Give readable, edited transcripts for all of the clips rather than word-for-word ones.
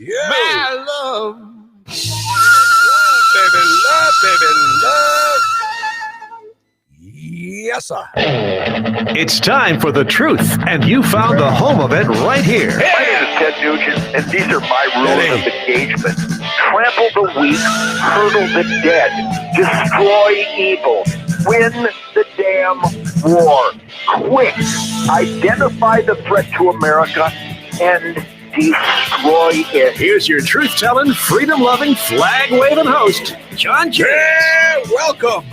My love. Love, baby, love. Yes, sir. It's time for the truth, and you found the home of it right here. My name is Ted Nugent, and these are my rules of engagement. Trample the weak, hurdle the dead, destroy evil, win the damn war. Quick, identify the threat to America and destroy it. Here's your truth-telling, freedom-loving, flag-waving host, John James. Yeah, welcome.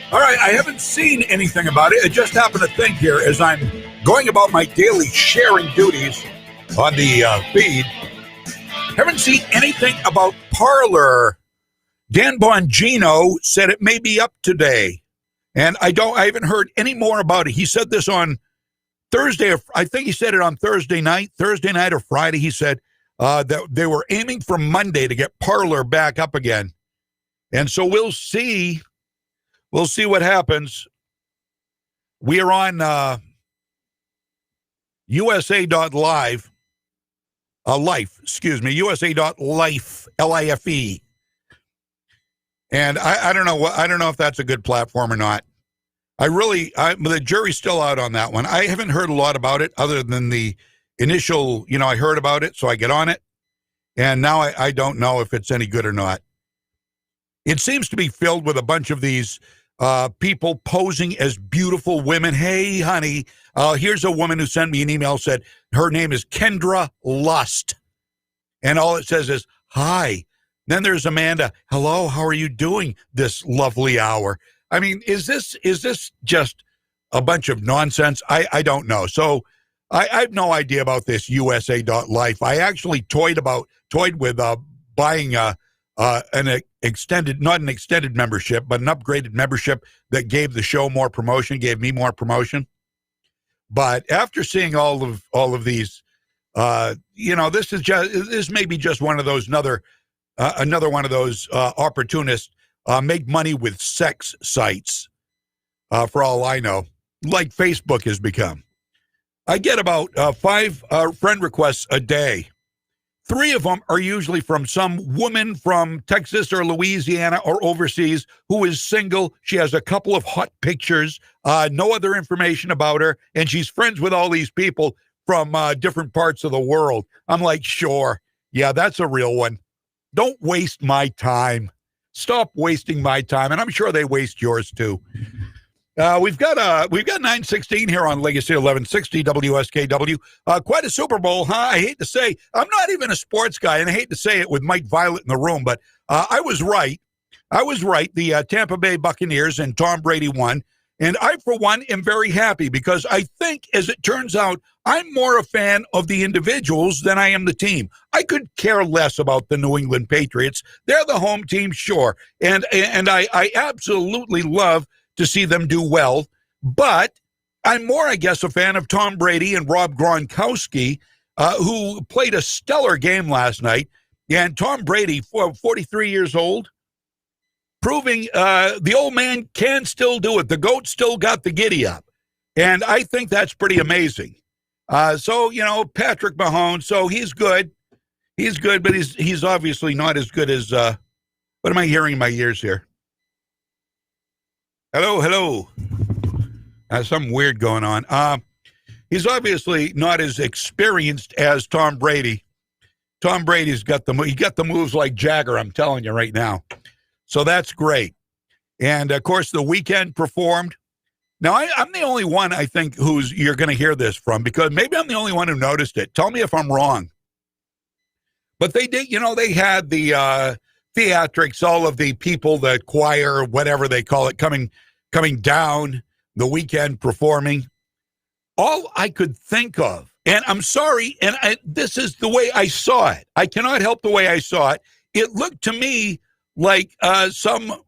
All right, I haven't seen anything about it. I just happened to think here as I'm going about my daily sharing duties on the feed. Haven't seen anything about Parler. Dan Bongino said it may be up today, and I haven't heard any more about it. He said this on Thursday. I think he said it on Thursday night or Friday. He said that they were aiming for Monday to get Parler back up again, and so we'll see. We'll see what happens. We are on USA.live. USA.life, L-I-F-E. And I don't know I don't know if that's a good platform or not. The jury's still out on that one. I haven't heard a lot about it other than the initial, I heard about it, so I get on it. And now I don't know if it's any good or not. It seems to be filled with a bunch of these people posing as beautiful women. Hey, honey, here's a woman who sent me an email, said her name is Kendra Lust. And all it says is, hi. Then there's Amanda. Hello, how are you doing this lovely hour? I mean, is this just a bunch of nonsense? I don't know. So I have no idea about this USA.life. I actually toyed with buying an extended, not an extended membership, but an upgraded membership that gave the show more promotion, gave me more promotion. But after seeing all of these, this may be just one of those another one of those opportunists make money with sex sites. For all I know, like Facebook has become. I get about 5 friend requests a day. 3 of them are usually from some woman from Texas or Louisiana or overseas who is single. She has a couple of hot pictures, no other information about her, and she's friends with all these people from different parts of the world. I'm like, sure, yeah, that's a real one. Don't waste my time. Stop wasting my time, and I'm sure they waste yours too. We've got 9:16 here on Legacy 1160 WSKW. Quite a Super Bowl, huh? I hate to say, I'm not even a sports guy, and I hate to say it with Mike Violette in the room, but I was right. The Tampa Bay Buccaneers and Tom Brady won, and I, for one, am very happy because I think, as it turns out, I'm more a fan of the individuals than I am the team. I could care less about the New England Patriots. They're the home team, sure, and I absolutely love to see them do well, but I'm more, I guess, a fan of Tom Brady and Rob Gronkowski, who played a stellar game last night. And Tom Brady, 43 years old, proving the old man can still do it. The GOAT still got the giddy up. And I think that's pretty amazing. Patrick Mahomes, so he's good. He's good, but he's obviously not as good as, what am I hearing in my ears here? Hello. Something weird going on. He's obviously not as experienced as Tom Brady. Tom Brady's got the moves like Jagger, I'm telling you right now. So that's great. And, of course, the weekend performed. Now, I'm the only one, I think, you're going to hear this from, because maybe I'm the only one who noticed it. Tell me if I'm wrong. But they did, they had the theatrics, all of the people, the choir, whatever they call it, coming down the weekend performing. All I could think of, and I'm sorry, and this is the way I saw it. I cannot help the way I saw it. It looked to me like some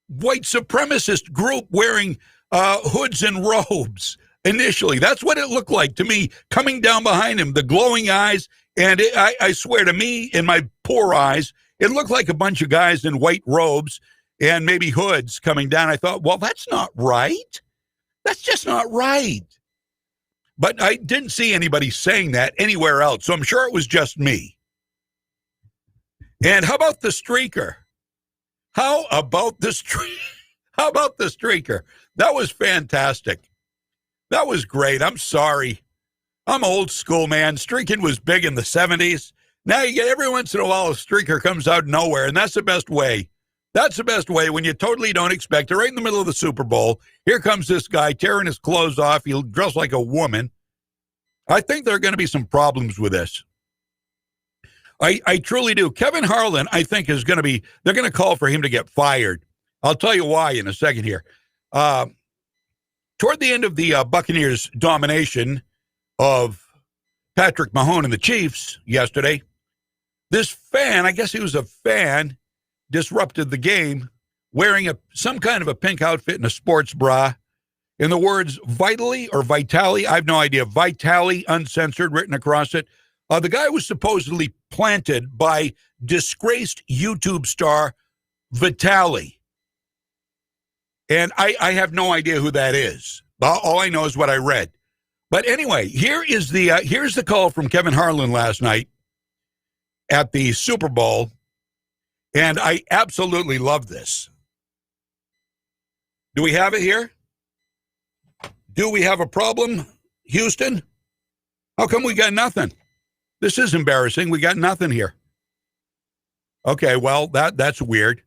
white supremacist group wearing hoods and robes initially. That's what it looked like to me, coming down behind him, the glowing eyes. And I swear to me, in my poor eyes, it looked like a bunch of guys in white robes and maybe hoods coming down. I thought, well, that's not right. That's just not right. But I didn't see anybody saying that anywhere else, so I'm sure it was just me. And how about the streaker? How about the streaker? That was fantastic. That was great. I'm sorry. I'm old school, man. Streaking was big in the 70s. Now you get every once in a while a streaker comes out of nowhere, and that's the best way. That's the best way when you totally don't expect it. Right in the middle of the Super Bowl, here comes this guy tearing his clothes off. He'll dress like a woman. I think there are going to be some problems with this. I truly do. Kevin Harlan, I think, is going to be, they're going to call for him to get fired. I'll tell you why in a second here. Toward the end of the Buccaneers' domination of Patrick Mahomes and the Chiefs yesterday, this fan, I guess he was a fan, disrupted the game wearing some kind of a pink outfit and a sports bra. In the words Vitally or Vitali, I have no idea, Vitali uncensored written across it. The guy was supposedly planted by disgraced YouTube star Vitali. And I have no idea who that is. All I know is what I read. But anyway, here's the call from Kevin Harlan last night at the Super Bowl. And I absolutely love this. Do we have it here? Do we have a problem, Houston? How come we got nothing? This is embarrassing. We got nothing here. Okay, well, that's weird.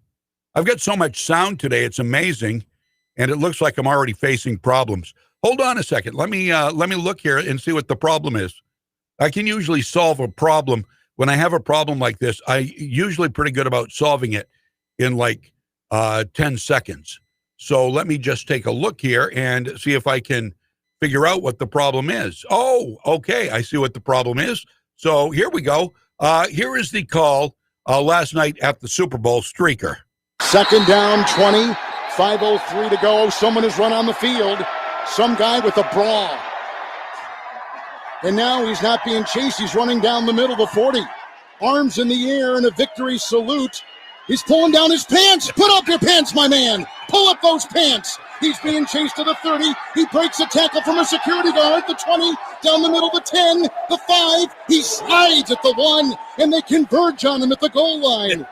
I've got so much sound today, it's amazing, and it looks like I'm already facing problems. Hold on a second. Let me look here and see what the problem is. I can usually solve a problem. When I have a problem like this, I usually pretty good about solving it in like 10 seconds. So let me just take a look here and see if I can figure out what the problem is. Oh, okay. I see what the problem is. So here we go. Here is the call last night at the Super Bowl streaker. Second down, 20, 5:03 to go. Someone has run on the field. Some guy with a bra. And now he's not being chased. He's running down the middle of the 40. Arms in the air in a victory salute. He's pulling down his pants. Put up your pants, my man. Pull up those pants. He's being chased to the 30. He breaks a tackle from a security guard. The 20, down the middle, the 10, the 5. He slides at the 1, and they converge on him at the goal line.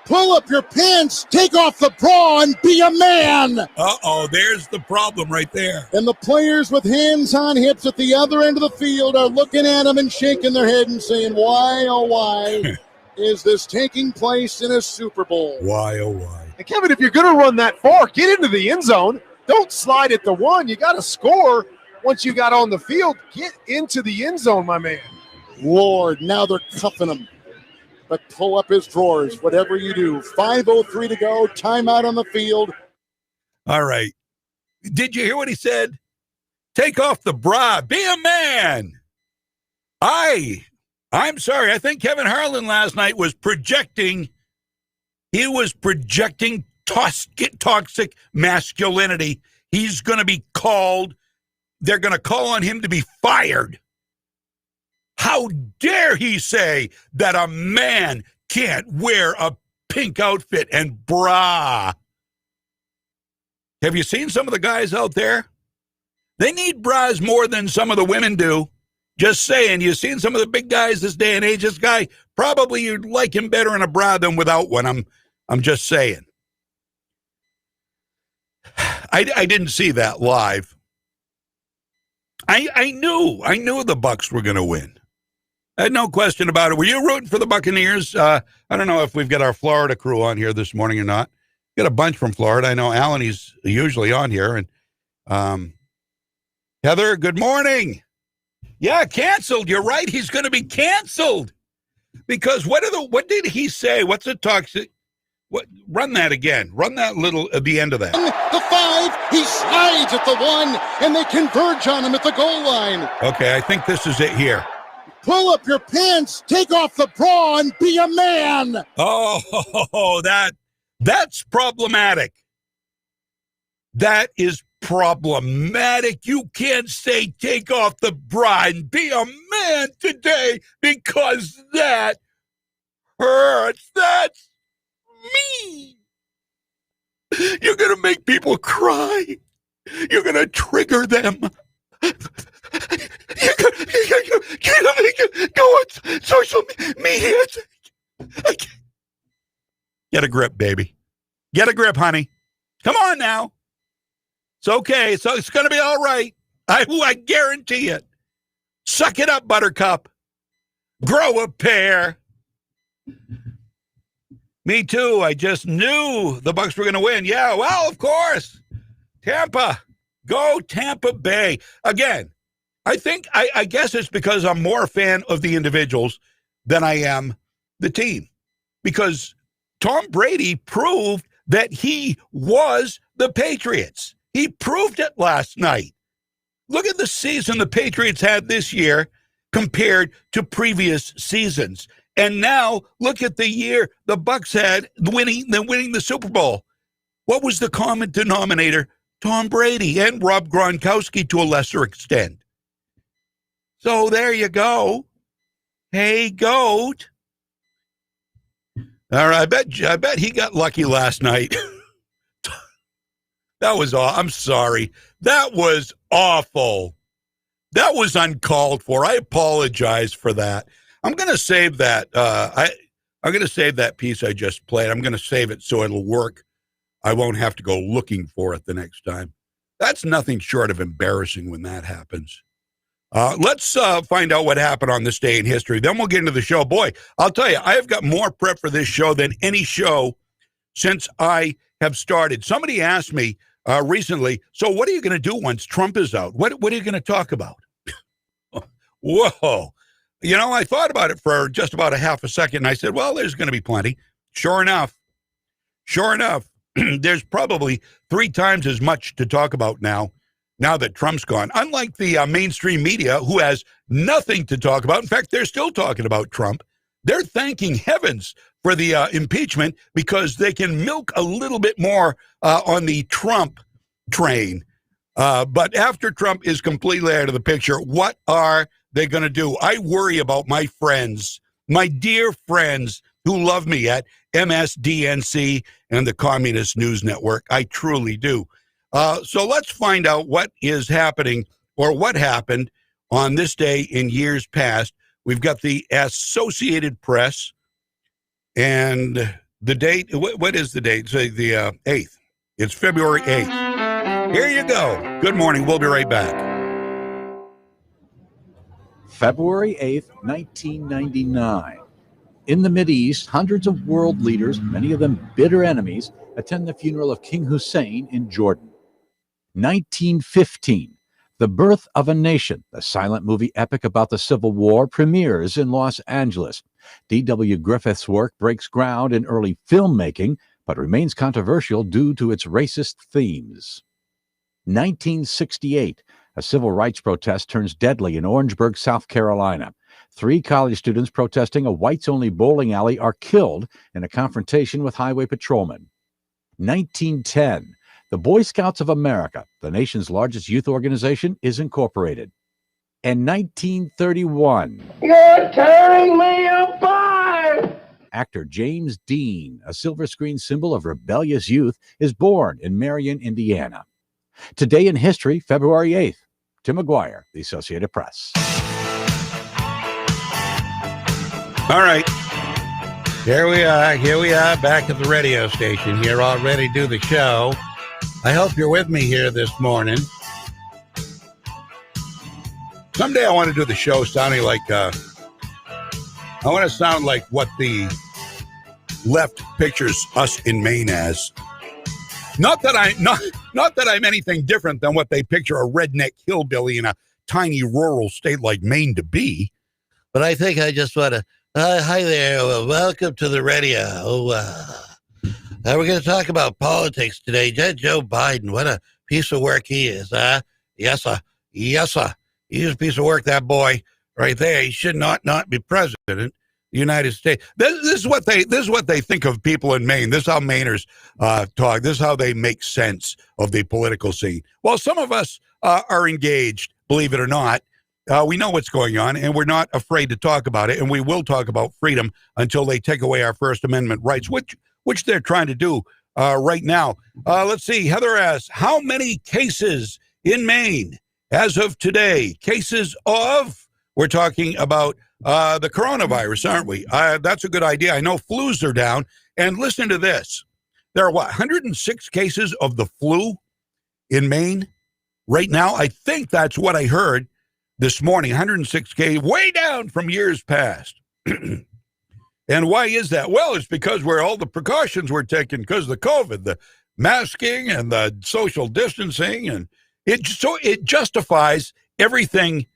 Pull up your pants, take off the bra, and be a man. Uh-oh, there's the problem right there. And the players with hands on hips at the other end of the field are looking at him and shaking their head and saying, why, oh, why is this taking place in a Super Bowl? Why, oh, why? And Kevin, if you're going to run that far, get into the end zone. Don't slide at the 1. You got to score once you got on the field. Get into the end zone, my man. Lord, now they're cuffing him. But pull up his drawers, whatever you do. 5:03 to go, timeout on the field. All right. Did you hear what he said? Take off the bra. Be a man. I'm sorry. I think Kevin Harlan last night was projecting. He was projecting toxic masculinity. He's going to be called. They're going to call on him to be fired. How dare he say that a man can't wear a pink outfit and bra? Have you seen some of the guys out there? They need bras more than some of the women do. Just saying, you've seen some of the big guys this day and age. This guy, probably you'd like him better in a bra than without one. I'm just saying. I didn't see that live. I knew the Bucs were going to win. I had no question about it. Were you rooting for the Buccaneers? I don't know if we've got our Florida crew on here this morning or not. Got a bunch from Florida. I know Alan, he's usually on here. And Heather, good morning. Yeah, canceled. You're right. He's going to be canceled. Because what did he say? What's the toxic? What? Run that again. Run that little at the end of that. The 5, he slides at the 1, and they converge on him at the goal line. Okay, I think this is it here. Pull up your pants, take off the bra, and be a man. Oh, that's problematic. That is problematic. You can't say take off the bra and be a man today because that hurts. That's mean. You're going to make people cry. You're going to trigger them. Go on social media. Get a grip, baby. Get a grip, honey. Come on now. It's okay. So it's going to be all right. I guarantee it. Suck it up, Buttercup. Grow a pair. Me too. I just knew the Bucs were going to win. Yeah, well, of course. Tampa. Go Tampa Bay. Again, I guess it's because I'm more a fan of the individuals than I am the team. Because Tom Brady proved that he was the Patriots. He proved it last night. Look at the season the Patriots had this year compared to previous seasons. And now look at the year the Bucs had winning the Super Bowl. What was the common denominator? Tom Brady and Rob Gronkowski to a lesser extent. So there you go. Hey, GOAT. All right, I bet he got lucky last night. That was all. I'm sorry. That was awful. That was uncalled for. I apologize for that. I'm going to save that. I'm going to save that piece I just played. I'm going to save it so it'll work. I won't have to go looking for it the next time. That's nothing short of embarrassing when that happens. Let's find out what happened on this day in history. Then we'll get into the show. Boy, I'll tell you, I have got more prep for this show than any show since I have started. Somebody asked me recently, so what are you going to do once Trump is out? What are you going to talk about? Whoa. You know, I thought about it for just about a half a second, and I said, well, there's going to be plenty. Sure enough, there's probably 3 times as much to talk about now that Trump's gone. Unlike the mainstream media, who has nothing to talk about. In fact, they're still talking about Trump. They're thanking heavens for the impeachment because they can milk a little bit more on the Trump train. But after Trump is completely out of the picture, what are they going to do? I worry about my friends, my dear friends who love me at MSDNC and the Communist News Network. I truly do. So let's find out what is happening or what happened on this day in years past. We've got the Associated Press and the date. What is the date? Say the 8th. It's February 8th. Here you go. Good morning. We'll be right back. February 8th, 1999. In the Mideast, hundreds of world leaders, many of them bitter enemies, attend the funeral of King Hussein in Jordan. 1915. The Birth of a Nation, the silent movie epic about the Civil War, premieres in Los Angeles. D.W. Griffith's work breaks ground in early filmmaking, but remains controversial due to its racist themes. 1968. A civil rights protest turns deadly in Orangeburg, South Carolina. 3 college students protesting a whites-only bowling alley are killed in a confrontation with highway patrolmen. 1910. The Boy Scouts of America, the nation's largest youth organization, is incorporated. And 1931. You're tearing me apart! Actor James Dean, a silver screen symbol of rebellious youth, is born in Marion, Indiana. Today in history, February 8th. Tim McGuire, The Associated Press. All right. Here we are back at the radio station here, all ready to do the show. I hope you're with me here this morning. Someday I want to do the show sounding like, I want to sound like what the left pictures us in Maine as. Not that I'm anything different than what they picture a redneck hillbilly in a tiny rural state like Maine to be. But I think I just want to, hi there, welcome to the radio. We're going to talk about politics today. Joe Biden, what a piece of work he is, huh? Yes, sir. Yes, sir. He's a piece of work, that boy right there. He should not be president of the United States. This is what they think of people in Maine. This is how Mainers talk. This is how they make sense of the political scene. Well, some of us are engaged, believe it or not. We know what's going on, and we're not afraid to talk about it, and we will talk about freedom until they take away our First Amendment rights, which they're trying to do right now. Let's see. Heather asks, how many cases in Maine As of today, cases of, we're talking about the coronavirus, aren't we? That's a good idea. I know flus are down. And listen to this. There are, 106 cases of the flu in Maine right now? I think that's what I heard this morning. 106K, way down from years past. And why is that? Well, it's because where all the precautions were taken because of the COVID, the masking and the social distancing, and it justifies everything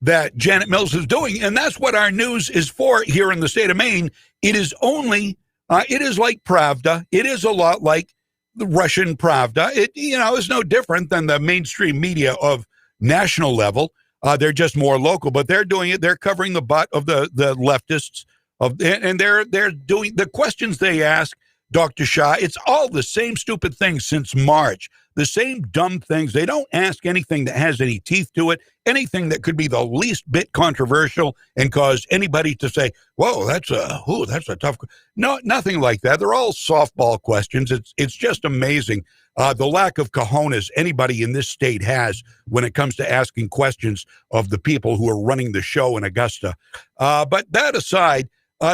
that Janet Mills is doing, and that's what our news is for here in the state of Maine. It is only, it is like Pravda. It is a lot like the Russian Pravda. It, is no different than the mainstream media of national level. They're just more local, but they're doing it. They're covering the butt of the leftists, and they're doing the questions they ask Dr. Shah. It's all the same stupid things since March. The same dumb things. They don't ask anything that has any teeth to it, anything that could be the least bit controversial and cause anybody to say, whoa, that's a tough. No, nothing like that. They're all softball questions. It's just amazing the lack of cojones anybody in this state has when it comes to asking questions of the people who are running the show in Augusta. But that aside,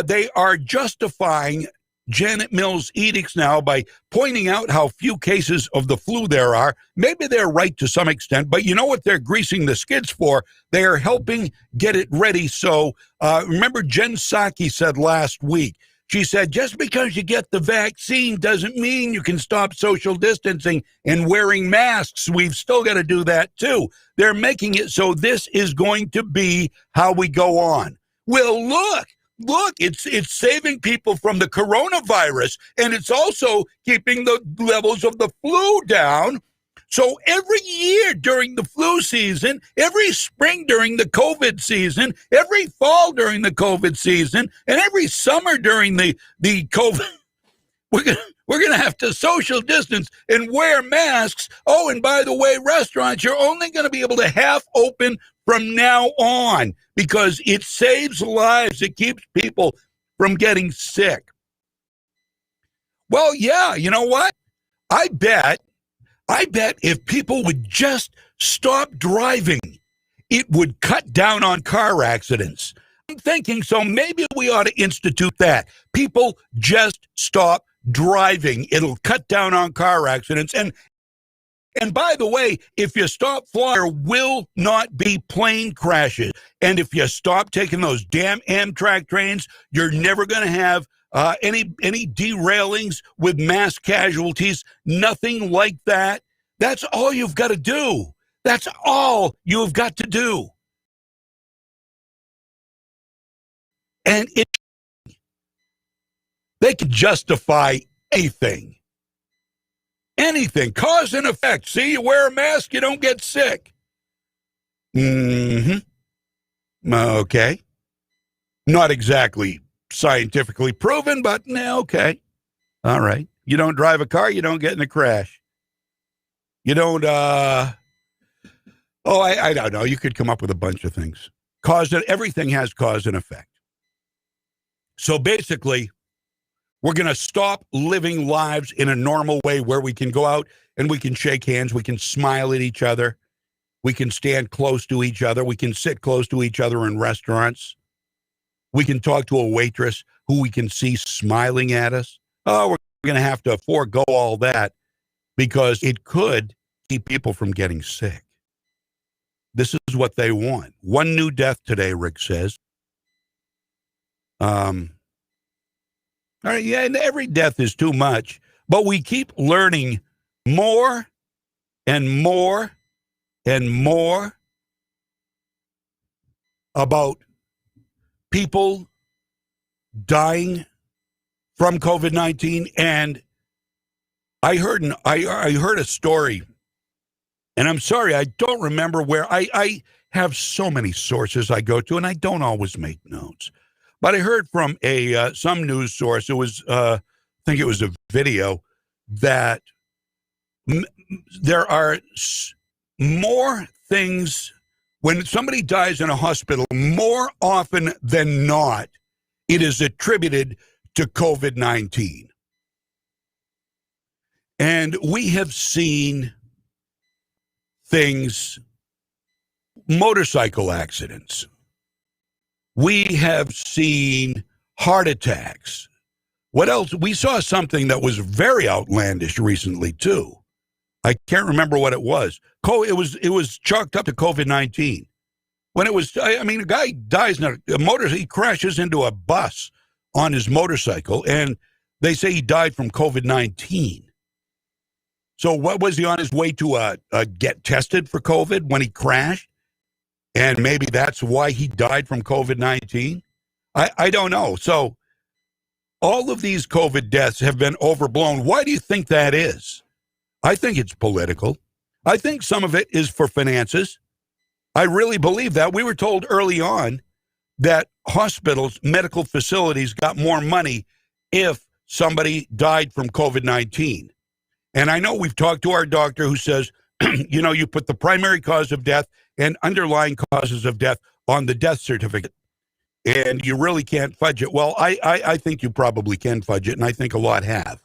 they are justifying Janet Mills' edicts now by pointing out how few cases of the flu there are. Maybe they're right to some extent, but you know what they're greasing the skids for? They are helping get it ready. So remember Jen Psaki said last week, she said, just because you get the vaccine doesn't mean you can stop social distancing and wearing masks. We've still got to do that too. They're making it so this is going to be how we go on. Well, look, it's saving people from the coronavirus, and it's also keeping the levels of the flu down. So every year during the flu season, every spring during the COVID season, every fall during the COVID season, and every summer during the COVID, we're gonna have to social distance and wear masks. Oh, and by the way, restaurants, you're only going to be able to half open from now on because it saves lives. It keeps people from getting sick. Well, yeah, you know what? I bet if people would just stop driving, it would cut down on car accidents. I'm thinking, so maybe we ought to institute that. People just stop driving. It'll cut down on car accidents. And by the way, if you stop flying, there will not be plane crashes. And if you stop taking those damn Amtrak trains, you're never going to have any derailings with mass casualties. Nothing like that. That's all you've got to do. That's all you've got to do. And they can justify anything. Anything. Cause and effect. See, you wear a mask, you don't get sick. Okay. Not exactly scientifically proven, but okay. All right. You don't drive a car, you don't get in a crash. You don't, I don't know. You could come up with a bunch of things. Everything has cause and effect. So basically, we're going to stop living lives in a normal way where we can go out and we can shake hands, we can smile at each other, we can stand close to each other, we can sit close to each other in restaurants, we can talk to a waitress who we can see smiling at us. Oh, we're going to have to forego all that because it could keep people from getting sick. This is what they want. One new death today, Rick says. All right, yeah, and every death is too much, but we keep learning more and more and more about people dying from COVID-19. And I heard a story, and I'm sorry, I don't remember where. I have so many sources I go to, and I don't always make notes. But I heard from some news source, it was, I think it was a video, that there are more things, when somebody dies in a hospital, more often than not, it is attributed to COVID-19. And we have seen things motorcycle accidents. We have seen heart attacks. What else? We saw something that was very outlandish recently, too. I can't remember what it was. It was chalked up to COVID-19. When it was, I mean, a guy dies in he crashes into a bus on his motorcycle, and they say he died from COVID-19. So what, was he on his way to get tested for COVID when he crashed? And maybe that's why he died from COVID-19? I don't know. So all of these COVID deaths have been overblown. Why do you think that is? I think it's political. I think some of it is for finances. I really believe that. We were told early on that hospitals, medical facilities got more money if somebody died from COVID-19. And I know we've talked to our doctor who says, you put the primary cause of death and underlying causes of death on the death certificate, and you really can't fudge it. Well, I think you probably can fudge it, and I think a lot have.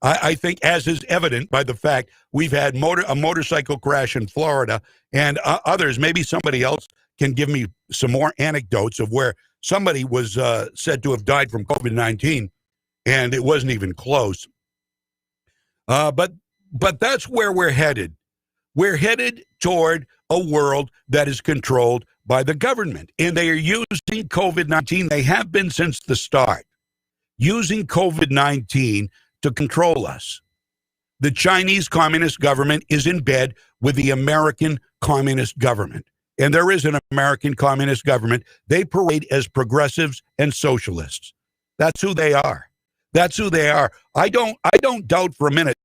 I think, as is evident by the fact we've had a motorcycle crash in Florida and others. Maybe somebody else can give me some more anecdotes of where somebody was said to have died from COVID-19, and it wasn't even close. But that's where we're headed. We're headed toward a world that is controlled by the government, and they are using COVID-19. They have been since the start, using COVID-19 to control us. The Chinese Communist government is in bed with the American Communist government. And there is an American Communist government. They parade as progressives and socialists. That's who they are. That's who they are. I don't doubt for a minute.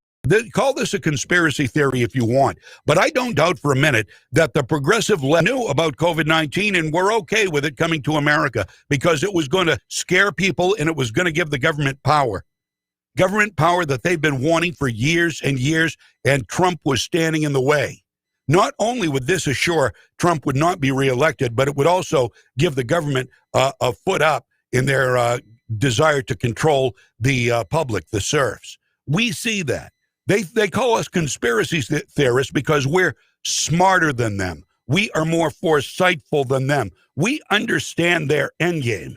Call this a conspiracy theory if you want, but I don't doubt for a minute that the progressive left knew about COVID-19 and were okay with it coming to America because it was going to scare people and it was going to give the government power. Government power that they've been wanting for years and years, and Trump was standing in the way. Not only would this assure Trump would not be reelected, but it would also give the government a foot up in their desire to control the public, the serfs. We see that. They call us conspiracy theorists because we're smarter than them. We are more foresightful than them. We understand their endgame.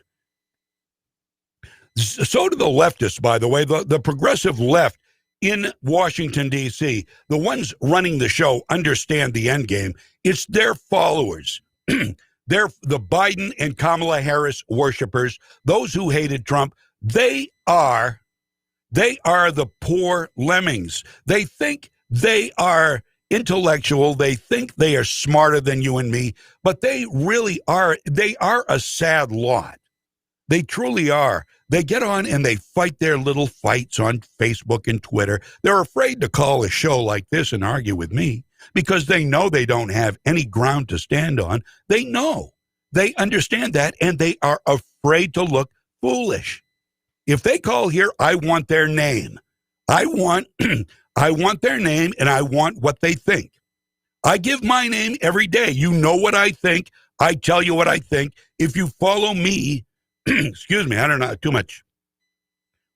So do the leftists, by the way, the progressive left in Washington, D.C., the ones running the show understand the endgame. It's their followers. They're the Biden and Kamala Harris worshipers, those who hated Trump. They are the poor lemmings. They think they are intellectual. They think they are smarter than you and me, but they really are. They are a sad lot. They truly are. They get on and they fight their little fights on Facebook and Twitter. They're afraid to call a show like this and argue with me because they know they don't have any ground to stand on. They know. They understand that, and they are afraid to look foolish. If they call here, I want their name. I want their name, and I want what they think. I give my name every day. You know what I think. I tell you what I think. If you follow me, excuse me, I don't know, too much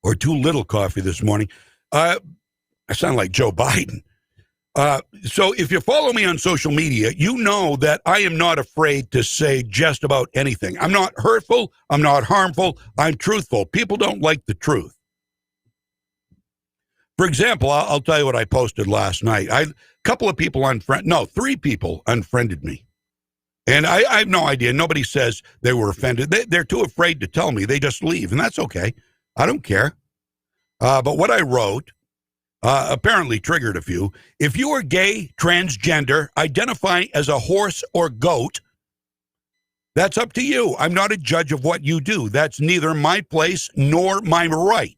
or too little coffee this morning. I sound like Joe Biden. So if you follow me on social media, you know that I am not afraid to say just about anything. I'm not hurtful. I'm not harmful. I'm truthful. People don't like the truth. For example, I'll tell you what I posted last night. Three people unfriended me. And I have no idea. Nobody says they were offended. They're too afraid to tell me. They just leave, and that's okay. I don't care. But what I wrote apparently triggered a few. If you are gay, transgender, identify as a horse or goat, that's up to you. I'm not a judge of what you do. That's neither my place nor my right.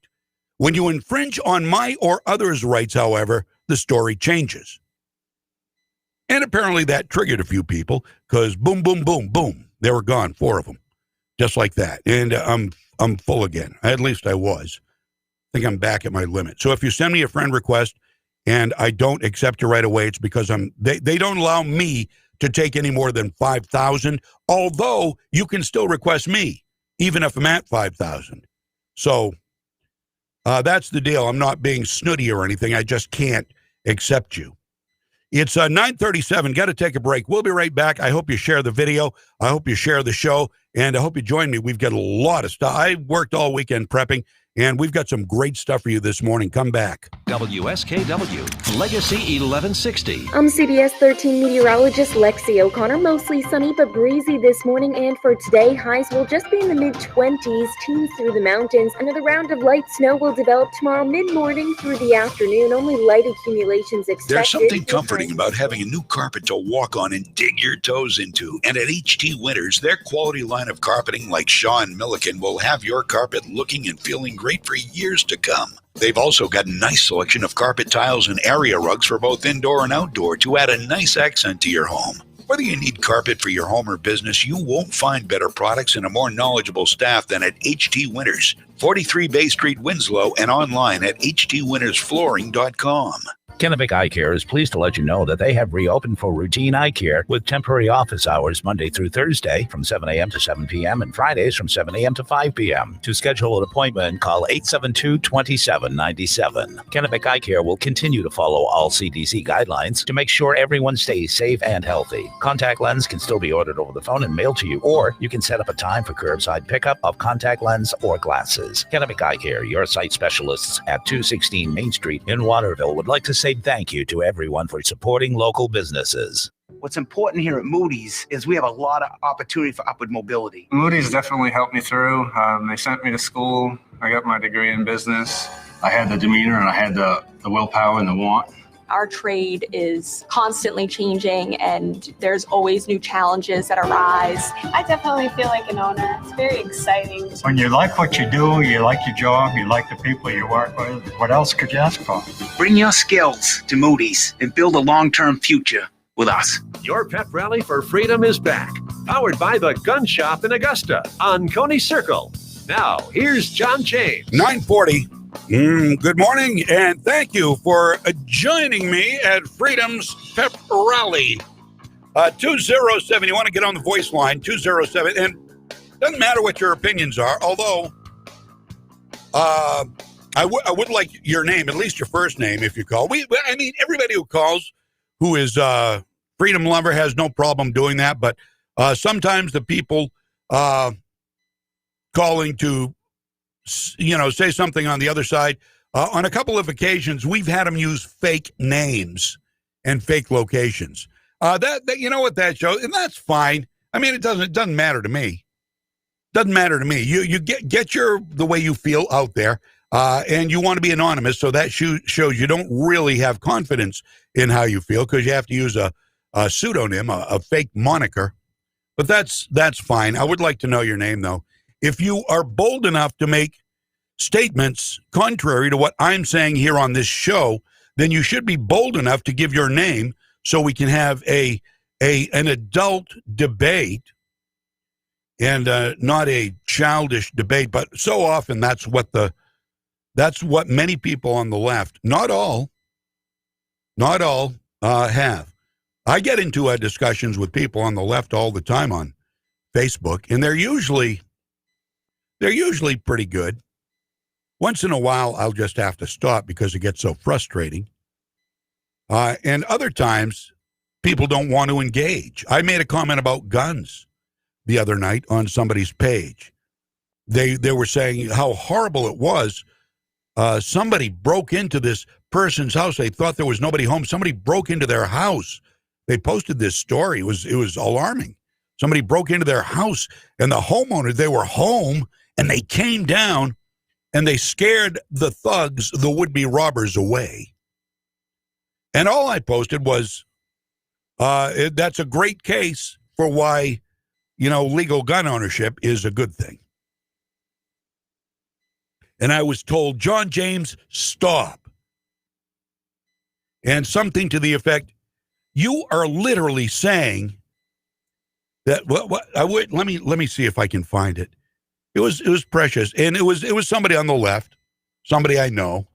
When you infringe on my or others' rights, however, the story changes. And apparently that triggered a few people because boom, boom, boom, boom, they were gone, 4 of them, just like that. And I'm full again. At least I was. I think I'm back at my limit. So if you send me a friend request and I don't accept it right away, it's because they don't allow me to take any more than 5,000, although you can still request me, even if I'm at 5,000. So that's the deal. I'm not being snooty or anything. I just can't accept you. It's 9:37. Got to take a break. We'll be right back. I hope you share the video. I hope you share the show, and I hope you join me. We've got a lot of stuff. I worked all weekend prepping, and we've got some great stuff for you this morning. Come back. WSKW, Legacy 1160. I'm CBS 13 meteorologist Lexi O'Connor. Mostly sunny but breezy this morning, and for today, highs will just be in the mid-20s, teens through the mountains. Another round of light snow will develop tomorrow mid-morning through the afternoon. Only light accumulations expected. There's something comforting about having a new carpet to walk on and dig your toes into. And at HT Winters, their quality line of carpeting like Shaw and Milliken will have your carpet looking and feeling great for years to come. They've also got a nice selection of carpet tiles and area rugs for both indoor and outdoor to add a nice accent to your home. Whether you need carpet for your home or business, you won't find better products and a more knowledgeable staff than at HT Winters, 43 Bay Street, Winslow, and online at htwintersflooring.com. Kennebec Eye Care is pleased to let you know that they have reopened for routine eye care with temporary office hours Monday through Thursday from 7 a.m. to 7 p.m. and Fridays from 7 a.m. to 5 p.m. To schedule an appointment, call 872-2797. Kennebec Eye Care will continue to follow all CDC guidelines to make sure everyone stays safe and healthy. Contact lens can still be ordered over the phone and mailed to you, or you can set up a time for curbside pickup of contact lens or glasses. Kennebec Eye Care, your site specialists at 216 Main Street in Waterville, would like to say thank you to everyone for supporting local businesses. What's important here at Moody's is we have a lot of opportunity for upward mobility. Moody's definitely helped me through. They sent me to school. I got my degree in business. I had the demeanor and I had the willpower and the want. Our trade is constantly changing and there's always new challenges that arise. I definitely feel like an owner. It's very exciting. When you like what you do, you like your job, you like the people you work with, what else could you ask for? Bring your skills to Moody's and build a long-term future with us. Your pep rally for freedom is back. Powered by the Gun Shop in Augusta on Coney Circle. Now, here's John James. 9:40. Good morning, and thank you for joining me at Freedom's Pep Rally. 207, you want to get on the voice line, 207, and doesn't matter what your opinions are, although I would like your name, at least your first name, if you call. Everybody who calls who is freedom lover has no problem doing that, but sometimes the people calling to say something on the other side. On a couple of occasions, we've had them use fake names and fake locations. That you know what that shows, and that's fine. I mean, it doesn't matter to me. Doesn't matter to me. You get the way you feel out there, and you want to be anonymous, so that shows you don't really have confidence in how you feel because you have to use a pseudonym, a fake moniker. But that's fine. I would like to know your name though. If you are bold enough to make statements contrary to what I'm saying here on this show, then you should be bold enough to give your name so we can have an adult debate and not a childish debate. But so often that's what many people on the left, not all, have. I get into discussions with people on the left all the time on Facebook, and they're usually pretty good. Once in a while, I'll just have to stop because it gets so frustrating. And other times, people don't want to engage. I made a comment about guns the other night on somebody's page. They were saying how horrible it was. Somebody broke into this person's house. They thought there was nobody home. Somebody broke into their house. They posted this story. It was alarming. Somebody broke into their house, and the homeowner, they were home, and they came down and they scared the thugs, the would-be robbers, away. And all I posted was, that's a great case for why, legal gun ownership is a good thing. And I was told, John James, stop. And something to the effect, you are literally saying that, let me see if I can find it. It was precious, and it was somebody on the left, somebody I know,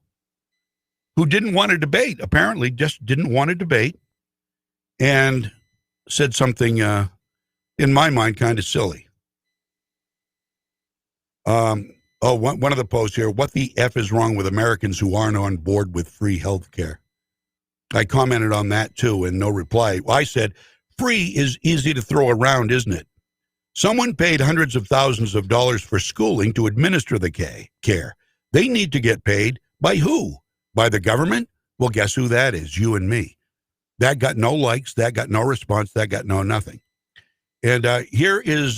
who didn't want to debate. Apparently, just didn't want to debate, and said something in my mind kind of silly. One of the posts here: "What the f is wrong with Americans who aren't on board with free health care?" I commented on that too, and no reply. I said, free is easy to throw around, isn't it? Someone paid hundreds of thousands of dollars for schooling to administer the care. They need to get paid by who? By the government? Well, guess who that is? You and me. That got no likes. That got no response. That got no nothing. And here is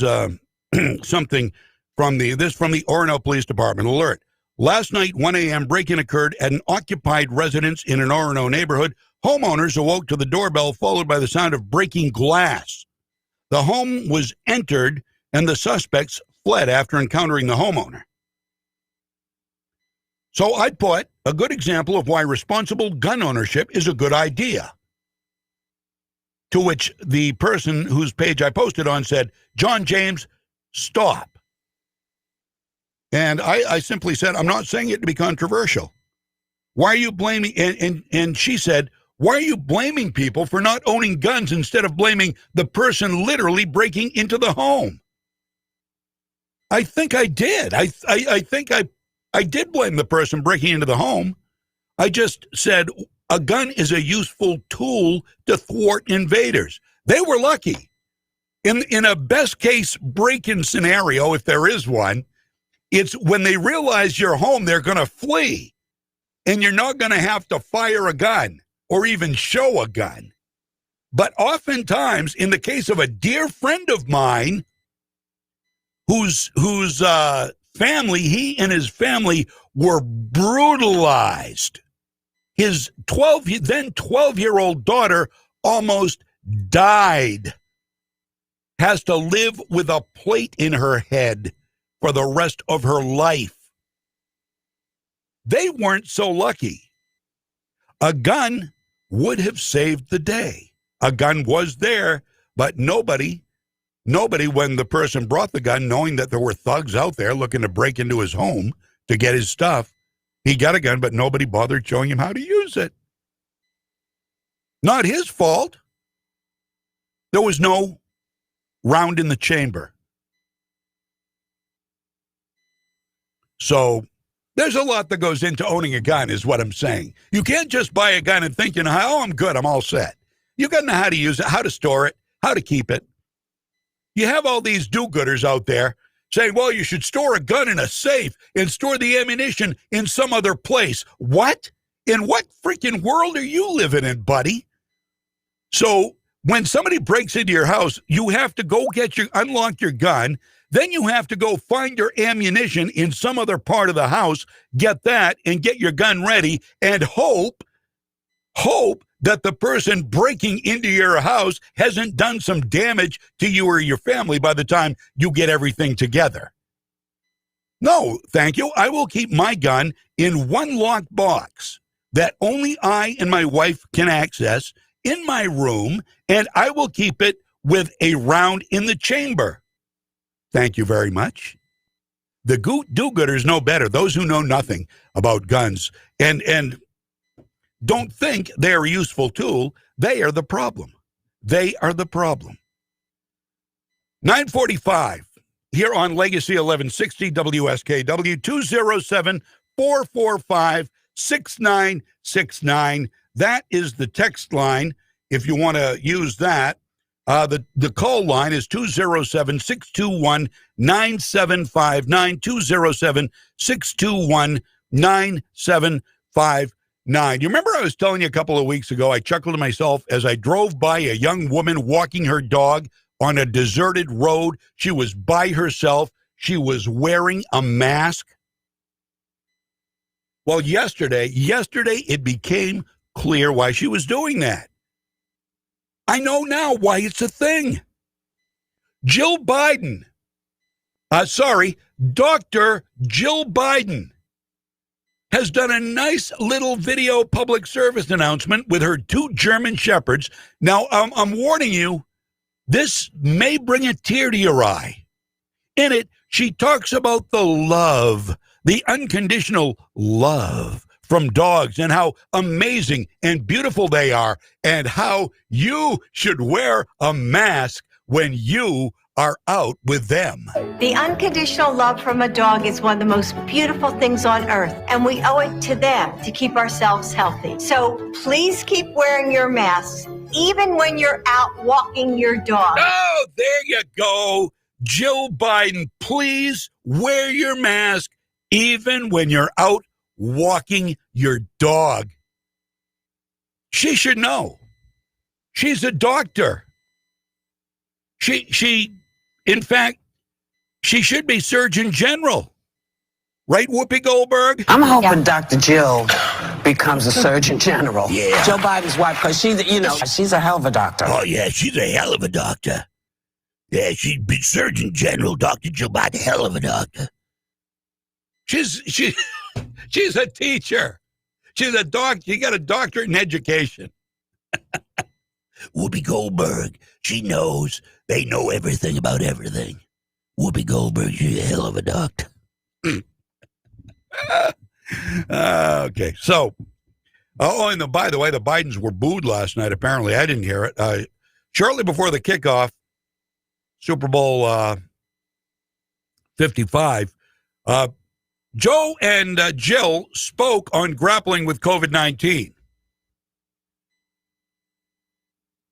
something from the Orono Police Department. Alert. Last night, 1 a.m., break-in occurred at an occupied residence in an Orono neighborhood. Homeowners awoke to the doorbell, followed by the sound of breaking glass. The home was entered, and the suspects fled after encountering the homeowner. So I'd put a good example of why responsible gun ownership is a good idea. To which the person whose page I posted on said, John James, stop. And I simply said, I'm not saying it to be controversial. Why are you blaming? And she said, why are you blaming people for not owning guns instead of blaming the person literally breaking into the home? I think I did. I think I did blame the person breaking into the home. I just said a gun is a useful tool to thwart invaders. They were lucky. In a best case break-in scenario, if there is one, it's when they realize you're home, they're going to flee. And you're not going to have to fire a gun or even show a gun. But oftentimes, in the case of a dear friend of mine, whose family, he and his family were brutalized. His 12-year-old daughter almost died. Has to live with a plate in her head for the rest of her life. They weren't so lucky. A gun would have saved the day. A gun was there, but nobody, when the person brought the gun, knowing that there were thugs out there looking to break into his home to get his stuff, he got a gun, but nobody bothered showing him how to use it. Not his fault. There was no round in the chamber. So there's a lot that goes into owning a gun, is what I'm saying. You can't just buy a gun and think, oh, I'm good, I'm all set. You got to know how to use it, how to store it, how to keep it. You have all these do-gooders out there saying, well, you should store a gun in a safe and store the ammunition in some other place. What? In what freaking world are you living in, buddy? So when somebody breaks into your house, you have to go unlock your gun. Then you have to go find your ammunition in some other part of the house, get that, and get your gun ready, and hope that the person breaking into your house hasn't done some damage to you or your family by the time you get everything together. No, thank you. I will keep my gun in one locked box that only I and my wife can access in my room, and I will keep it with a round in the chamber. Thank you very much. The do-gooders know better, those who know nothing about guns and don't think they're a useful tool. They are the problem. They are the problem. 9:45 here on Legacy 1160 WSKW 207-445-6969. That is the text line if you want to use that. The call line is 207-621-9759, 207-621-9759. You remember I was telling you a couple of weeks ago, I chuckled to myself as I drove by a young woman walking her dog on a deserted road. She was by herself. She was wearing a mask. Well, yesterday it became clear why she was doing that. I know now why it's a thing. Dr. Jill Biden has done a nice little video public service announcement with her 2 German shepherds. Now, I'm warning you, this may bring a tear to your eye. In it, she talks about the love, the unconditional love from dogs and how amazing and beautiful they are and how you should wear a mask when you are out with them. The unconditional love from a dog is one of the most beautiful things on earth, and we owe it to them to keep ourselves healthy. So please keep wearing your masks, even when you're out walking your dog. Oh, there you go. Jill Biden, please wear your mask even when you're out walking your dog. She should know. She's a doctor. In fact, she should be Surgeon General. Right, Whoopi Goldberg? I'm hoping Dr. Jill becomes a Surgeon General. Yeah. Joe Biden's wife, because she's a hell of a doctor. Oh, yeah, she's a hell of a doctor. Yeah, she'd be Surgeon General, Dr. Jill Biden, hell of a doctor. She's a teacher. She's a doctor. You got a doctorate in education. Whoopi Goldberg, she knows. They know everything about everything. Whoopi Goldberg, she's a hell of a doctor. Okay, so, and by the way, the Bidens were booed last night, apparently. I didn't hear it. Shortly before the kickoff, Super Bowl 55, Joe and Jill spoke on grappling with COVID-19.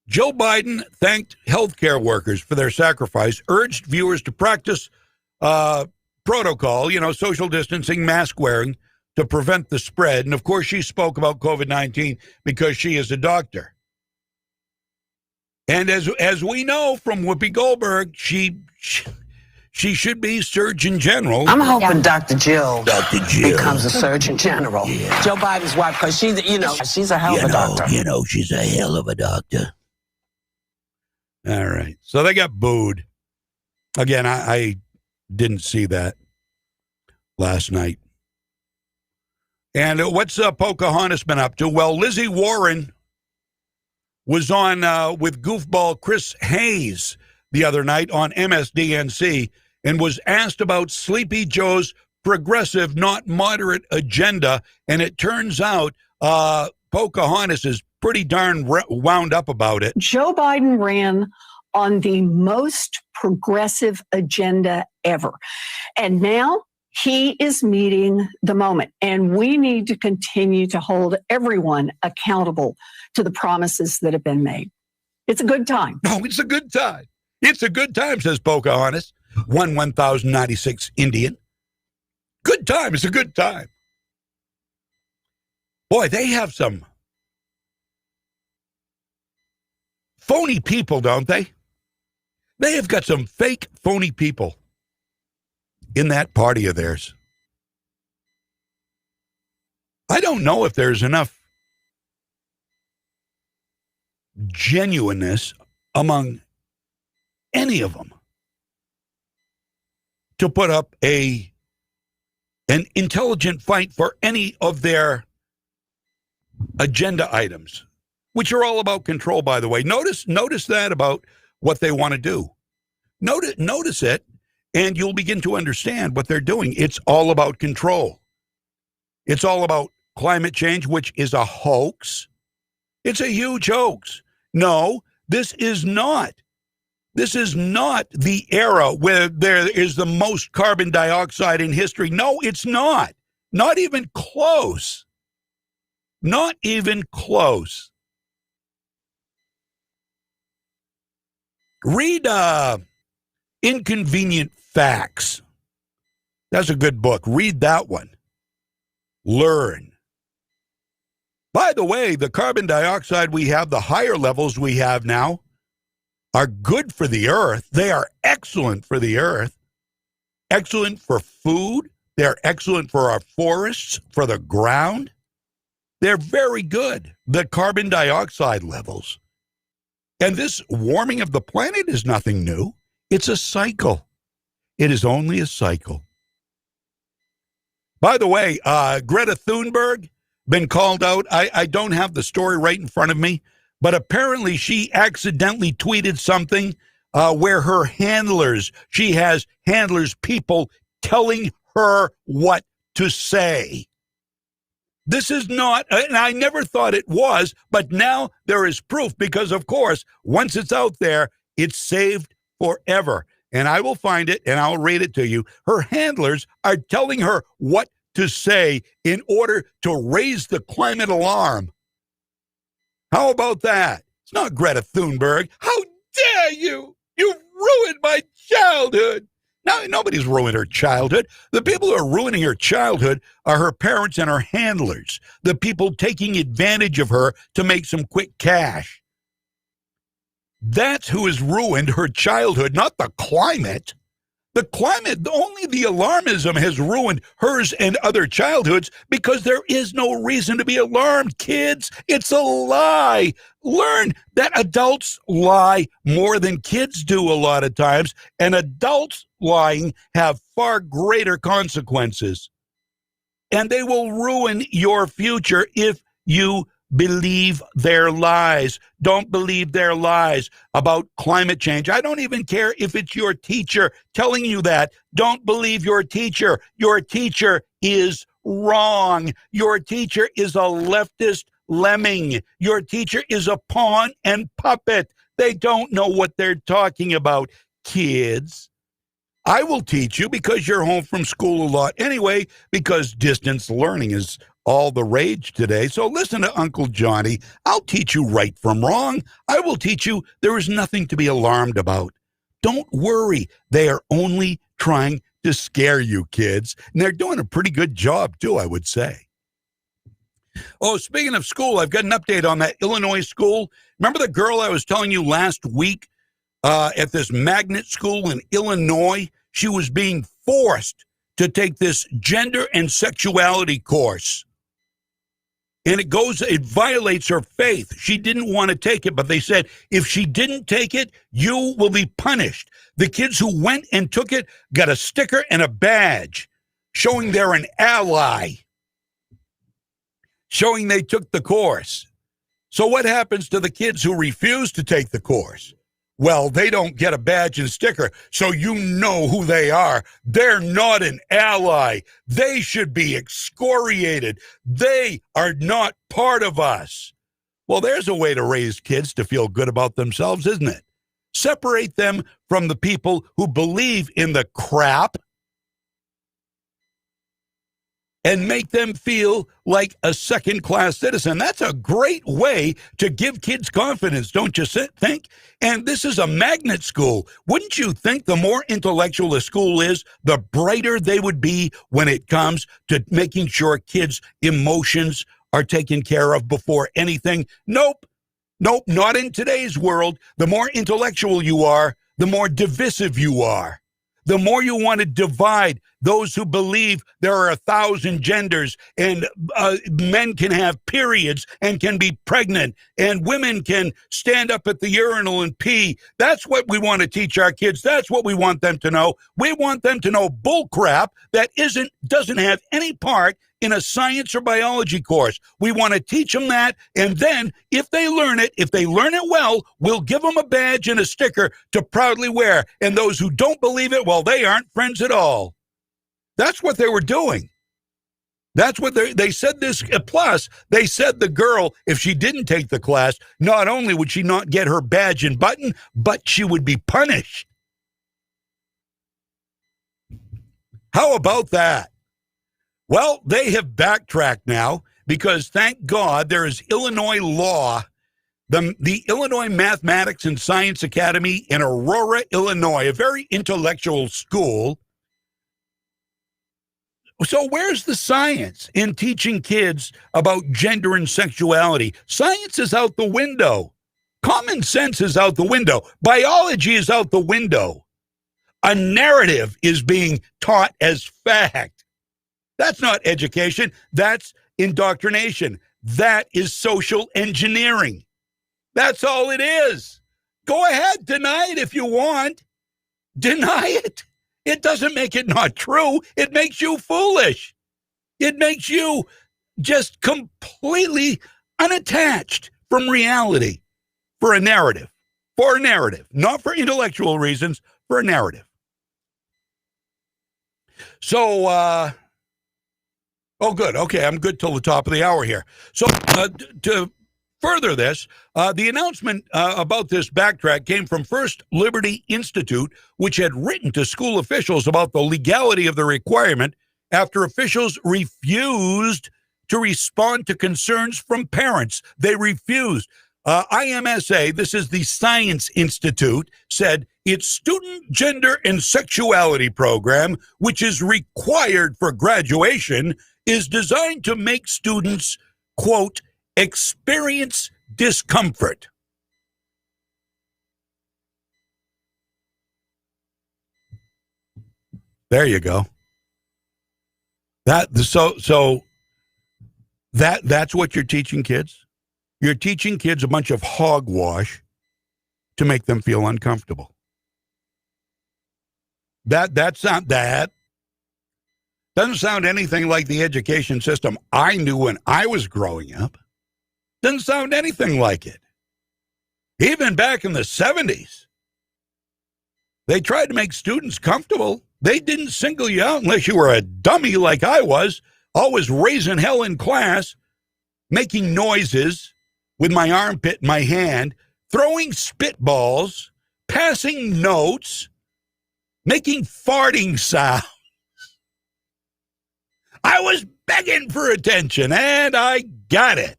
Joe Biden thanked healthcare workers for their sacrifice, urged viewers to practice protocol, social distancing, mask wearing to prevent the spread. And of course, she spoke about COVID-19 because she is a doctor. And as we know from Whoopi Goldberg, she should be Surgeon General. I'm hoping Dr. Jill becomes a Surgeon General. Yeah. Joe Biden's wife, because she's a hell of a doctor. She's a hell of a doctor. All right. So they got booed. Again, I didn't see that last night. And what's Pocahontas been up to? Well, Lizzie Warren was on with goofball Chris Hayes the other night on MSDNC and was asked about Sleepy Joe's progressive, not moderate agenda. And it turns out Pocahontas is pretty darn wound up about it. Joe Biden ran on the most progressive agenda ever. And now he is meeting the moment. And we need to continue to hold everyone accountable to the promises that have been made. It's a good time. Oh, it's a good time. It's a good time, says Pocahontas, 1096 Indian. Good time. It's a good time. Boy, they have some phony people, don't they? They have got some fake, phony people in that party of theirs. I don't know if there's enough genuineness among any of them to put up an intelligent fight for any of their agenda items, which are all about control, by the way. Notice that about what they want to do. Notice it, and you'll begin to understand what they're doing. It's all about control. It's all about climate change, which is a hoax. It's a huge hoax. No, this is not. This is not the era where there is the most carbon dioxide in history. No, it's not. Not even close. Not even close. Read Inconvenient Facts. That's a good book. Read that one. Learn. By the way, the carbon dioxide we have, the higher levels we have now, are good for the earth. They are excellent for the earth. Excellent for food. They're excellent for our forests, for the ground. They're very good, the carbon dioxide levels. And this warming of the planet is nothing new. It's a cycle. It is only a cycle. By the way, Greta Thunberg, been called out. I don't have the story right in front of me, but apparently she accidentally tweeted something where her handlers, she has handlers, people telling her what to say. This is not, and I never thought it was, but now there is proof because, of course, once it's out there, it's saved forever. And I will find it and I'll read it to you. Her handlers are telling her what to say in order to raise the climate alarm. How about that? It's not Greta Thunberg. How dare you? You've ruined my childhood. Now, nobody's ruined her childhood. The people who are ruining her childhood are her parents and her handlers, the people taking advantage of her to make some quick cash. That's who has ruined her childhood, not the climate. The climate, only the alarmism has ruined hers and other childhoods because there is no reason to be alarmed, kids. It's a lie. Learn that adults lie more than kids do a lot of times, and adults lying have far greater consequences. And they will ruin your future if you believe their lies. Don't believe their lies about climate change. I don't even care if it's your teacher telling you that. Don't believe your teacher. Your teacher is wrong. Your teacher is a leftist lemming. Your teacher is a pawn and puppet. They don't know what they're talking about. Kids, I will teach you because you're home from school a lot anyway, because distance learning is all the rage today. So listen to Uncle Johnny. I'll teach you right from wrong. I will teach you there is nothing to be alarmed about. Don't worry. They are only trying to scare you, kids. And they're doing a pretty good job, too, I would say. Oh, speaking of school, I've got an update on that Illinois school. Remember the girl I was telling you last week at this magnet school in Illinois? She was being forced to take this gender and sexuality course. And it violates her faith. She didn't want to take it, but they said, if she didn't take it, you will be punished. The kids who went and took it got a sticker and a badge showing they're an ally, showing they took the course. So what happens to the kids who refuse to take the course? Well, they don't get a badge and sticker, so you know who they are. They're not an ally. They should be excoriated. They are not part of us. Well, there's a way to raise kids to feel good about themselves, isn't it? Separate them from the people who believe in the crap and make them feel like a second-class citizen. That's a great way to give kids confidence, don't you think? And this is a magnet school. Wouldn't you think the more intellectual a school is, the brighter they would be when it comes to making sure kids' emotions are taken care of before anything? Nope, not in today's world. The more intellectual you are, the more divisive you are. The more you want to divide those who believe there are 1,000 genders and men can have periods and can be pregnant and women can stand up at the urinal and pee. That's what we want to teach our kids. That's what we want them to know. We want them to know bull crap that doesn't have any part in a science or biology course. We want to teach them that, and then if they learn it well, we'll give them a badge and a sticker to proudly wear. And those who don't believe it, well, they aren't friends at all. That's what they were doing. That's what they said this. Plus, they said the girl, if she didn't take the class, not only would she not get her badge and button, but she would be punished. How about that? Well, they have backtracked now because, thank God, there is Illinois law. The Illinois Mathematics and Science Academy in Aurora, Illinois, a very intellectual school. So where's the science in teaching kids about gender and sexuality? Science is out the window. Common sense is out the window. Biology is out the window. A narrative is being taught as fact. That's not education. That's indoctrination. That is social engineering. That's all it is. Go ahead, deny it if you want. Deny it. It doesn't make it not true. It makes you foolish. It makes you just completely unattached from reality for a narrative. For a narrative. Not for intellectual reasons, for a narrative. So, oh, good. Okay, I'm good till the top of the hour here. So, to further this, the announcement about this backtrack came from First Liberty Institute, which had written to school officials about the legality of the requirement after officials refused to respond to concerns from parents. They refused. IMSA, this is the Science Institute, said its Student Gender and Sexuality program, which is required for graduation, is designed to make students, quote, experience discomfort. There you go. That's what you're teaching kids? You're teaching kids a bunch of hogwash to make them feel uncomfortable. That doesn't sound anything like the education system I knew when I was growing up. Doesn't sound anything like it. Even back in the 70s, they tried to make students comfortable. They didn't single you out unless you were a dummy like I was, always raising hell in class, making noises with my armpit in my hand, throwing spitballs, passing notes, making farting sounds. I was begging for attention, and I got it.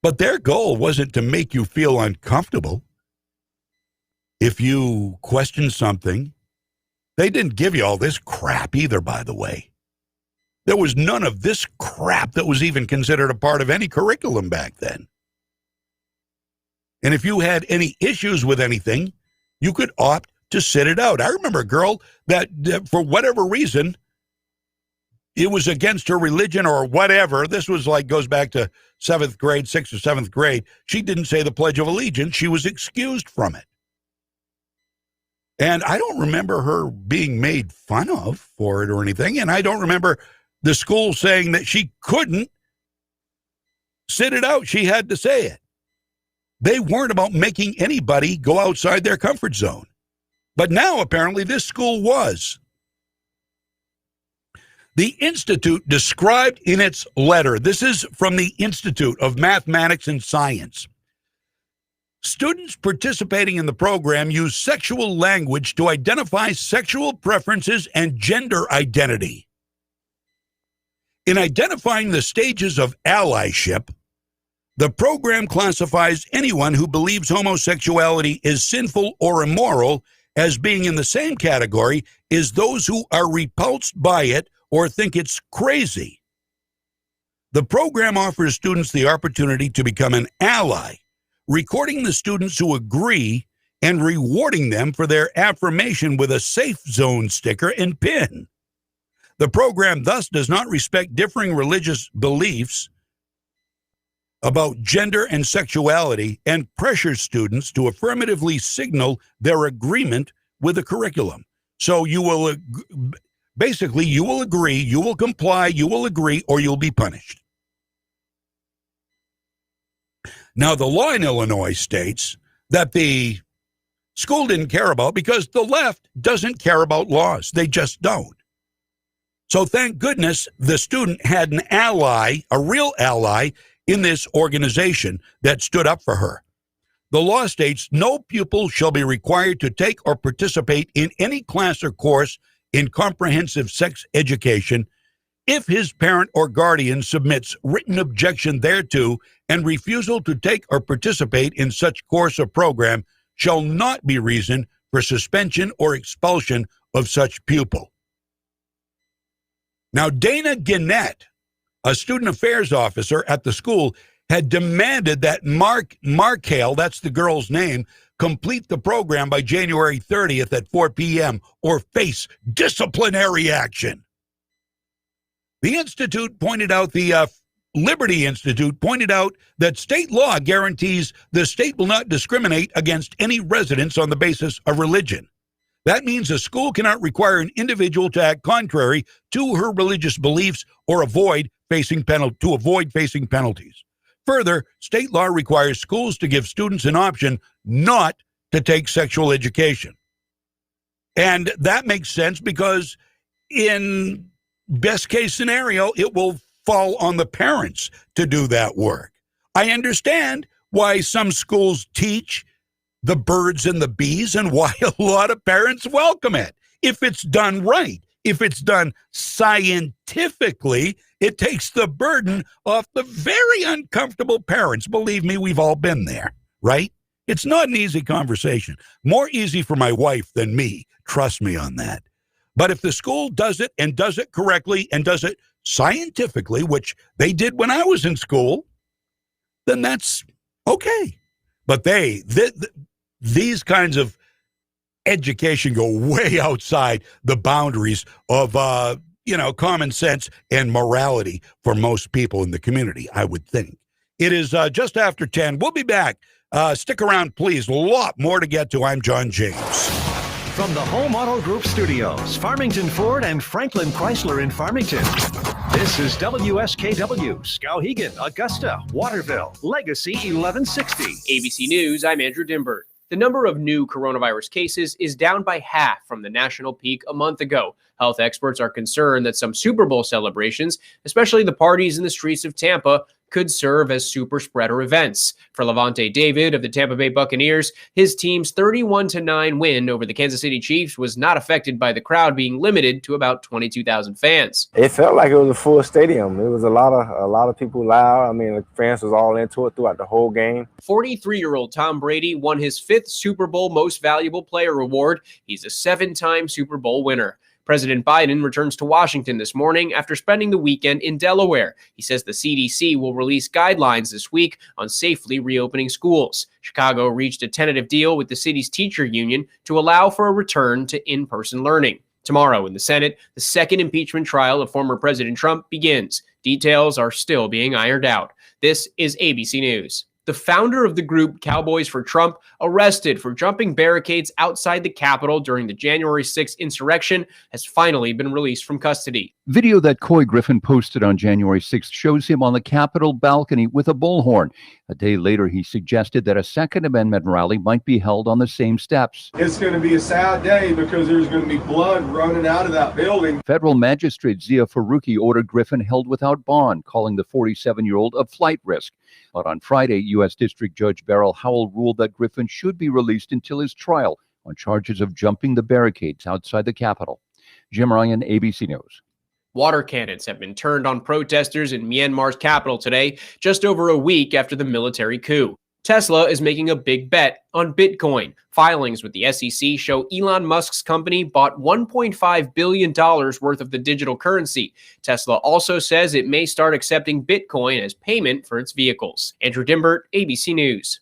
But their goal wasn't to make you feel uncomfortable. If you question something, they didn't give you all this crap either, by the way. There was none of this crap that was even considered a part of any curriculum back then. And if you had any issues with anything, you could opt to sit it out. I remember a girl that for whatever reason, it was against her religion or whatever. This was goes back to 7th grade, 6th or 7th grade. She didn't say the Pledge of Allegiance. She was excused from it. And I don't remember her being made fun of for it or anything. And I don't remember the school saying that she couldn't sit it out. She had to say it. They weren't about making anybody go outside their comfort zone. But now, apparently, this school was. The Institute described in its letter, this is from the Institute of Mathematics and Science. Students participating in the program use sexual language to identify sexual preferences and gender identity. In identifying the stages of allyship, the program classifies anyone who believes homosexuality is sinful or immoral as being in the same category as those who are repulsed by it or think it's crazy. The program offers students the opportunity to become an ally, recording the students who agree and rewarding them for their affirmation with a safe zone sticker and pin. The program thus does not respect differing religious beliefs about gender and sexuality and pressures students to affirmatively signal their agreement with the curriculum. So you will basically, you will agree, you will comply, you will agree, or you'll be punished. Now, the law in Illinois states that the school didn't care about because the left doesn't care about laws. They just don't. So thank goodness the student had an ally, a real ally, in this organization that stood up for her. The law states no pupil shall be required to take or participate in any class or course in comprehensive sex education if his parent or guardian submits written objection thereto, and refusal to take or participate in such course or program shall not be reason for suspension or expulsion of such pupil. Now, Dana Gannett, a student affairs officer at the school, had demanded that Markale, that's the girl's name, complete the program by January 30th at 4 p.m. or face disciplinary action. The Institute pointed out, the Liberty Institute pointed out that state law guarantees the state will not discriminate against any residents on the basis of religion. That means a school cannot require an individual to act contrary to her religious beliefs or avoid facing penalties. Further, state law requires schools to give students an option not to take sexual education. And that makes sense because in best case scenario, it will fall on the parents to do that work. I understand why some schools teach the birds and the bees and why a lot of parents welcome it. If it's done right, if it's done scientifically, it takes the burden off the very uncomfortable parents. Believe me, we've all been there, right? It's not an easy conversation. More easy for my wife than me. Trust me on that. But if the school does it and does it correctly and does it scientifically, which they did when I was in school, then that's okay. But these kinds of education go way outside the boundaries of, common sense and morality for most people in the community, I would think. It is just after 10. We'll be back. Stick around, please. A lot more to get to. I'm John James. From the Home Auto Group Studios, Farmington Ford and Franklin Chrysler in Farmington. This is WSKW, Skowhegan, Augusta, Waterville, Legacy 1160. ABC News, I'm Andrew Dimbert. The number of new coronavirus cases is down by half from the national peak a month ago. Health experts are concerned that some Super Bowl celebrations, especially the parties in the streets of Tampa, could serve as super spreader events. For Levante David of the Tampa Bay Buccaneers, his team's 31-9 win over the Kansas City Chiefs was not affected by the crowd being limited to about 22,000 fans. It felt like it was a full stadium. It was a lot of people loud. I mean, the fans was all into it throughout the whole game. 43-year-old Tom Brady won his 5th Super Bowl Most Valuable Player award. He's a 7-time Super Bowl winner. President Biden returns to Washington this morning after spending the weekend in Delaware. He says the CDC will release guidelines this week on safely reopening schools. Chicago reached a tentative deal with the city's teacher union to allow for a return to in-person learning. Tomorrow in the Senate, the second impeachment trial of former President Trump begins. Details are still being ironed out. This is ABC News. The founder of the group Cowboys for Trump, arrested for jumping barricades outside the Capitol during the January 6th insurrection, has finally been released from custody. Video that Coy Griffin posted on January 6th shows him on the Capitol balcony with a bullhorn. A day later, he suggested that a Second Amendment rally might be held on the same steps. It's going to be a sad day because there's going to be blood running out of that building. Federal magistrate Zia Faruqi ordered Griffin held without bond, calling the 47-year-old a flight risk. But on Friday, U.S. District Judge Beryl Howell ruled that Griffin should be released until his trial on charges of jumping the barricades outside the Capitol. Jim Ryan, ABC News. Water cannons have been turned on protesters in Myanmar's capital today, just over a week after the military coup. Tesla is making a big bet on Bitcoin. Filings with the SEC show Elon Musk's company bought $1.5 billion worth of the digital currency. Tesla also says it may start accepting Bitcoin as payment for its vehicles. Andrew Dimbert, ABC News.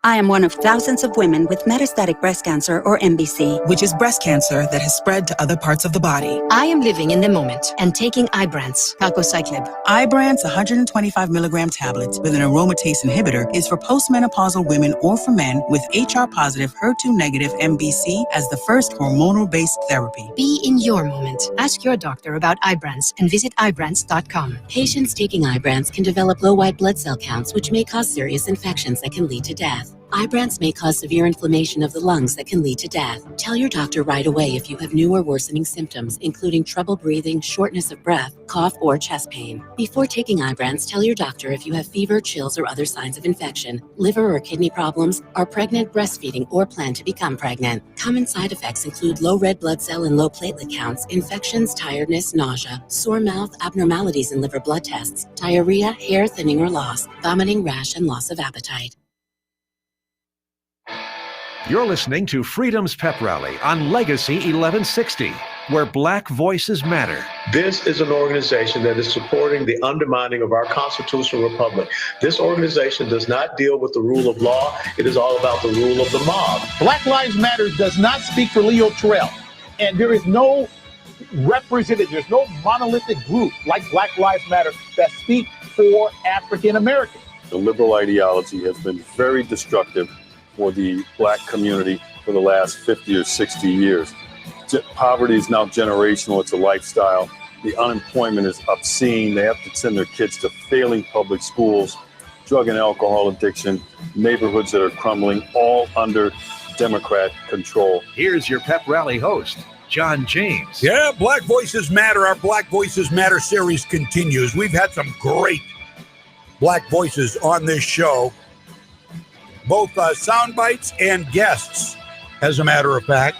I am one of thousands of women with metastatic breast cancer, or MBC, which is breast cancer that has spread to other parts of the body. I am living in the moment and taking Ibrance, palbociclib. Ibrance 125 milligram tablets with an aromatase inhibitor is for postmenopausal women or for men with HR-positive, HER2-negative MBC as the first hormonal-based therapy. Be in your moment. Ask your doctor about Ibrance and visit Ibrance.com. Patients taking Ibrance can develop low white blood cell counts, which may cause serious infections that can lead to death. Ibrance may cause severe inflammation of the lungs that can lead to death. Tell your doctor right away if you have new or worsening symptoms, including trouble breathing, shortness of breath, cough, or chest pain. Before taking Ibrance, tell your doctor if you have fever, chills, or other signs of infection, liver or kidney problems, are pregnant, breastfeeding, or plan to become pregnant. Common side effects include low red blood cell and low platelet counts, infections, tiredness, nausea, sore mouth, abnormalities in liver blood tests, diarrhea, hair thinning or loss, vomiting, rash, and loss of appetite. You're listening to Freedom's Pep Rally on Legacy 1160, where Black voices matter. This is an organization that is supporting the undermining of our constitutional republic. This organization does not deal with the rule of law. It is all about the rule of the mob. Black Lives Matter does not speak for Leo Terrell. And there is no representative, there's no monolithic group like Black Lives Matter that speak for African Americans. The liberal ideology has been very destructive for the Black community for the last 50 or 60 years. Poverty is now generational. It's a lifestyle. The unemployment is obscene. They have to send their kids to failing public schools, drug and alcohol addiction, neighborhoods that are crumbling, all under Democrat control. Here's your Pep Rally host, John James. Yeah, Black Voices Matter. Our Black Voices Matter series continues. We've had some great Black voices on this show, both sound bites and guests, as a matter of fact.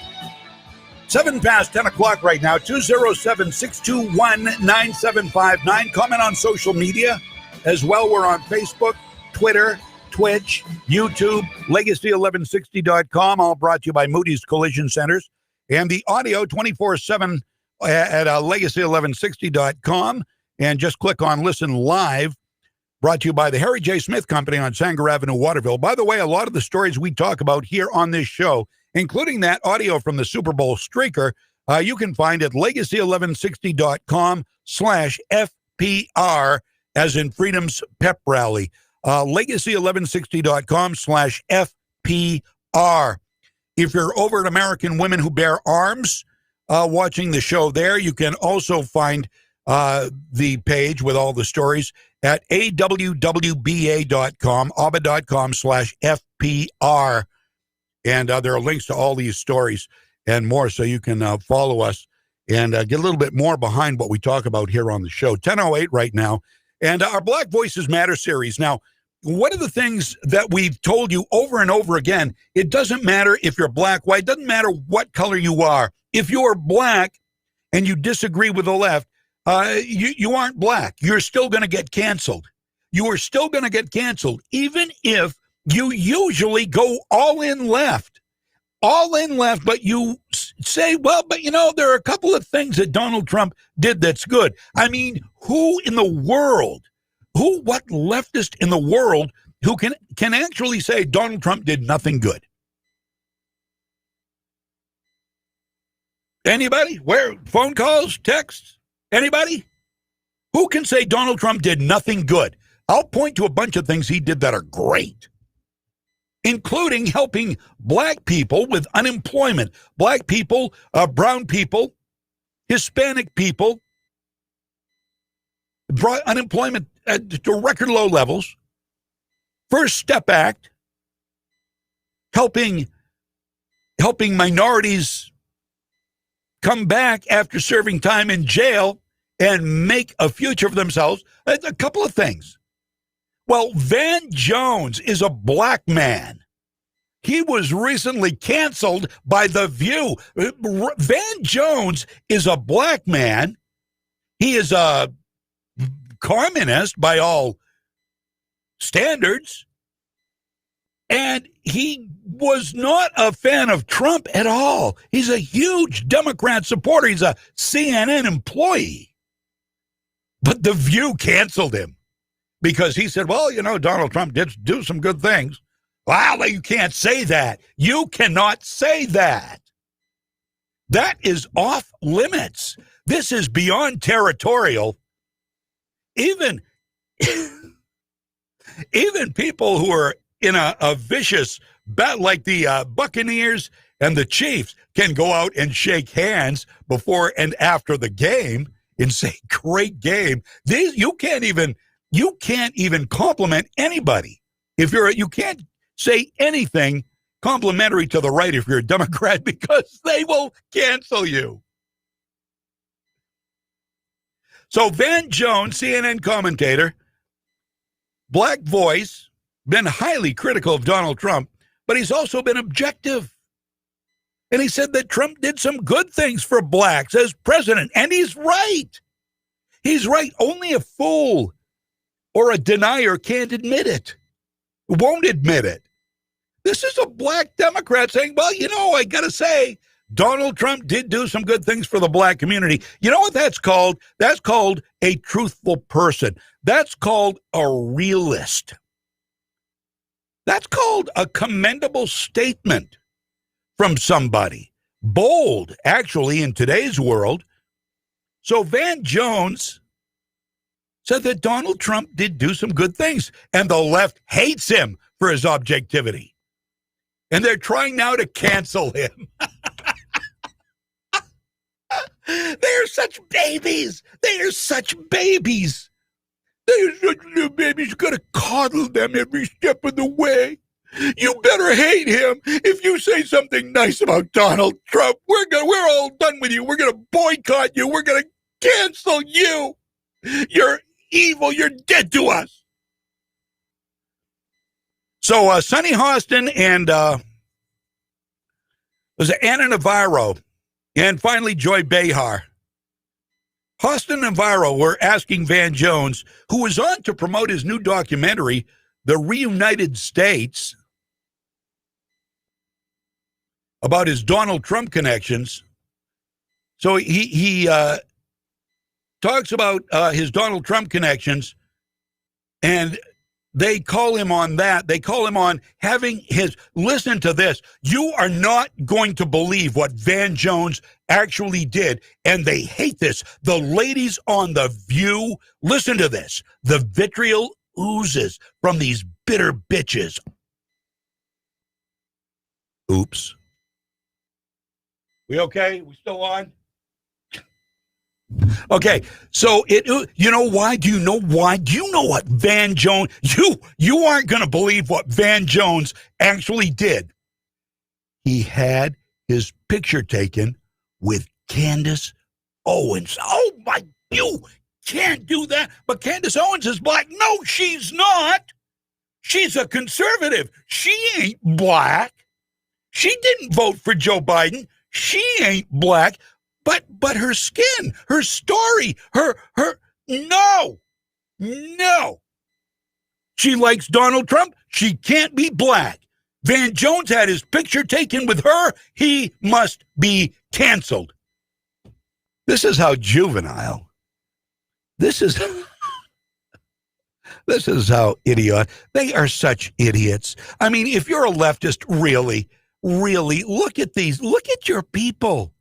7 past 10 o'clock right now, 207-621-9759. Comment on social media as well. We're on Facebook, Twitter, Twitch, YouTube, Legacy1160.com, all brought to you by Moody's Collision Centers, and the audio 24/7 at Legacy1160.com, and just click on Listen Live, brought to you by the Harry J. Smith Company on Sanger Avenue, Waterville. By the way, a lot of the stories we talk about here on this show, including that audio from the Super Bowl streaker, you can find at Legacy1160.com/FPR, as in Freedom's Pep Rally. Legacy1160.com/FPR. If you're over at American Women Who Bear Arms, watching the show there, you can also find the page with all the stories at awwba.com, abba.com/FPR. And there are links to all these stories and more, so you can follow us and get a little bit more behind what we talk about here on the show. 10:08 right now. And our Black Voices Matter series. Now, one of the things that we've told you over and over again, it doesn't matter if you're black, white, it doesn't matter what color you are. If you're black and you disagree with the left, you aren't black. You're still going to get canceled. You are still going to get canceled, even if you usually go all in left, but you say, well, but there are a couple of things that Donald Trump did that's good. I mean, who in the world, what leftist in the world who can actually say Donald Trump did nothing good? Anybody? Where? Phone calls, texts? Anybody? Who can say Donald Trump did nothing good? I'll point to a bunch of things he did that are great, including helping black people with unemployment. Black people, brown people, Hispanic people, brought unemployment to record low levels. First Step Act, helping minorities come back after serving time in jail and make a future for themselves. A couple of things. Well, Van Jones is a black man. He was recently canceled by The View. Van Jones is a black man. He is a communist by all standards. And he was not a fan of Trump at all. He's a huge Democrat supporter. He's a CNN employee. But The View canceled him because he said, well, Donald Trump did do some good things. Well, you can't say that. You cannot say that. That is off limits. This is beyond territorial. Even people who are in a vicious bet, like the Buccaneers and the Chiefs, can go out and shake hands before and after the game and say, great game. You can't even compliment anybody. You can't say anything complimentary to the right if you're a Democrat, because they will cancel you. So Van Jones, CNN commentator, black voice, been highly critical of Donald Trump, but he's also been objective. And he said that Trump did some good things for blacks as president, and he's right. He's right. Only a fool or a denier can't admit it, won't admit it. This is a black Democrat saying, well, I got to say, Donald Trump did do some good things for the black community. You know what that's called? That's called a truthful person. That's called a realist. That's called a commendable statement from somebody. Bold, actually, in today's world. So Van Jones said that Donald Trump did do some good things, and the left hates him for his objectivity. And they're trying now to cancel him. They're such babies. They're such babies. They're such little babies. You got to coddle them every step of the way. You better hate him. If you say something nice about Donald Trump, we're all done with you. We're gonna boycott you. We're gonna cancel you. You're evil. You're dead to us. So Sonny Hostin and was it Anna Navarro and finally Joy Behar. Hostin and Navarro were asking Van Jones, who was on to promote his new documentary, The Reunited States, about his Donald Trump connections. So he talks about his Donald Trump connections, and they call him on that. They call him on having his, listen to this. You are not going to believe what Van Jones actually did, and they hate this. The ladies on The View, listen to this. The vitriol oozes from these bitter bitches. Oops. We okay? We still on? Okay, so you know why? Do you know why? Do you know what Van Jones, you aren't going to believe what Van Jones actually did. He had his picture taken with Candace Owens. Oh my, you can't do that. But Candace Owens is black. No, she's not. She's a conservative. She ain't black. She didn't vote for Joe Biden. She ain't black. But her skin, her story, no. She likes Donald Trump. She can't be black. Van Jones had his picture taken with her. He must be canceled. This is how juvenile. This is how idiot. They are such idiots. I mean, if you're a leftist, really, look at these. Look at your people.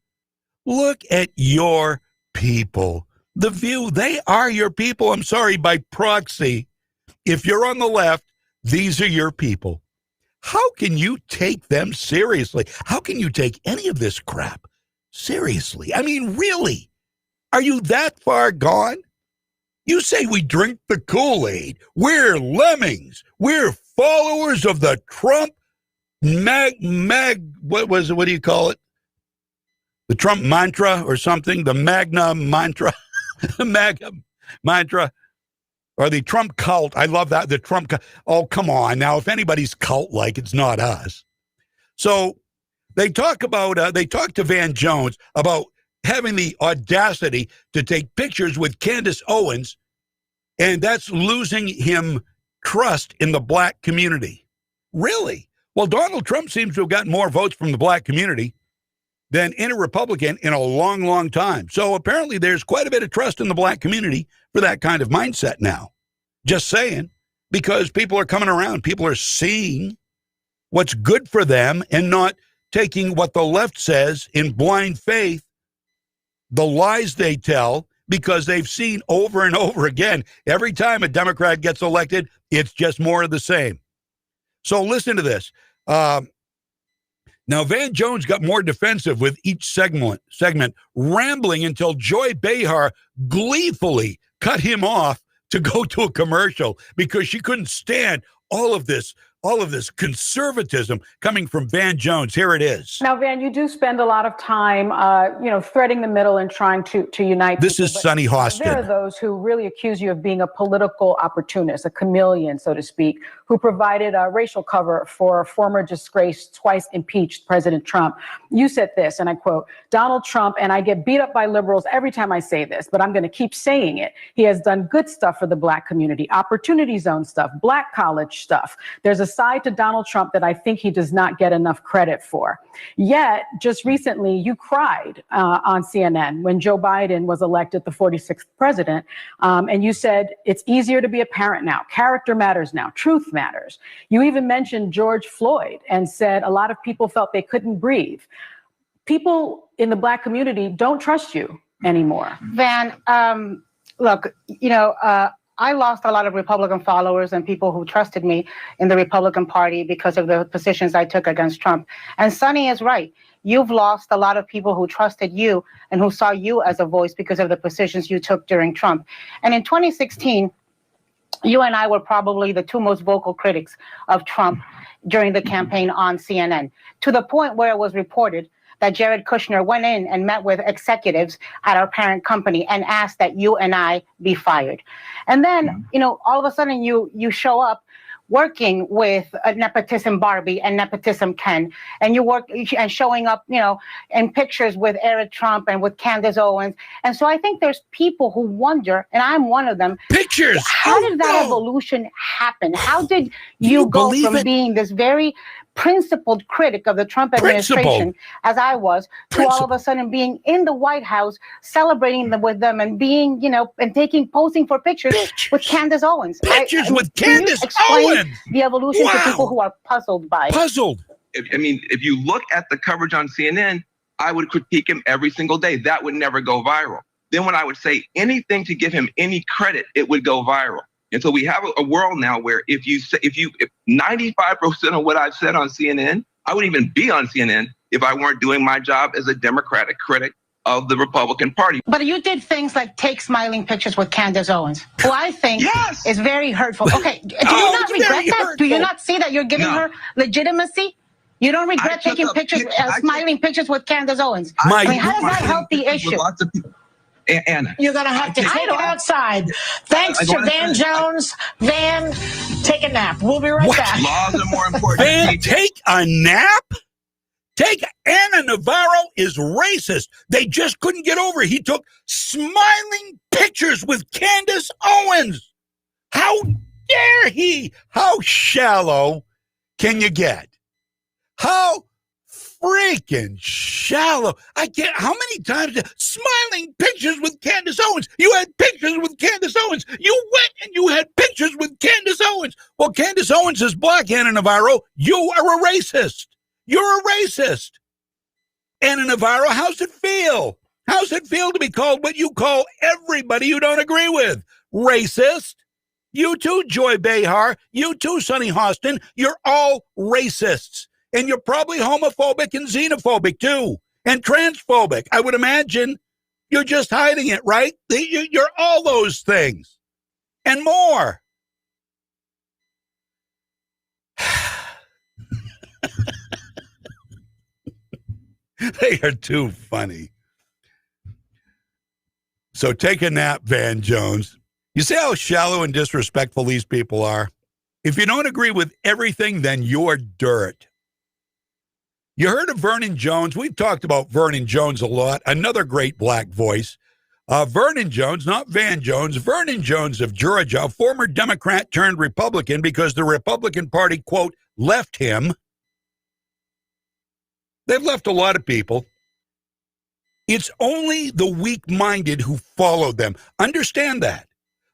Look at your people. The View, they are your people. I'm sorry, by proxy. If you're on the left, these are your people. How can you take them seriously? How can you take any of this crap seriously? I mean, really? Are you that far gone? You say we drink the Kool-Aid. We're lemmings. We're followers of the Trump what do you call it? The Trump mantra or something, the Magna mantra, the Magna mantra, or the Trump cult. I love that. The Trump cult. Oh, come on. Now, if anybody's cult-like, it's not us. So they talk to Van Jones about having the audacity to take pictures with Candace Owens, and that's losing him trust in the black community. Really? Well, Donald Trump seems to have gotten more votes from the black community than any Republican in a long, long time. So apparently there's quite a bit of trust in the black community for that kind of mindset now. Just saying, because people are coming around. People are seeing what's good for them and not taking what the left says in blind faith, the lies they tell, because they've seen over and over again, every time a Democrat gets elected, it's just more of the same. So listen to this. Now, Van Jones got more defensive with each segment, rambling until Joy Behar gleefully cut him off to go to a commercial because she couldn't stand all of this conservatism coming from Van Jones. Here it is. Now, Van, you do spend a lot of time, threading the middle and trying to unite. This is Sonny Hostin. There are those who really accuse you of being a political opportunist, a chameleon, so to speak, who provided a racial cover for former disgraced, twice impeached President Trump. You said this, and I quote, "Donald Trump, and I get beat up by liberals every time I say this, but I'm going to keep saying it. He has done good stuff for the black community, opportunity zone stuff, black college stuff. There's a side to Donald Trump that I think he does not get enough credit for." Yet, just recently, you cried on CNN when Joe Biden was elected the 46th president, and you said, "It's easier to be a parent now. Character matters now. Truth matters." You even mentioned George Floyd and said a lot of people felt they couldn't breathe. People in the black community don't trust you anymore. Van, look, I lost a lot of Republican followers and people who trusted me in the Republican Party because of the positions I took against Trump. And Sonny is right. You've lost a lot of people who trusted you and who saw you as a voice because of the positions you took during Trump. And in 2016, you and I were probably the two most vocal critics of Trump during the campaign on CNN, to the point where it was reported that Jared Kushner went in and met with executives at our parent company and asked that you and I be fired. And then, all of a sudden you show up working with Nepotism Barbie and Nepotism Ken, and you work and showing up, in pictures with Eric Trump and with Candace Owens. And so I think there's people who wonder, and I'm one of them. Pictures. How did that evolution happen? How did you go from being this very principled critic of the Trump administration, as I was, to all of a sudden being in the White House, celebrating them with them, and being, and posing for pictures with Candace Owens. Pictures with Candace Owens. Owens. The evolution to people who are puzzled by it. Puzzled. If you look at the coverage on CNN, I would critique him every single day. That would never go viral. Then when I would say anything to give him any credit, it would go viral. And so we have a world now where if 95% of what I've said on CNN, I wouldn't even be on CNN if I weren't doing my job as a Democratic critic of the Republican Party. But you did things like take smiling pictures with Candace Owens, who I think is very hurtful. Okay, do you not regret that? Hurtful. Do you not see that you're giving her legitimacy? You don't regret taking pictures, smiling pictures with Candace Owens? How does that help the issue? Anna, you're going to have to take it outside. Thanks to Van Jones. Van, take a nap. We'll be right back. Laws are more important. Van, take a nap? Anna Navarro is racist. They just couldn't get over it. He took smiling pictures with Candace Owens. How dare he? How shallow can you get? How freaking shallow. I can't. How many times? Smiling pictures with Candace Owens. You had pictures with Candace Owens. You went and you had pictures with Candace Owens. Well, Candace Owens is black, Anna Navarro. You are a racist. You're a racist. Anna Navarro, how's it feel? How's it feel to be called what you call everybody you don't agree with? Racist. You too, Joy Behar. You too, Sonny Hostin. You're all racists. And you're probably homophobic and xenophobic, too. And transphobic. I would imagine you're just hiding it, right? You're all those things. And more. They are too funny. So take a nap, Van Jones. You see how shallow and disrespectful these people are? If you don't agree with everything, then you're dirt. You heard of Vernon Jones. We've talked about Vernon Jones a lot. Another great black voice. Vernon Jones, not Van Jones. Vernon Jones of Georgia, a former Democrat turned Republican because the Republican Party, quote, left him. They've left a lot of people. It's only the weak-minded who follow them. Understand that.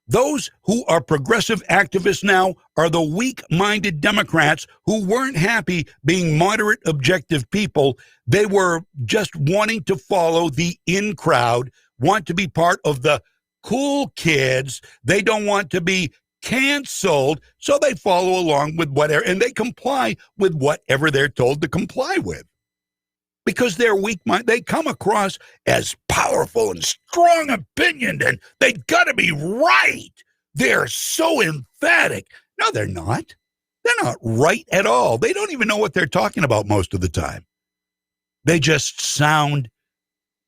Those who are progressive activists now are the weak-minded Democrats who weren't happy being moderate, objective people. They were just wanting to follow the in crowd, want to be part of the cool kids. They don't want to be canceled, so they follow along with whatever, and they comply with whatever they're told to comply with. Because they're weak-minded, they come across as powerful and strong opinioned, and they got to be right. They're so emphatic. No, they're not. They're not right at all. They don't even know what they're talking about most of the time. They just sound,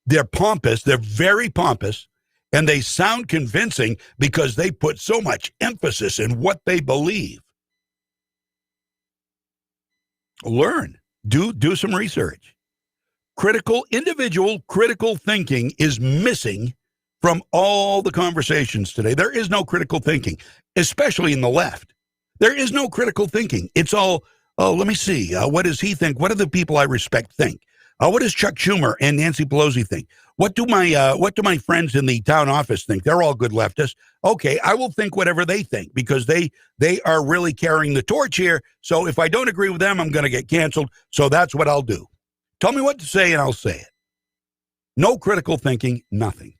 they're pompous, they're very pompous, and they sound convincing because they put so much emphasis in what they believe. Learn. Do some research. Individual critical thinking is missing from all the conversations today. There is no critical thinking, especially in the left. There is no critical thinking. It's all, let me see. What does he think? What do the people I respect think? What does Chuck Schumer and Nancy Pelosi think? What do my friends in the town office think? They're all good leftists. Okay, I will think whatever they think because they are really carrying the torch here. So if I don't agree with them, I'm going to get canceled. So that's what I'll do. Tell me what to say and I'll say it. No critical thinking, nothing.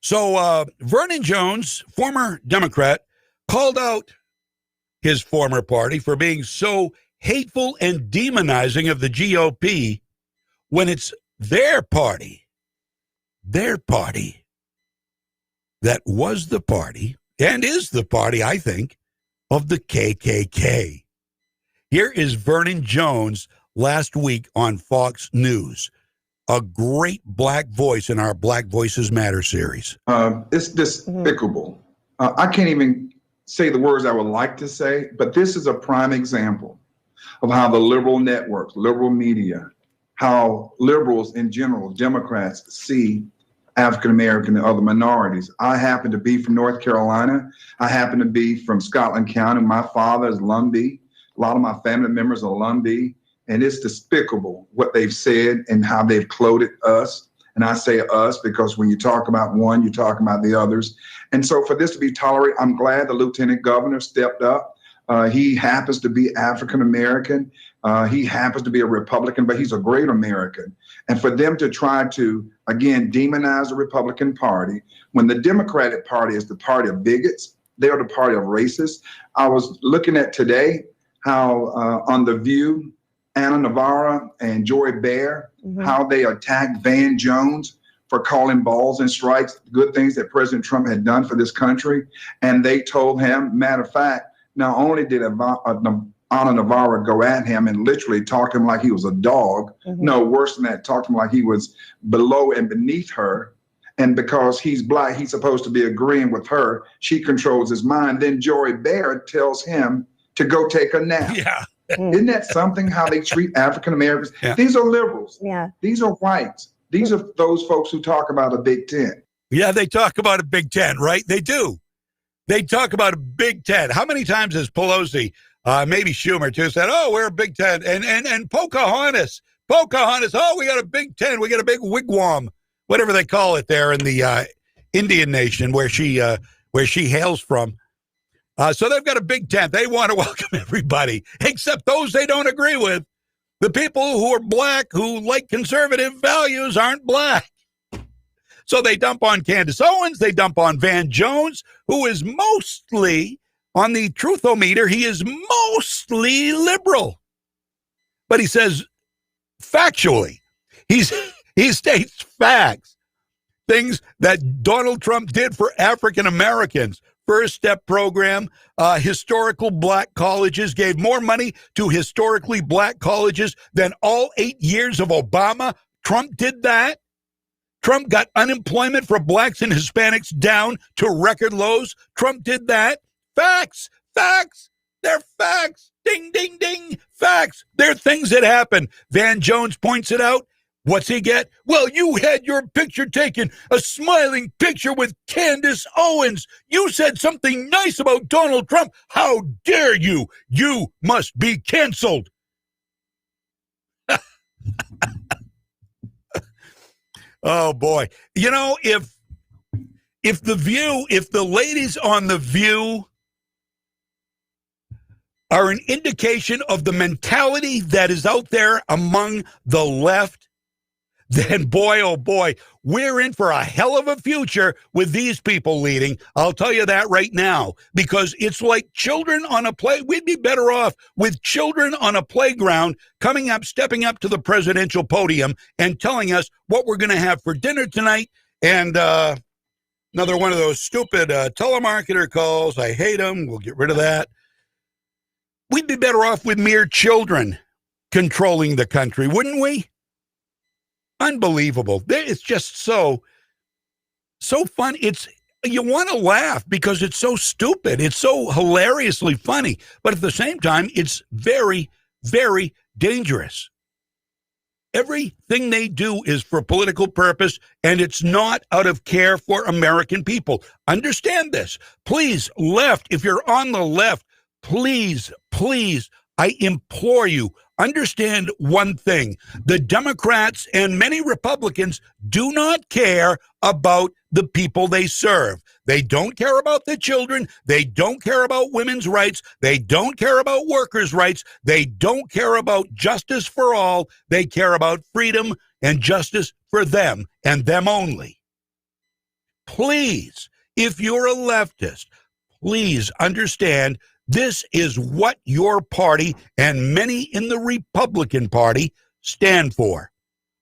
So Vernon Jones, former Democrat, called out his former party for being so hateful and demonizing of the GOP when it's their party. Their party. that was the party and is the party, I think, of the KKK. Here is Vernon Jones last week on Fox News, a great black voice in our Black Voices Matter series. It's despicable. I can't even say the words I would like to say, but this is a prime example of how the liberal networks, liberal media, how liberals in general, Democrats, see African American and other minorities. I happen to be from North Carolina. I happen to be from Scotland County. My father is Lumbee. A lot of my family members are Lumbee. And it's despicable what they've said and how they've clothed us. And I say us because when you talk about one, you're talking about the others. And so for this to be tolerated, I'm glad the lieutenant governor stepped up. He happens to be African American. He happens to be a Republican, but he's a great American. And for them to try to, again, demonize the Republican Party, when the Democratic Party is the party of bigots, they're the party of racists. I was looking at today how on The View, Anna Navarro and Joy Behar, how they attacked Van Jones for calling balls and strikes, good things that President Trump had done for this country. And they told him, matter of fact, not only did Anna Navarro go at him and literally talk him like he was a dog, no, worse than that, talk him like he was below and beneath her. And because he's black, he's supposed to be agreeing with her. She controls his mind. Then Joy Behar tells him to go take a nap. Yeah. Isn't that something, how they treat African Americans? Yeah. These are liberals. Yeah. These are whites. These are those folks who talk about a Big Ten. Yeah, they talk about a Big Ten, right? They do. They talk about a Big Ten. How many times has Pelosi, maybe Schumer too, said, oh, we're a Big Ten. And Pocahontas, oh, we got a Big Ten. We got a big wigwam, whatever they call it there in the Indian nation where she hails from. So they've got a Big Tent. They want to welcome everybody, except those they don't agree with. The people who are black, who like conservative values, aren't black. So they dump on Candace Owens. They dump on Van Jones, who is mostly, on the truthometer, he is mostly liberal. But he says factually, he states facts, things that Donald Trump did for African Americans. First Step program, historical black colleges, gave more money to historically black colleges than all 8 years of Obama. Trump did that. Trump got unemployment for blacks and Hispanics down to record lows. Trump did that. Facts. They're facts. Ding, ding, ding. Facts. They're things that happen. Van Jones points it out. What's he get? Well, you had your picture taken, a smiling picture with Candace Owens. You said something nice about Donald Trump. How dare you? You must be canceled. Oh, boy. You know, if the ladies on The View are an indication of the mentality that is out there among the left, then boy, oh boy, we're in for a hell of a future with these people leading. I'll tell you that right now, because it's like children on a play. We'd be better off with children on a playground coming up, stepping up to the presidential podium and telling us what we're going to have for dinner tonight. And another one of those stupid telemarketer calls. I hate them. We'll get rid of that. We'd be better off with mere children controlling the country, wouldn't we? Unbelievable. It's just so fun. You want to laugh because it's so stupid. It's so hilariously funny. But at the same time, it's very, very dangerous. Everything they do is for political purpose, and it's not out of care for American people. Understand this. Please, left, if you're on the left, please, I implore you, understand one thing. The Democrats and many Republicans do not care about the people they serve. They don't care about the children. They don't care about women's rights. They don't care about workers' rights. They don't care about justice for all. They care about freedom and justice for them and them only. Please, if you're a leftist, please understand this is what your party and many in the Republican Party stand for,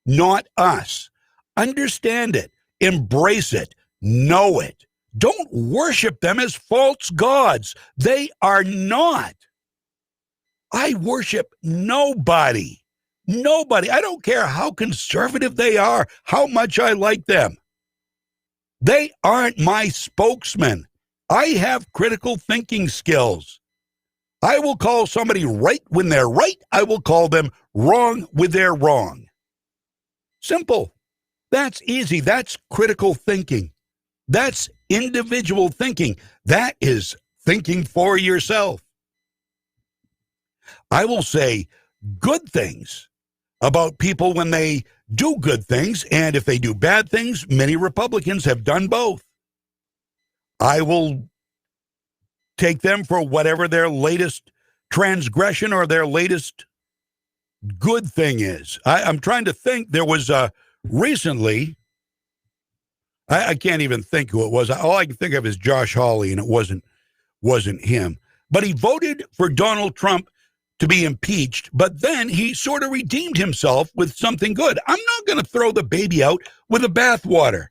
not us. Understand it. Embrace it. Know it. Don't worship them as false gods. They are not. I worship nobody. Nobody. I don't care how conservative they are, how much I like them. They aren't my spokesman. I have critical thinking skills. I will call somebody right when they're right. I will call them wrong when they're wrong. Simple. That's easy. That's critical thinking. That's individual thinking. That is thinking for yourself. I will say good things about people when they do good things, and if they do bad things, many Republicans have done both. I will take them for whatever their latest transgression or their latest good thing is. I'm trying to think. There was recently, I can't even think who it was. All I can think of is Josh Hawley, and it wasn't him. But he voted for Donald Trump to be impeached, but then he sort of redeemed himself with something good. I'm not going to throw the baby out with the bathwater.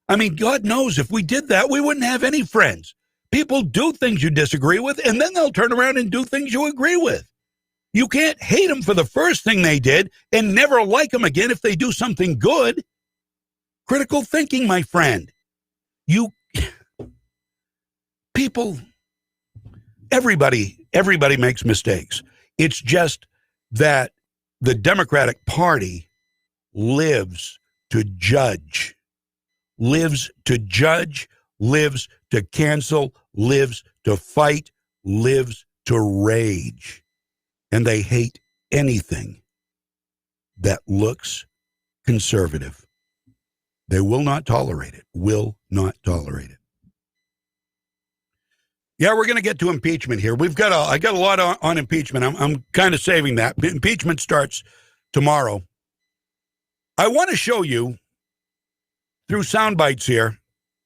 I mean, God knows if we did that, we wouldn't have any friends. People do things you disagree with, and then they'll turn around and do things you agree with. You can't hate them for the first thing they did and never like them again if they do something good. Critical thinking, my friend. Everybody makes mistakes. It's just that the Democratic Party lives to judge, lives to cancel, lives to fight, lives to rage. And they hate anything that looks conservative. They will not tolerate it, Yeah, we're going to get to impeachment here. I got a lot on impeachment. I'm kind of saving that. Impeachment starts tomorrow. I want to show you, through sound bites here,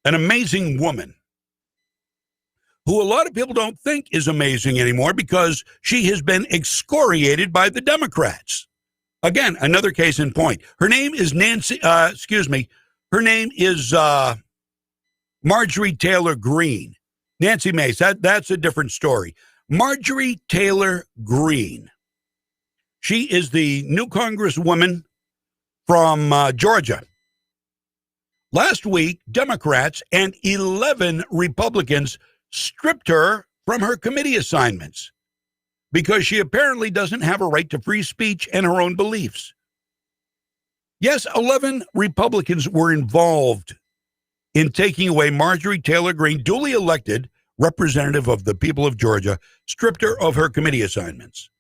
an amazing woman who a lot of people don't think is amazing anymore because she has been excoriated by the Democrats. Again, another case in point. Her name is Her name is Marjorie Taylor Greene. Nancy Mace, that's a different story. Marjorie Taylor Greene. She is the new Congresswoman from Georgia. Last week, Democrats and 11 Republicans stripped her from her committee assignments because she apparently doesn't have a right to free speech and her own beliefs. Yes, 11 Republicans were involved in taking away Marjorie Taylor Greene, duly elected representative of the people of Georgia, stripped her of her committee assignments.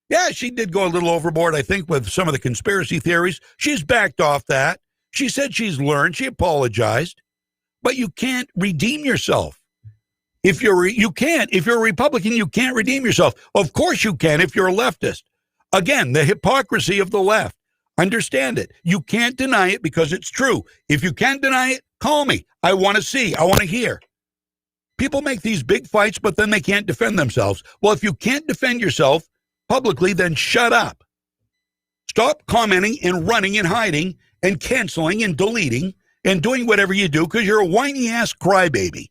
Yeah, she did go a little overboard, I think, with some of the conspiracy theories. She's backed off that. She said she's learned. She apologized. But you can't redeem yourself. If you're a Republican, you can't redeem yourself. Of course you can if you're a leftist. Again, the hypocrisy of the left. Understand it. You can't deny it because it's true. If you can't deny it, call me. I want to see. I want to hear. People make these big fights, but then they can't defend themselves. Well, if you can't defend yourself publicly, then shut up. Stop commenting and running and hiding and canceling and deleting and doing whatever you do because you're a whiny-ass crybaby.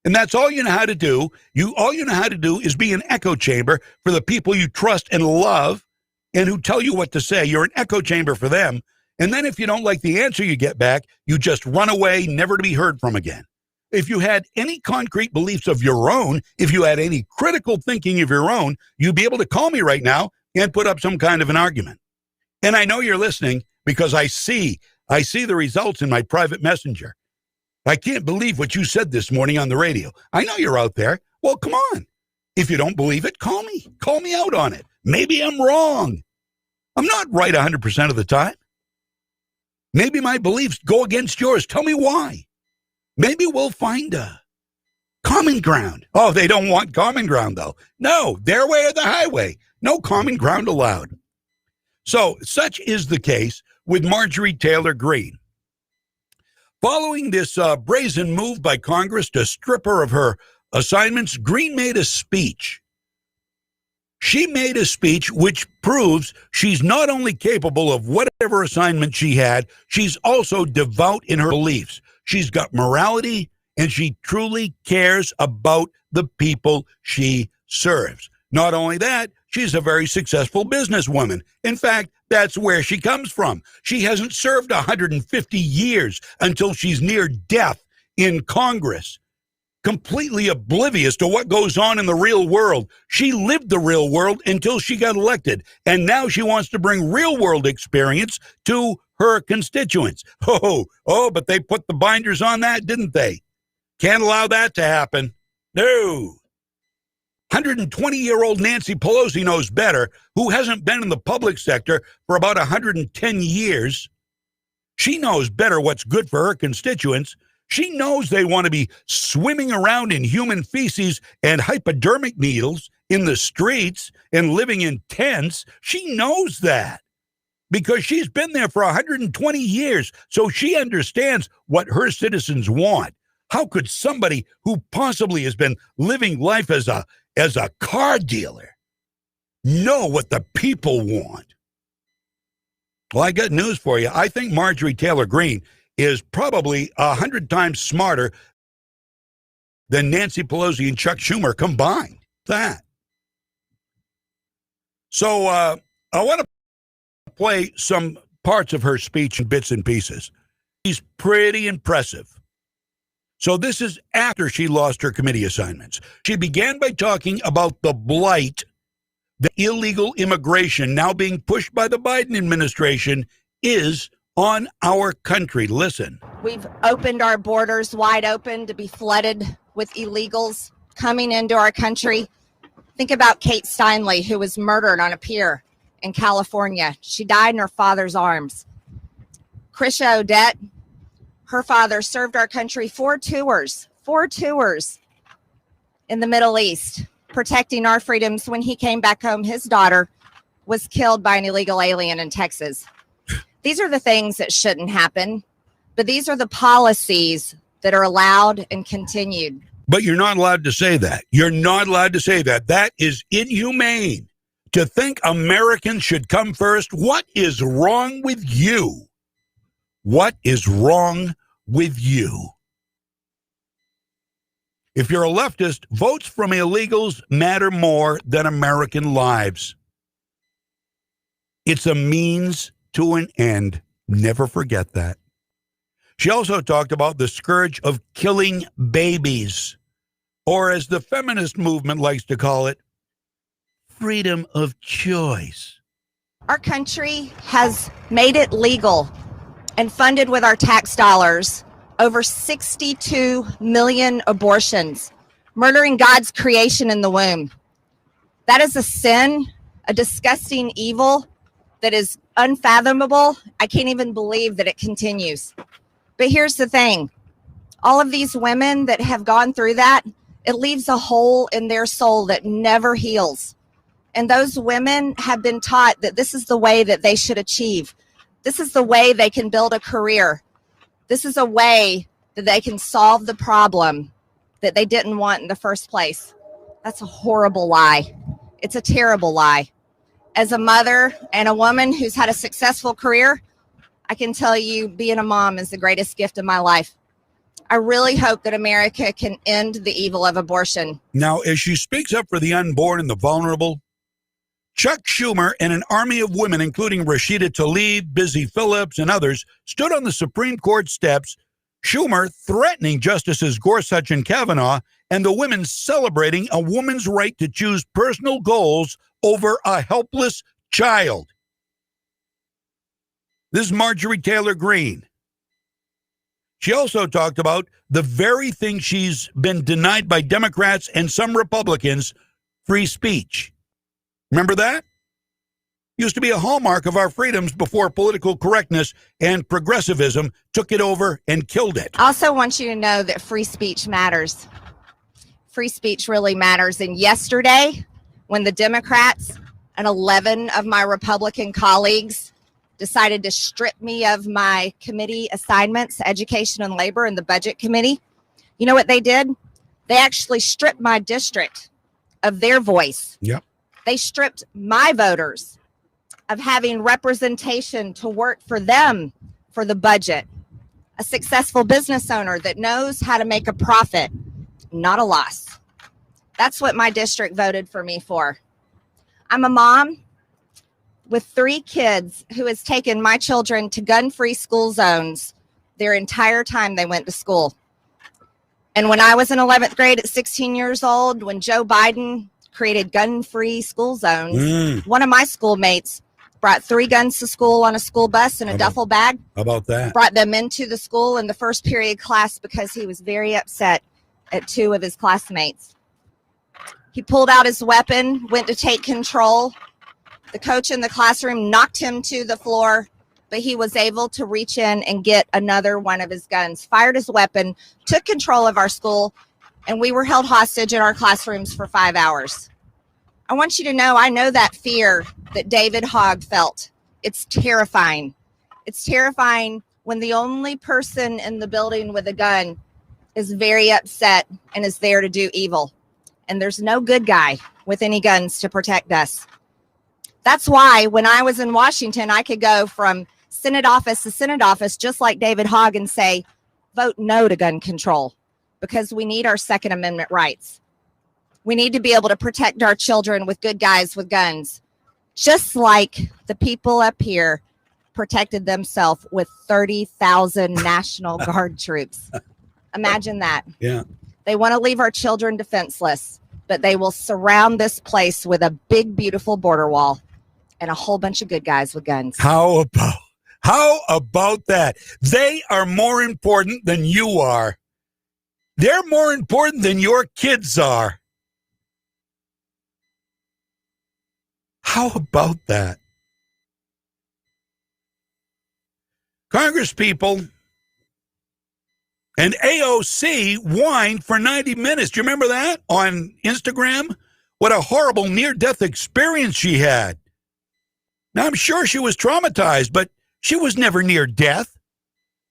And that's all you know how to do. All you know how to do is be an echo chamber for the people you trust and love and who tell you what to say. You're an echo chamber for them. And then if you don't like the answer you get back, you just run away, never to be heard from again. If you had any concrete beliefs of your own, if you had any critical thinking of your own, you'd be able to call me right now and put up some kind of an argument. And I know you're listening because I see the results in my private messenger. I can't believe what you said this morning on the radio. I know you're out there. Well, come on. If you don't believe it, call me. Call me out on it. Maybe I'm wrong. I'm not right 100% of the time. Maybe my beliefs go against yours. Tell me why. Maybe we'll find a common ground. Oh, they don't want common ground, though. No, their way or the highway. No common ground allowed. So, such is the case with Marjorie Taylor Greene. Following this brazen move by Congress to strip her of her assignments, Greene made a speech. She made a speech which proves she's not only capable of whatever assignment she had, she's also devout in her beliefs. She's got morality and she truly cares about the people she serves. Not only that, she's a very successful businesswoman. In fact, that's where she comes from. She hasn't served 150 years until she's near death in Congress, completely oblivious to what goes on in the real world. She lived the real world until she got elected, and now she wants to bring real world experience to her constituents. Oh, but they put the binders on that, didn't they? Can't allow that to happen. No. 120-year-old Nancy Pelosi knows better, who hasn't been in the public sector for about 110 years. She knows better what's good for her constituents. She knows they want to be swimming around in human feces and hypodermic needles in the streets and living in tents. She knows that because she's been there for 120 years, so she understands what her citizens want. How could somebody who possibly has been living life as a car dealer know what the people want? Well, I got news for you. I think Marjorie Taylor Greene is probably 100 times smarter than Nancy Pelosi and Chuck Schumer combined. That. So I want to play some parts of her speech in bits and pieces. She's pretty impressive. So this is after she lost her committee assignments. She began by talking about the blight, the illegal immigration now being pushed by the Biden administration is on our country. Listen. We've opened our borders wide open to be flooded with illegals coming into our country. Think about Kate Steinle, who was murdered on a pier in California. She died in her father's arms. Krisha Odette, her father served our country 4 tours in the Middle East, protecting our freedoms. When he came back home, his daughter was killed by an illegal alien in Texas. These are the things that shouldn't happen, but these are the policies that are allowed and continued. But you're not allowed to say that. You're not allowed to say that. That is inhumane. To think Americans should come first. What is wrong with you? What is wrong with you? If you're a leftist, votes from illegals matter more than American lives. It's a means to an end. Never forget that. She also talked about the scourge of killing babies, or as the feminist movement likes to call it, freedom of choice. Our country has made it legal and funded with our tax dollars over 62 million abortions, murdering God's creation in the womb. That is a sin, a disgusting evil that is unfathomable. I can't even believe that it continues. But here's the thing. All of these women that have gone through that, it leaves a hole in their soul that never heals. And those women have been taught that this is the way that they should achieve. This is the way they can build a career. This is a way that they can solve the problem that they didn't want in the first place. That's a horrible lie. It's a terrible lie. As a mother and a woman who's had a successful career, I can tell you being a mom is the greatest gift of my life. I really hope that America can end the evil of abortion. Now, as she speaks up for the unborn and the vulnerable, Chuck Schumer and an army of women, including Rashida Tlaib, Busy Phillips, and others, stood on the Supreme Court steps, Schumer threatening Justices Gorsuch and Kavanaugh, and the women celebrating a woman's right to choose personal goals over a helpless child. This is Marjorie Taylor Greene. She also talked about the very thing she's been denied by Democrats and some Republicans, free speech. Remember that? Used to be a hallmark of our freedoms before political correctness and progressivism took it over and killed it. I also want you to know that free speech matters. Free speech really matters. And yesterday, when the Democrats and 11 of my Republican colleagues decided to strip me of my committee assignments, Education and Labor and the Budget Committee, you know what they did? They actually stripped my district of their voice. Yep. They stripped my voters of having representation to work for them for the budget. a successful business owner that knows how to make a profit, not a loss. That's what my district voted for me for. I'm a mom with 3 kids who has taken my children to gun-free school zones their entire time they went to school. And when I was in 11th grade at 16 years old, when Joe Biden created gun-free school zones, one of my schoolmates brought 3 guns to school on a school bus in a duffel bag. How about that? Brought them into the school in the first period class because he was very upset at 2 of his classmates. He pulled out his weapon, went to take control. The coach in the classroom knocked him to the floor, but he was able to reach in and get another one of his guns, fired his weapon, took control of our school, and we were held hostage in our classrooms for 5 hours. I want you to know, I know that fear that David Hogg felt. It's terrifying. It's terrifying when the only person in the building with a gun is very upset and is there to do evil. And there's no good guy with any guns to protect us. That's why when I was in Washington, I could go from Senate office to Senate office, just like David Hogg, and say, vote no to gun control, because we need our Second Amendment rights. We need to be able to protect our children with good guys with guns, just like the people up here protected themselves with 30,000 National Guard troops. Imagine that. Yeah. They want to leave our children defenseless, but they will surround this place with a big, beautiful border wall and a whole bunch of good guys with guns. How about that? They are more important than you are. They're more important than your kids are. How about that? Congress people and AOC whined for 90 minutes. Do you remember that on Instagram? What a horrible near-death experience she had. Now, I'm sure she was traumatized, but she was never near death.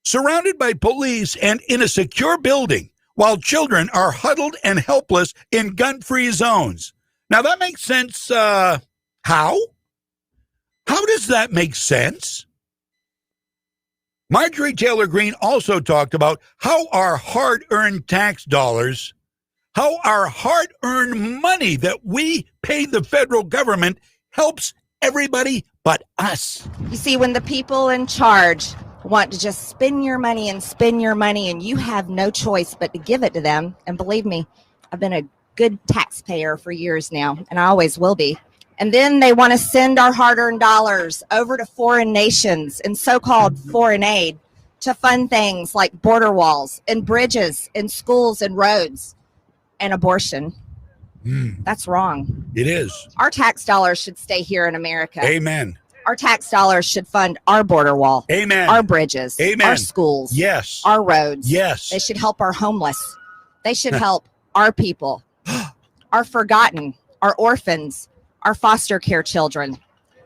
Surrounded by police and in a secure building while children are huddled and helpless in gun-free zones. Now, that makes sense. How? How does that make sense? Marjorie Taylor Greene also talked about how our hard-earned tax dollars, how our hard-earned money that we pay the federal government helps everybody but us. You see, when the people in charge want to just spend your money and you have no choice but to give it to them, and believe me, I've been a good taxpayer for years now, and I always will be. And then they want to send our hard-earned dollars over to foreign nations and so-called foreign aid to fund things like border walls and bridges and schools and roads and abortion. That's wrong. It is. Our tax dollars should stay here in America. Amen. Our tax dollars should fund our border wall. Amen. Our bridges. Amen. Our schools. Yes. Our roads. Yes. They should help our homeless. They should help our people, our forgotten, our orphans, our foster care children.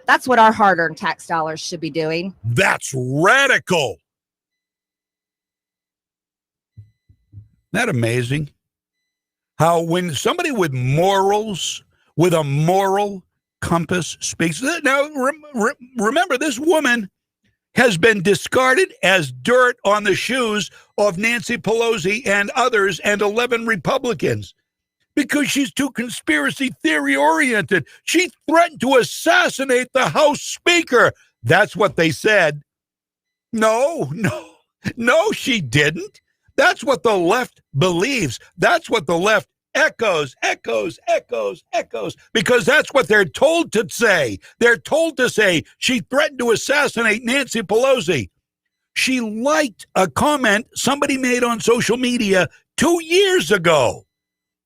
That's what our hard-earned tax dollars should be doing. That's radical. Isn't that amazing? How when somebody with morals, with a moral compass speaks. Now, remember, this woman has been discarded as dirt on the shoes of Nancy Pelosi and others and 11 Republicans because she's too conspiracy theory oriented. She threatened to assassinate the House Speaker. That's what they said. No, she didn't. That's what the left believes. That's what the left echoes, because that's what they're told to say. They're told to say she threatened to assassinate Nancy Pelosi. She liked a comment somebody made on social media 2 years ago.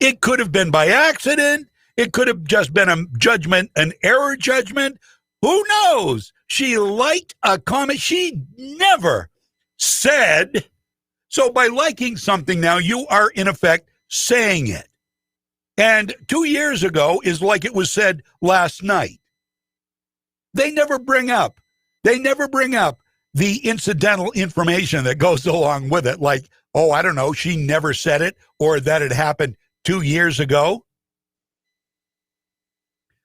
It could have been by accident. It could have just been a judgment, an error judgment. Who knows? She liked a comment. She never said. So by liking something now, you are in effect saying it. And 2 years ago is like it was said last night. They never bring up the incidental information that goes along with it. Like, oh, I don't know, she never said it or that it happened 2 years ago.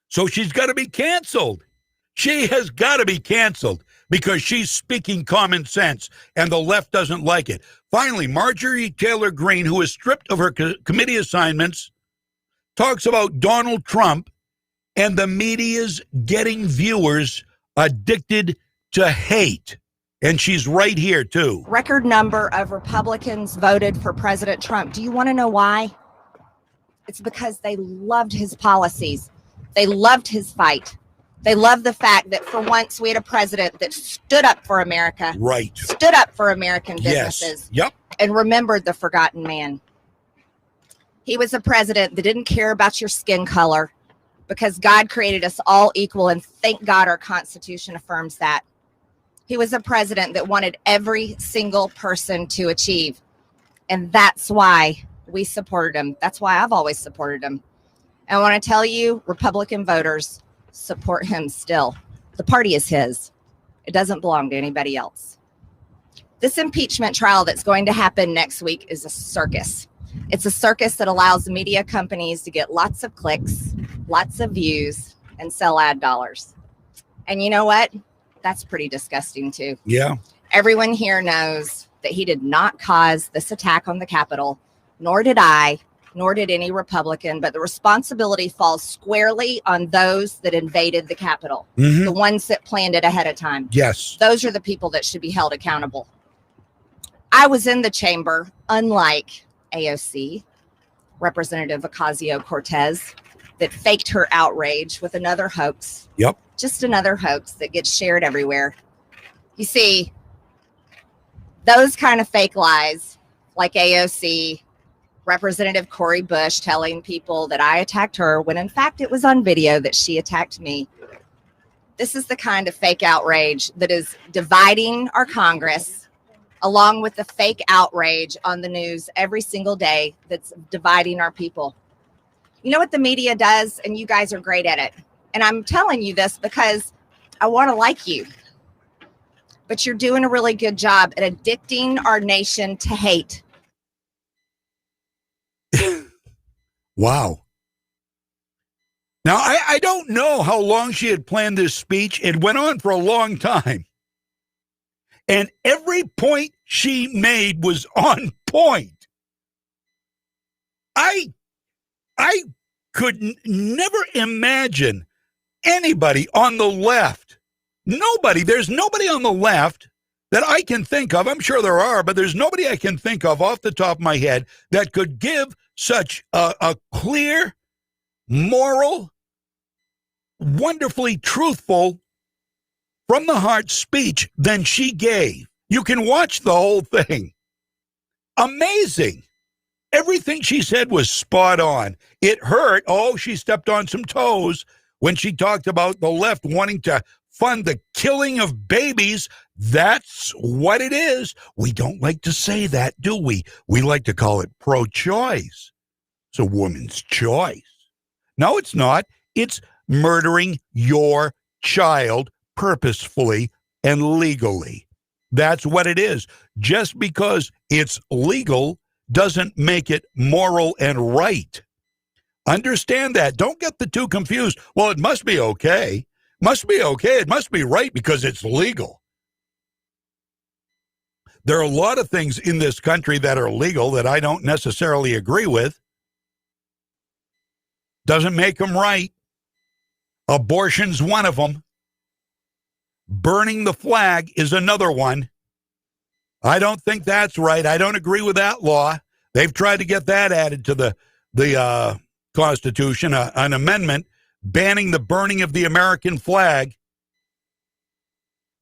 So she's got to be canceled. She has got to be canceled because she's speaking common sense, and the left doesn't like it. Finally, Marjorie Taylor Greene, who is stripped of her committee assignments, talks about Donald Trump and the media's getting viewers addicted to hate. And she's right here, too. Record number of Republicans voted for President Trump. Do you want to know why? It's because they loved his policies. They loved his fight. They loved the fact that for once we had a president that stood up for America. Right. Stood up for American businesses. Yes. Yep. And remembered the forgotten man. He was a president that didn't care about your skin color because God created us all equal, and thank God our Constitution affirms that. He was a president that wanted every single person to achieve. And that's why we supported him. That's why I've always supported him. And I want to tell you, Republican voters support him still. The party is his. It doesn't belong to anybody else. This impeachment trial that's going to happen next week is a circus. It's a circus that allows media companies to get lots of clicks, lots of views, and sell ad dollars. And you know what? That's pretty disgusting too. Yeah. Everyone here knows that he did not cause this attack on the Capitol, nor did I, nor did any Republican, but the responsibility falls squarely on those that invaded the Capitol, the ones that planned it ahead of time. Yes. Those are the people that should be held accountable. I was in the chamber, unlike AOC, Representative Ocasio-Cortez, that faked her outrage with another hoax. Yep. Just another hoax that gets shared everywhere. You see, those kind of fake lies, like AOC, Representative Cori Bush telling people that I attacked her when in fact it was on video that she attacked me. This is the kind of fake outrage that is dividing our Congress, along with the fake outrage on the news every single day that's dividing our people. You know what the media does, and you guys are great at it. And I'm telling you this because I want to like you. But you're doing a really good job at addicting our nation to hate. Wow. Now, I don't know how long she had planned this speech. It went on for a long time. And every point she made was on point. I could never imagine anybody on the left. Nobody. There's nobody on the left that I can think of. I'm sure there are, but there's nobody I can think of off the top of my head that could give such a clear, moral, wonderfully truthful, from the heart speech than she gave. You can watch the whole thing. Amazing. Everything she said was spot on. It hurt. Oh, she stepped on some toes when she talked about the left wanting to fund the killing of babies. That's what it is. We don't like to say that, do we? We like to call it pro-choice. It's a woman's choice. No, it's not. It's murdering your child purposefully and legally. That's what it is. Just because it's legal doesn't make it moral and right. Understand that. Don't get the two confused. Well, it must be okay. Must be okay. It must be right because it's legal. There are a lot of things in this country that are legal that I don't necessarily agree with. Doesn't make them right. Abortion's one of them. Burning the flag is another one. I don't think that's right. I don't agree with that law. They've tried to get that added to the Constitution, an amendment banning the burning of the American flag.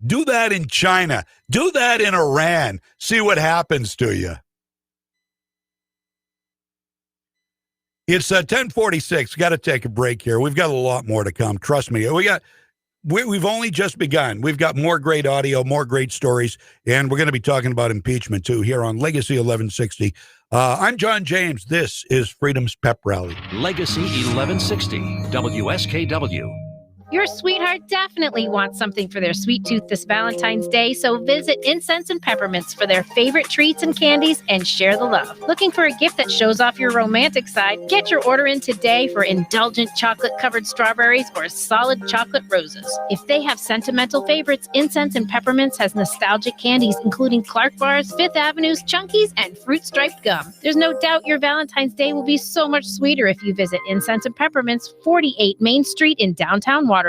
Do that in China. Do that in Iran. See what happens to you. It's 10:46. Got to take a break here. We've got a lot more to come. Trust me. We've only just begun. We've got more great audio, more great stories, and we're going to be talking about impeachment, too, here on Legacy 1160. I'm John James. This is Freedom's Pep Rally. Legacy 1160, WSKW. Your sweetheart definitely wants something for their sweet tooth this Valentine's Day, so visit Incense and Peppermints for their favorite treats and candies and share the love. Looking for a gift that shows off your romantic side? Get your order in today for indulgent chocolate-covered strawberries or solid chocolate roses. If they have sentimental favorites, Incense and Peppermints has nostalgic candies including Clark Bars, Fifth Avenue's Chunkies, and fruit-striped gum. There's no doubt your Valentine's Day will be so much sweeter if you visit Incense and Peppermints, 48 Main Street in downtown Waterville.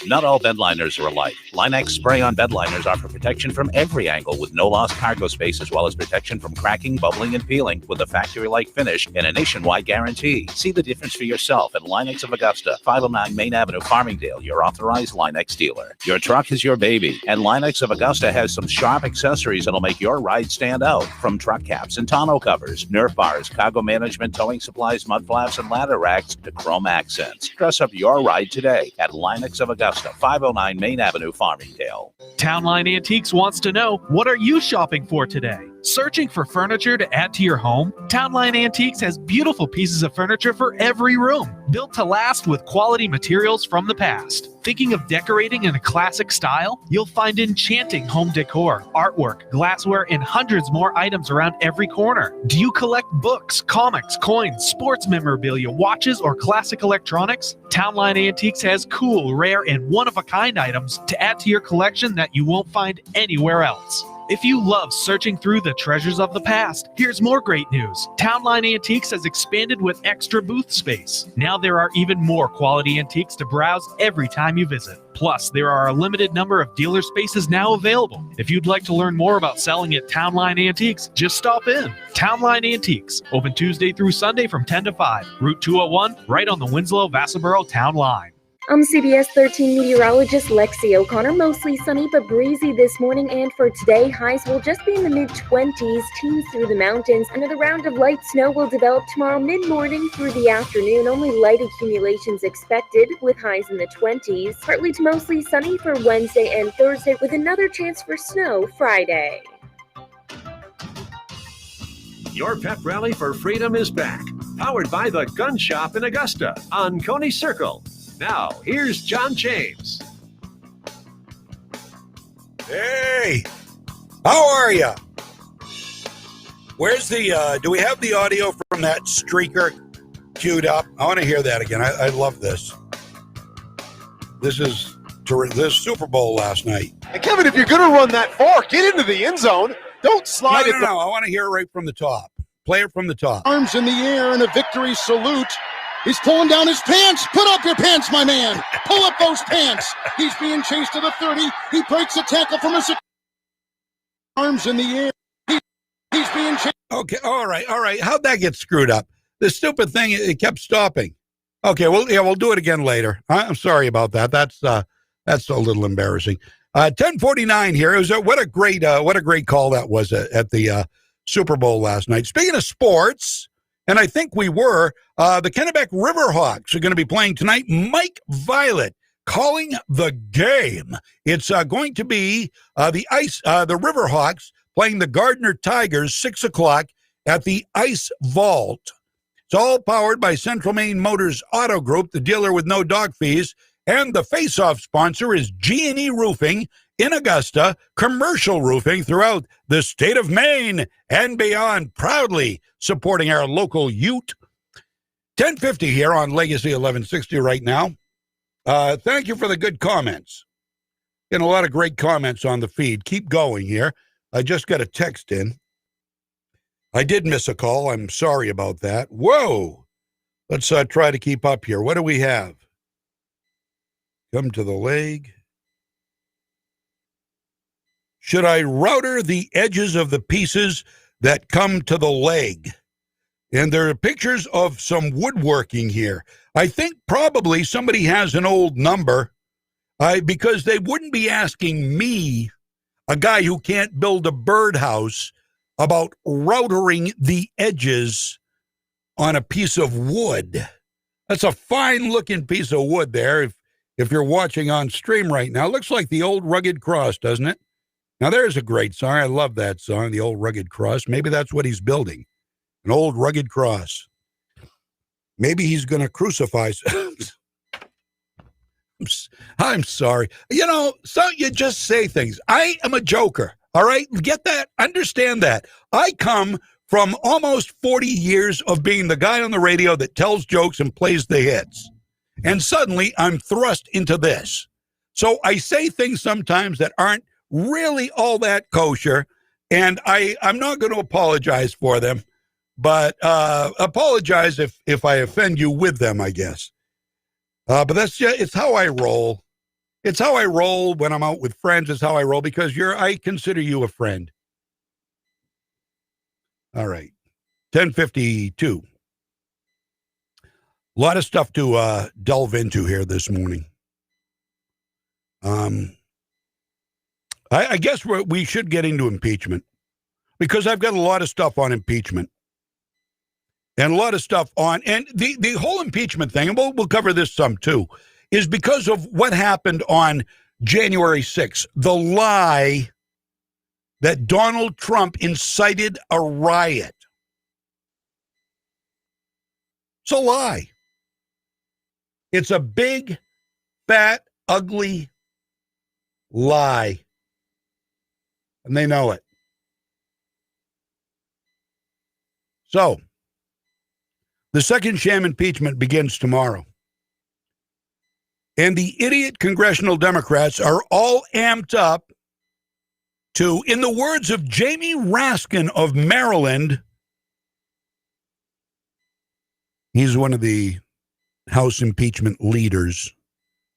Not all bed liners are alike. Linex spray-on bed liners offer protection from every angle with no lost cargo space, as well as protection from cracking, bubbling, and peeling with a factory-like finish and a nationwide guarantee. See the difference for yourself at Linex of Augusta, 509 Main Avenue, Farmingdale, your authorized Linex dealer. Your truck is your baby, and Linex of Augusta has some sharp accessories that'll make your ride stand out. From truck caps and tonneau covers, Nerf bars, cargo management, towing supplies, mud flaps, and ladder racks to chrome accents. Dress up your ride today at Linex of Augusta, 509 Main Avenue, Farmingdale. Townline Antiques wants to know, what are you shopping for today? Searching for furniture to add to your home? Townline Antiques has beautiful pieces of furniture for every room, built to last with quality materials from the past. Thinking of decorating in a classic style? You'll find enchanting home decor, artwork, glassware, and hundreds more items around every corner. Do you collect books, comics, coins, sports memorabilia, watches, or classic electronics? Townline Antiques has cool, rare, and one-of-a-kind items to add to your collection that you won't find anywhere else. If you love searching through the treasures of the past, here's more great news. Townline Antiques has expanded with extra booth space. Now there are even more quality antiques to browse every time you visit. Plus, there are a limited number of dealer spaces now available. If you'd like to learn more about selling at Townline Antiques, just stop in. Townline Antiques, open Tuesday through Sunday from 10 to 5, Route 201, right on the Winslow-Vassaboro Town Line. I'm CBS 13 meteorologist Lexi O'Connor. Mostly sunny but breezy this morning, and for today, highs will just be in the mid-20s, teens through the mountains. Another round of light snow will develop tomorrow mid-morning through the afternoon. Only light accumulations expected, with highs in the 20s. Partly to mostly sunny for Wednesday and Thursday, with another chance for snow Friday. Your pep rally for freedom is back. Powered by the Gun Shop in Augusta on Coney Circle. Now, here's John James. Hey, how are you? Where's the, do we have the audio from that streaker queued up? I want to hear that again. I love this. This is Super Bowl last night. And Kevin, if you're going to run that far, get into the end zone. Don't slide it. No, I want to hear it right from the top. Play it from the top. Arms in the air in a victory salute. He's pulling down his pants. Put up your pants, my man. Pull up those pants. He's being chased to the 30. He breaks a tackle from a arms in the air. He's being chased. Okay, all right. How'd that get screwed up? The stupid thing, it kept stopping. Okay, we'll do it again later. I'm sorry about that. That's a little embarrassing. 10:49 here. It was what a great call that was at the Super Bowl last night. Speaking of sports. And I think we were. The Kennebec Riverhawks are going to be playing tonight. Mike Violette calling the game. It's going to be the Riverhawks playing the Gardner Tigers, 6 o'clock at the Ice Vault. It's all powered by Central Maine Motors Auto Group, the dealer with no dog fees. And the face-off sponsor is G&E Roofing in Augusta, commercial roofing throughout the state of Maine and beyond, proudly supporting our local Ute. 10:50 here on Legacy 1160 right now. Thank you for the good comments. Getting a lot of great comments on the feed. Keep going here. I just got a text in. I did miss a call. I'm sorry about that. Whoa! Let's try to keep up here. What do we have? Come to the leg. Should I router the edges of the pieces that come to the leg? And there are pictures of some woodworking here. I think probably somebody has an old number because they wouldn't be asking me, a guy who can't build a birdhouse, about routering the edges on a piece of wood. That's a fine-looking piece of wood there. If you're watching on stream right now, it looks like the Old Rugged Cross, doesn't it? Now, there's a great song. I love that song, the Old Rugged Cross. Maybe that's what he's building, an old rugged cross. Maybe he's going to crucify. I'm sorry. You know, so you just say things. I am a joker. All right? Get that? Understand that. I come from almost 40 years of being the guy on the radio that tells jokes and plays the hits. And suddenly I'm thrust into this. So I say things sometimes that aren't really all that kosher, and I'm not going to apologize for them, but apologize if I offend you with them, I guess. But that's just, it's how I roll. It's how I roll when I'm out with friends. It's how I roll because I consider you a friend. All right. 10:52. A lot of stuff to delve into here this morning. I guess we should get into impeachment because I've got a lot of stuff on impeachment and a lot of stuff on, and the whole impeachment thing, and we'll cover this some too, is because of what happened on January 6th, the lie that Donald Trump incited a riot. It's a lie. It's a big, fat, ugly lie. And they know it. So, the second sham impeachment begins tomorrow. And the idiot congressional Democrats are all amped up to, in the words of Jamie Raskin of Maryland, he's one of the House impeachment leaders.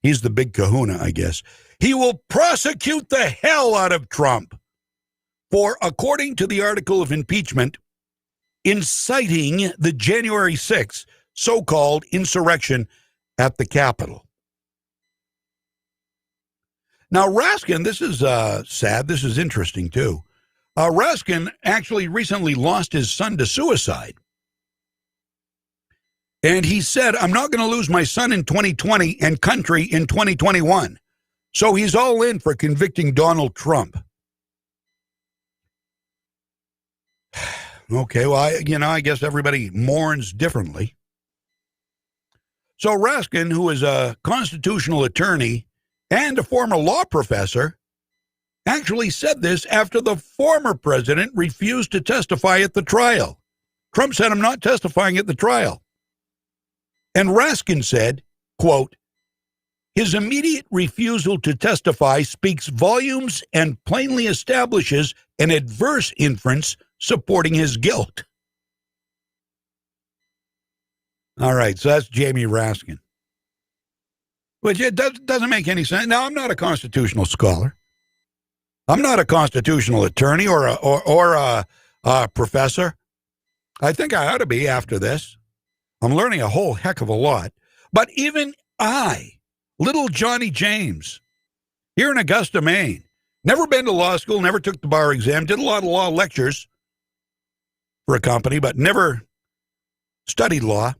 He's the big kahuna, I guess. He will prosecute the hell out of Trump for, according to the article of impeachment, inciting the January 6th so-called insurrection at the Capitol. Now, Raskin, this is sad. This is interesting, too. Raskin actually recently lost his son to suicide. And he said, I'm not going to lose my son in 2020 and country in 2021. So he's all in for convicting Donald Trump. Okay, well, I guess everybody mourns differently. So Raskin, who is a constitutional attorney and a former law professor, actually said this after the former president refused to testify at the trial. Trump said, I'm not testifying at the trial. And Raskin said, quote, his immediate refusal to testify speaks volumes and plainly establishes an adverse inference supporting his guilt. All right, so that's Jamie Raskin. Which it doesn't make any sense. Now, I'm not a constitutional scholar. I'm not a constitutional attorney or a professor. I think I ought to be after this. I'm learning a whole heck of a lot. But even I, little Johnny James, here in Augusta, Maine, never been to law school, never took the bar exam, did a lot of law lectures for a company, but never studied law.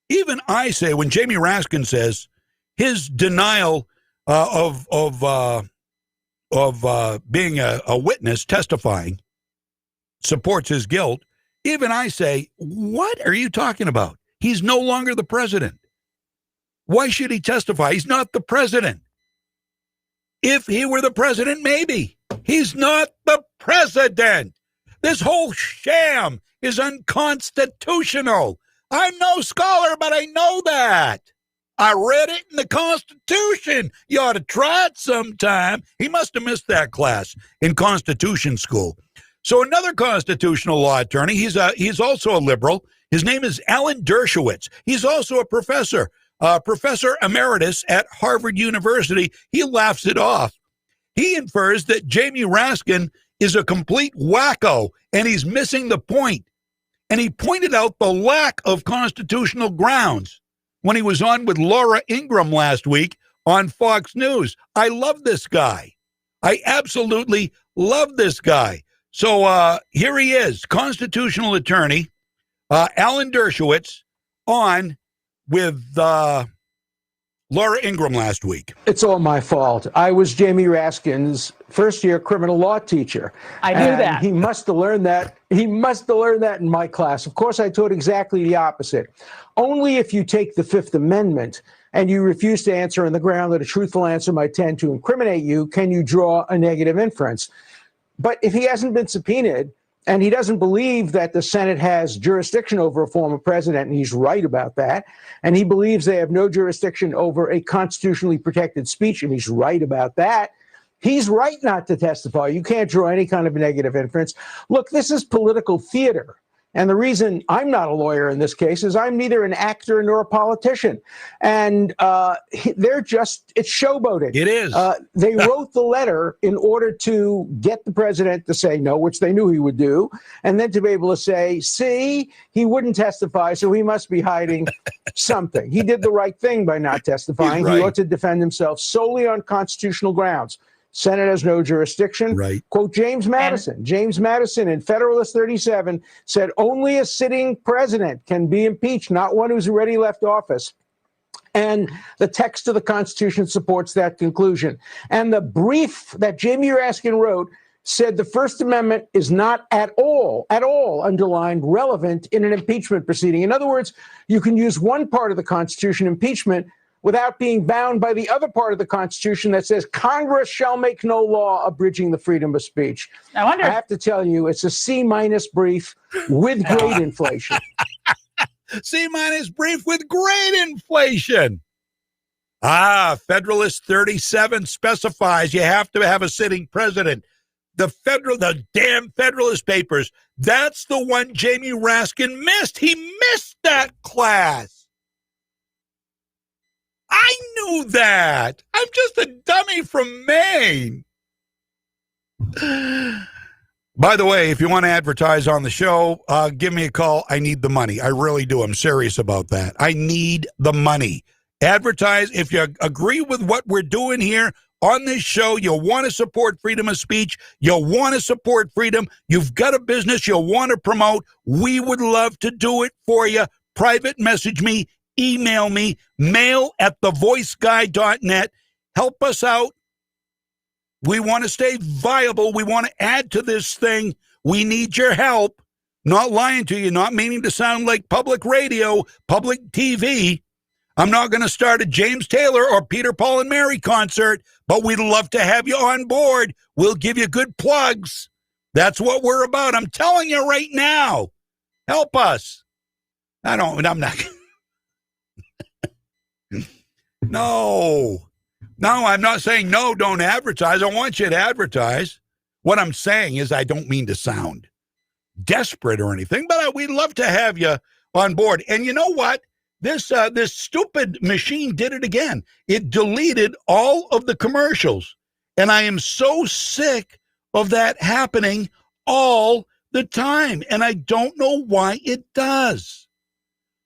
Even I say, when Jamie Raskin says his denial of being a witness testifying supports his guilt, even I say, what are you talking about? He's no longer the president. Why should he testify? He's not the president. If he were the president, maybe. He's not the president. This whole sham is unconstitutional. I'm no scholar, but I know that. I read it in the Constitution. You ought to try it sometime. He must have missed that class in Constitution school. So another constitutional law attorney, he's also a liberal. His name is Alan Dershowitz. He's also a professor emeritus at Harvard University. He laughs it off. He infers that Jamie Raskin is a complete wacko, and he's missing the point. And he pointed out the lack of constitutional grounds when he was on with Laura Ingraham last week on Fox News. I love this guy. I absolutely love this guy. So here he is, constitutional attorney, Alan Dershowitz, on with Laura Ingraham last week. It's all my fault. I was Jamie Raskin's first-year criminal law teacher. I knew that. He must have learned that. He must have learned that in my class. Of course, I taught exactly the opposite. Only if you take the Fifth Amendment and you refuse to answer on the ground that a truthful answer might tend to incriminate you, can you draw a negative inference? But if he hasn't been subpoenaed, and he doesn't believe that the Senate has jurisdiction over a former president, and he's right about that, and he believes they have no jurisdiction over a constitutionally protected speech, and he's right about that, he's right not to testify. You can't draw any kind of negative inference. Look, this is political theater. And the reason I'm not a lawyer in this case is I'm neither an actor nor a politician. And it's showboating. It is. They wrote the letter in order to get the president to say no, which they knew he would do, and then to be able to say, see, he wouldn't testify, so he must be hiding something. He did the right thing by not testifying. Right. He ought to defend himself solely on constitutional grounds. Senate has no jurisdiction. Right. Quote James Madison. James Madison in Federalist 37 said only a sitting president can be impeached, not one who's already left office. And the text of the Constitution supports that conclusion. And the brief that Jamie Raskin wrote said the First Amendment is not at all, underlined, relevant in an impeachment proceeding. In other words, you can use one part of the Constitution, impeachment, without being bound by the other part of the Constitution that says Congress shall make no law abridging the freedom of speech. I have to tell you, it's a C- brief with grade inflation. C- brief with grade inflation. Federalist 37 specifies you have to have a sitting president. The damn Federalist Papers, that's the one Jamie Raskin missed. He missed that class. I knew that. I'm just a dummy from Maine. By the way, if you want to advertise on the show, give me a call. I need the money. I really do. I'm serious about that. I need the money. Advertise. If you agree with what we're doing here on this show, you want to support freedom of speech, you want to support freedom, you've got a business you want to promote, we would love to do it for you. Private message me. Email me, mail@thevoiceguy.net. Help us out. We want to stay viable. We want to add to this thing. We need your help. Not lying to you, not meaning to sound like public radio, public TV. I'm not going to start a James Taylor or Peter, Paul, and Mary concert, but we'd love to have you on board. We'll give you good plugs. That's what we're about. I'm telling you right now. Help us. I'm not... No, I'm not saying no, don't advertise. I want you to advertise. What I'm saying is I don't mean to sound desperate or anything, but we'd love to have you on board. And you know what? This stupid machine did it again. It deleted all of the commercials. And I am so sick of that happening all the time. And I don't know why it does.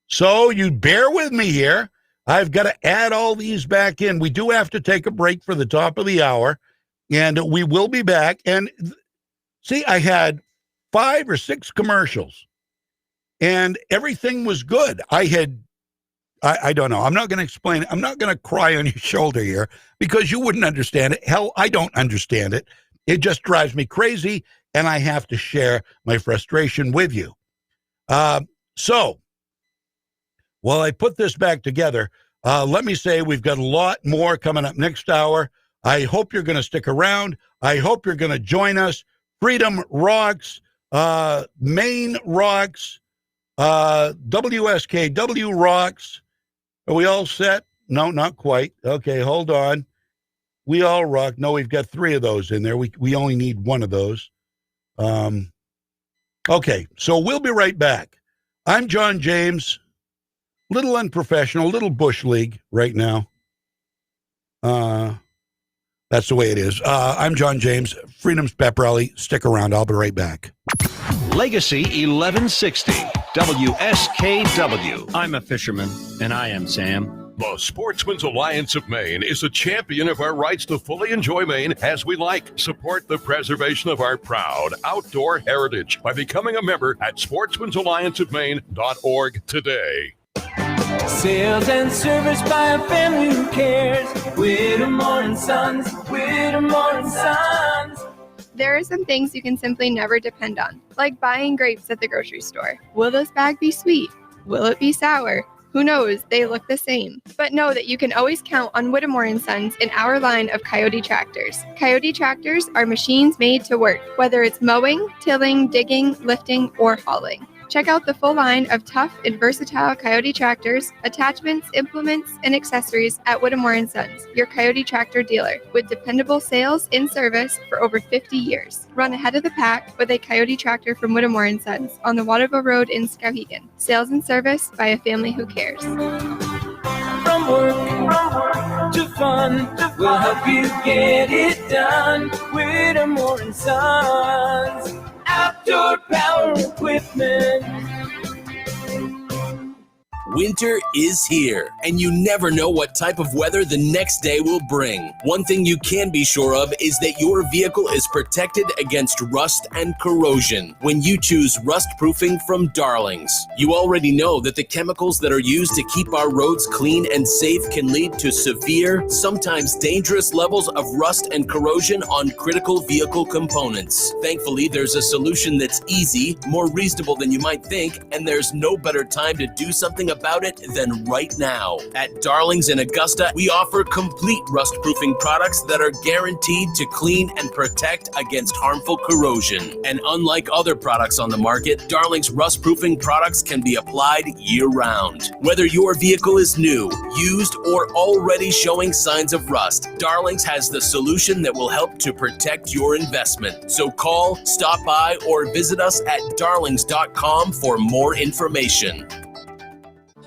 So you bear with me here. I've got to add all these back in. We do have to take a break for the top of the hour, and we will be back. And see, I had 5 or 6 commercials, and everything was good. I don't know. I'm not going to explain it. I'm not going to cry on your shoulder here because you wouldn't understand it. Hell, I don't understand it. It just drives me crazy, and I have to share my frustration with you. So, while I put this back together, let me say we've got a lot more coming up next hour. I hope you're going to stick around. I hope you're going to join us. Freedom rocks. Maine rocks. WSKW rocks. Are we all set? No, not quite. Okay, hold on. We all rock. No, we've got 3 of those in there. We only need 1 of those. Okay, so we'll be right back. I'm John James. Little unprofessional, little bush league right now. That's the way it is. I'm John James, Freedom's Pep Rally. Stick around. I'll be right back. Legacy 1160, WSKW. I'm a fisherman, and I am Sam. The Sportsman's Alliance of Maine is a champion of our rights to fully enjoy Maine as we like. Support the preservation of our proud outdoor heritage by becoming a member at sportsmansallianceofmaine.org today. Sales and service by a family who cares. Whittemore and Sons, Whittemore and Sons. There are some things you can simply never depend on, like buying grapes at the grocery store. Will this bag be sweet? Will it be sour? Who knows, they look the same. But know that you can always count on Whittemore & Sons in our line of Coyote tractors. Coyote tractors are machines made to work, whether it's mowing, tilling, digging, lifting, or hauling. Check out the full line of tough and versatile Coyote tractors, attachments, implements, and accessories at Whittemore & Sons, your Coyote tractor dealer, with dependable sales in service for over 50 years. Run ahead of the pack with a Coyote tractor from Whittemore & Sons on the Waterville Road in Skowhegan. Sales and service by a family who cares. From work to fun, we'll help you get it done. Whittemore & Sons, outdoor power equipment. Winter is here, and you never know what type of weather the next day will bring. One thing you can be sure of is that your vehicle is protected against rust and corrosion when you choose rust proofing from Darlings. You already know that the chemicals that are used to keep our roads clean and safe can lead to severe, sometimes dangerous levels of rust and corrosion on critical vehicle components. Thankfully, there's a solution that's easy, more reasonable than you might think, and there's no better time to do something about it than right now. At Darlings in Augusta, we offer complete rust-proofing products that are guaranteed to clean and protect against harmful corrosion. And unlike other products on the market, Darlings rust-proofing products can be applied year-round. Whether your vehicle is new, used, or already showing signs of rust, Darlings has the solution that will help to protect your investment. So call, stop by, or visit us at darlings.com for more information.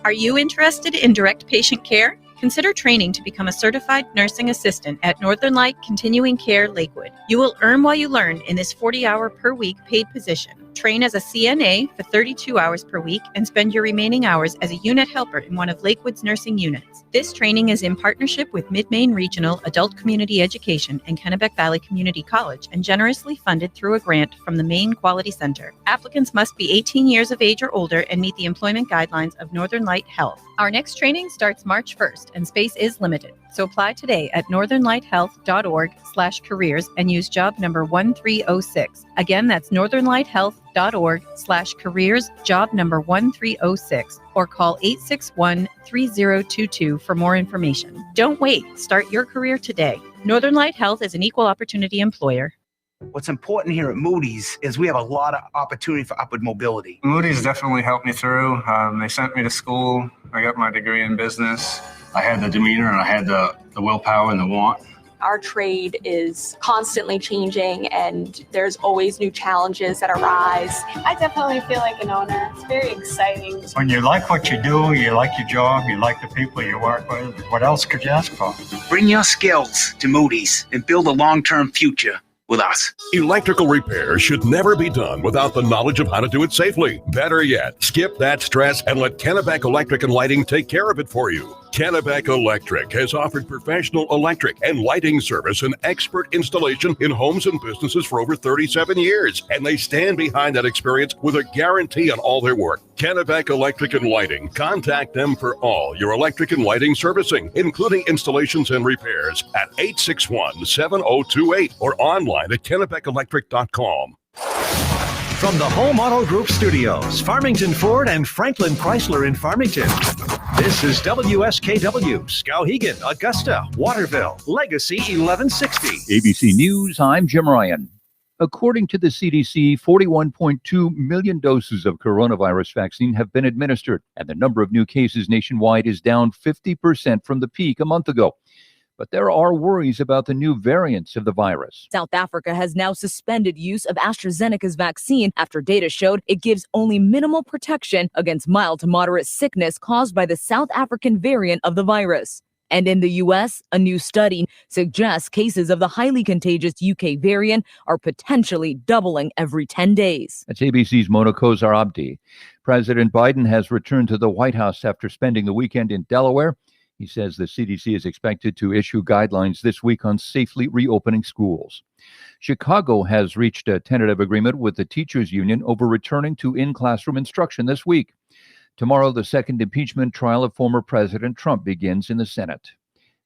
Are you interested in direct patient care? Consider training to become a certified nursing assistant at Northern Light Continuing Care Lakewood. You will earn while you learn in this 40-hour per week paid position. Train as a CNA for 32 hours per week and spend your remaining hours as a unit helper in one of Lakewood's nursing units. This training is in partnership with Mid-Maine Regional Adult Community Education and Kennebec Valley Community College and generously funded through a grant from the Maine Quality Center. Applicants must be 18 years of age or older and meet the employment guidelines of Northern Light Health. Our next training starts March 1st and space is limited. So apply today at northernlighthealth.org/careers and use job number 1306. Again, that's northernlighthealth.org/careers, job number 1306, or call 861-3022 for more information. Don't wait. Start your career today. Northern Light Health is an equal opportunity employer. What's important here at Moody's is we have a lot of opportunity for upward mobility. Moody's definitely helped me through. They sent me to school. I got my degree in business. I had the demeanor and I had the willpower and the want. Our trade is constantly changing and there's always new challenges that arise. I definitely feel like an owner. It's very exciting. When you like what you do, you like your job, you like the people you work with, what else could you ask for? Bring your skills to Moody's and build a long-term future with us. Electrical repair should never be done without the knowledge of how to do it safely. Better yet, skip that stress and let Kennebec Electric and Lighting take care of it for you. Kennebec Electric has offered professional electric and lighting service and expert installation in homes and businesses for over 37 years, and they stand behind that experience with a guarantee on all their work. Kennebec Electric and Lighting. Contact them for all your electric and lighting servicing, including installations and repairs at 861-7028 or online at kennebecelectric.com. From the Home Auto Group Studios, Farmington Ford and Franklin Chrysler in Farmington. This is WSKW, Skowhegan, Augusta, Waterville, Legacy 1160. ABC News, I'm Jim Ryan. According to the CDC, 41.2 million doses of coronavirus vaccine have been administered, and the number of new cases nationwide is down 50% from the peak a month ago. But there are worries about the new variants of the virus. South Africa has now suspended use of AstraZeneca's vaccine after data showed it gives only minimal protection against mild to moderate sickness caused by the South African variant of the virus. And in the U.S., a new study suggests cases of the highly contagious UK variant are potentially doubling every 10 days. That's ABC's Mona Kozar Abdi. President Biden has returned to the White House after spending the weekend in Delaware. He says the CDC is expected to issue guidelines this week on safely reopening schools. Chicago has reached a tentative agreement with the teachers union over returning to in-classroom instruction this week. Tomorrow, the second impeachment trial of former President Trump begins in the Senate.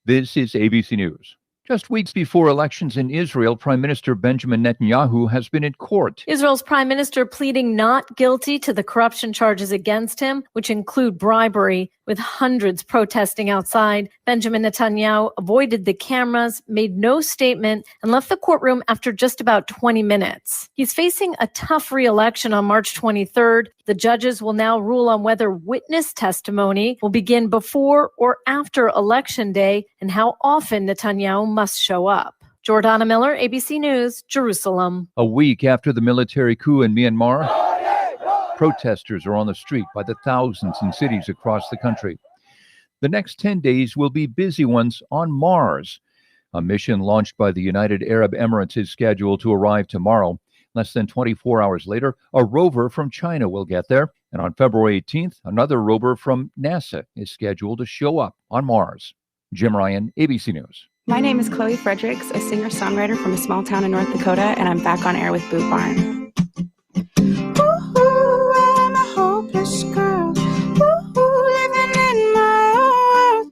This is ABC News. Just weeks before elections in Israel, Prime Minister Benjamin Netanyahu has been in court. Israel's prime minister pleading not guilty to the corruption charges against him, which include bribery With hundreds protesting outside, Benjamin Netanyahu avoided the cameras, made no statement, and left the courtroom after just about 20 minutes. He's facing a tough re-election on March 23rd. The judges will now rule on whether witness testimony will begin before or after Election Day and how often Netanyahu must show up. Jordana Miller, ABC News, Jerusalem. A week after the military coup in Myanmar, protesters are on the street by the thousands in cities across the country. The next 10 days will be busy ones on Mars. A mission launched by the United Arab Emirates is scheduled to arrive tomorrow. Less than 24 hours later, a rover from China will get there. And on February 18th, another rover from NASA is scheduled to show up on Mars. Jim Ryan, ABC News. My name is Chloe Fredericks, a singer-songwriter from a small town in North Dakota, and I'm back on air with Boot Barn. I'm a hopeless girl, living in my own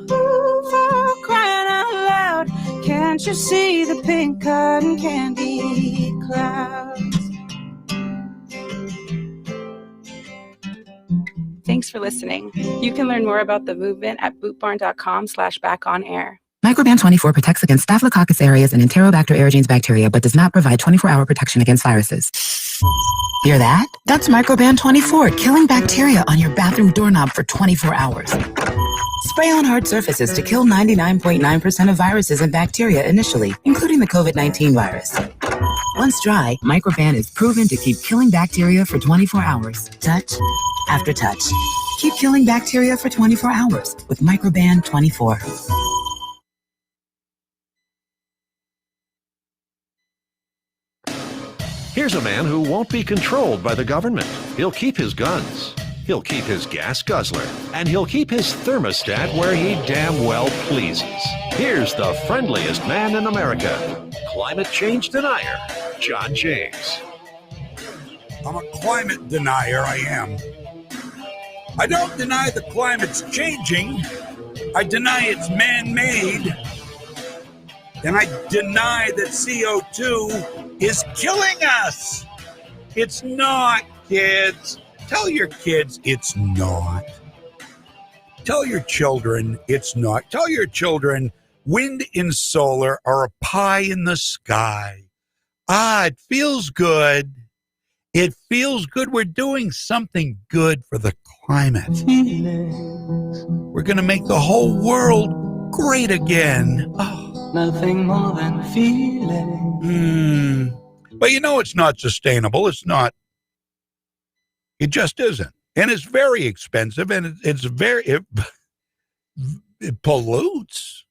world, for crying out loud. Can't you see the pink cotton candy clouds? Thanks for listening. You can learn more about the movement at bootbarn.com/backonair. Microban 24 protects against Staphylococcus aureus and Enterobacter aerogenes bacteria, but does not provide 24-hour protection against viruses. Hear that? That's Microban 24, killing bacteria on your bathroom doorknob for 24 hours. Spray on hard surfaces to kill 99.9% of viruses and bacteria initially, including the COVID-19 virus. Once dry, Microban is proven to keep killing bacteria for 24 hours, touch after touch. Keep killing bacteria for 24 hours with Microban 24. Here's a man who won't be controlled by the government. He'll keep his guns. He'll keep his gas guzzler. And he'll keep his thermostat where he damn well pleases. Here's the friendliest man in America, climate change denier, John James. I'm a climate denier, I am. I don't deny the climate's changing. I deny it's man-made. And I deny that CO2 is killing us. It's not, kids. Tell your kids it's not. Tell your children it's not. Tell your children wind and solar are a pie in the sky. It feels good. It feels good. We're doing something good for the climate. We're going to make the whole world great again. Nothing more than feeling. But you know it's not sustainable. It's not. It just isn't. And it's very expensive, and it pollutes.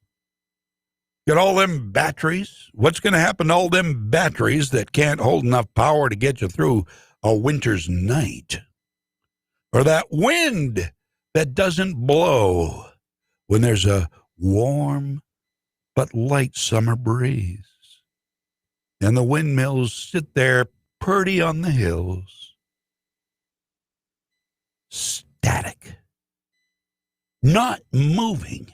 Get all them batteries. What's going to happen to all them batteries that can't hold enough power to get you through a winter's night? Or that wind that doesn't blow when there's a warm but light summer breeze. And the windmills sit there purty on the hills. Static. Not moving.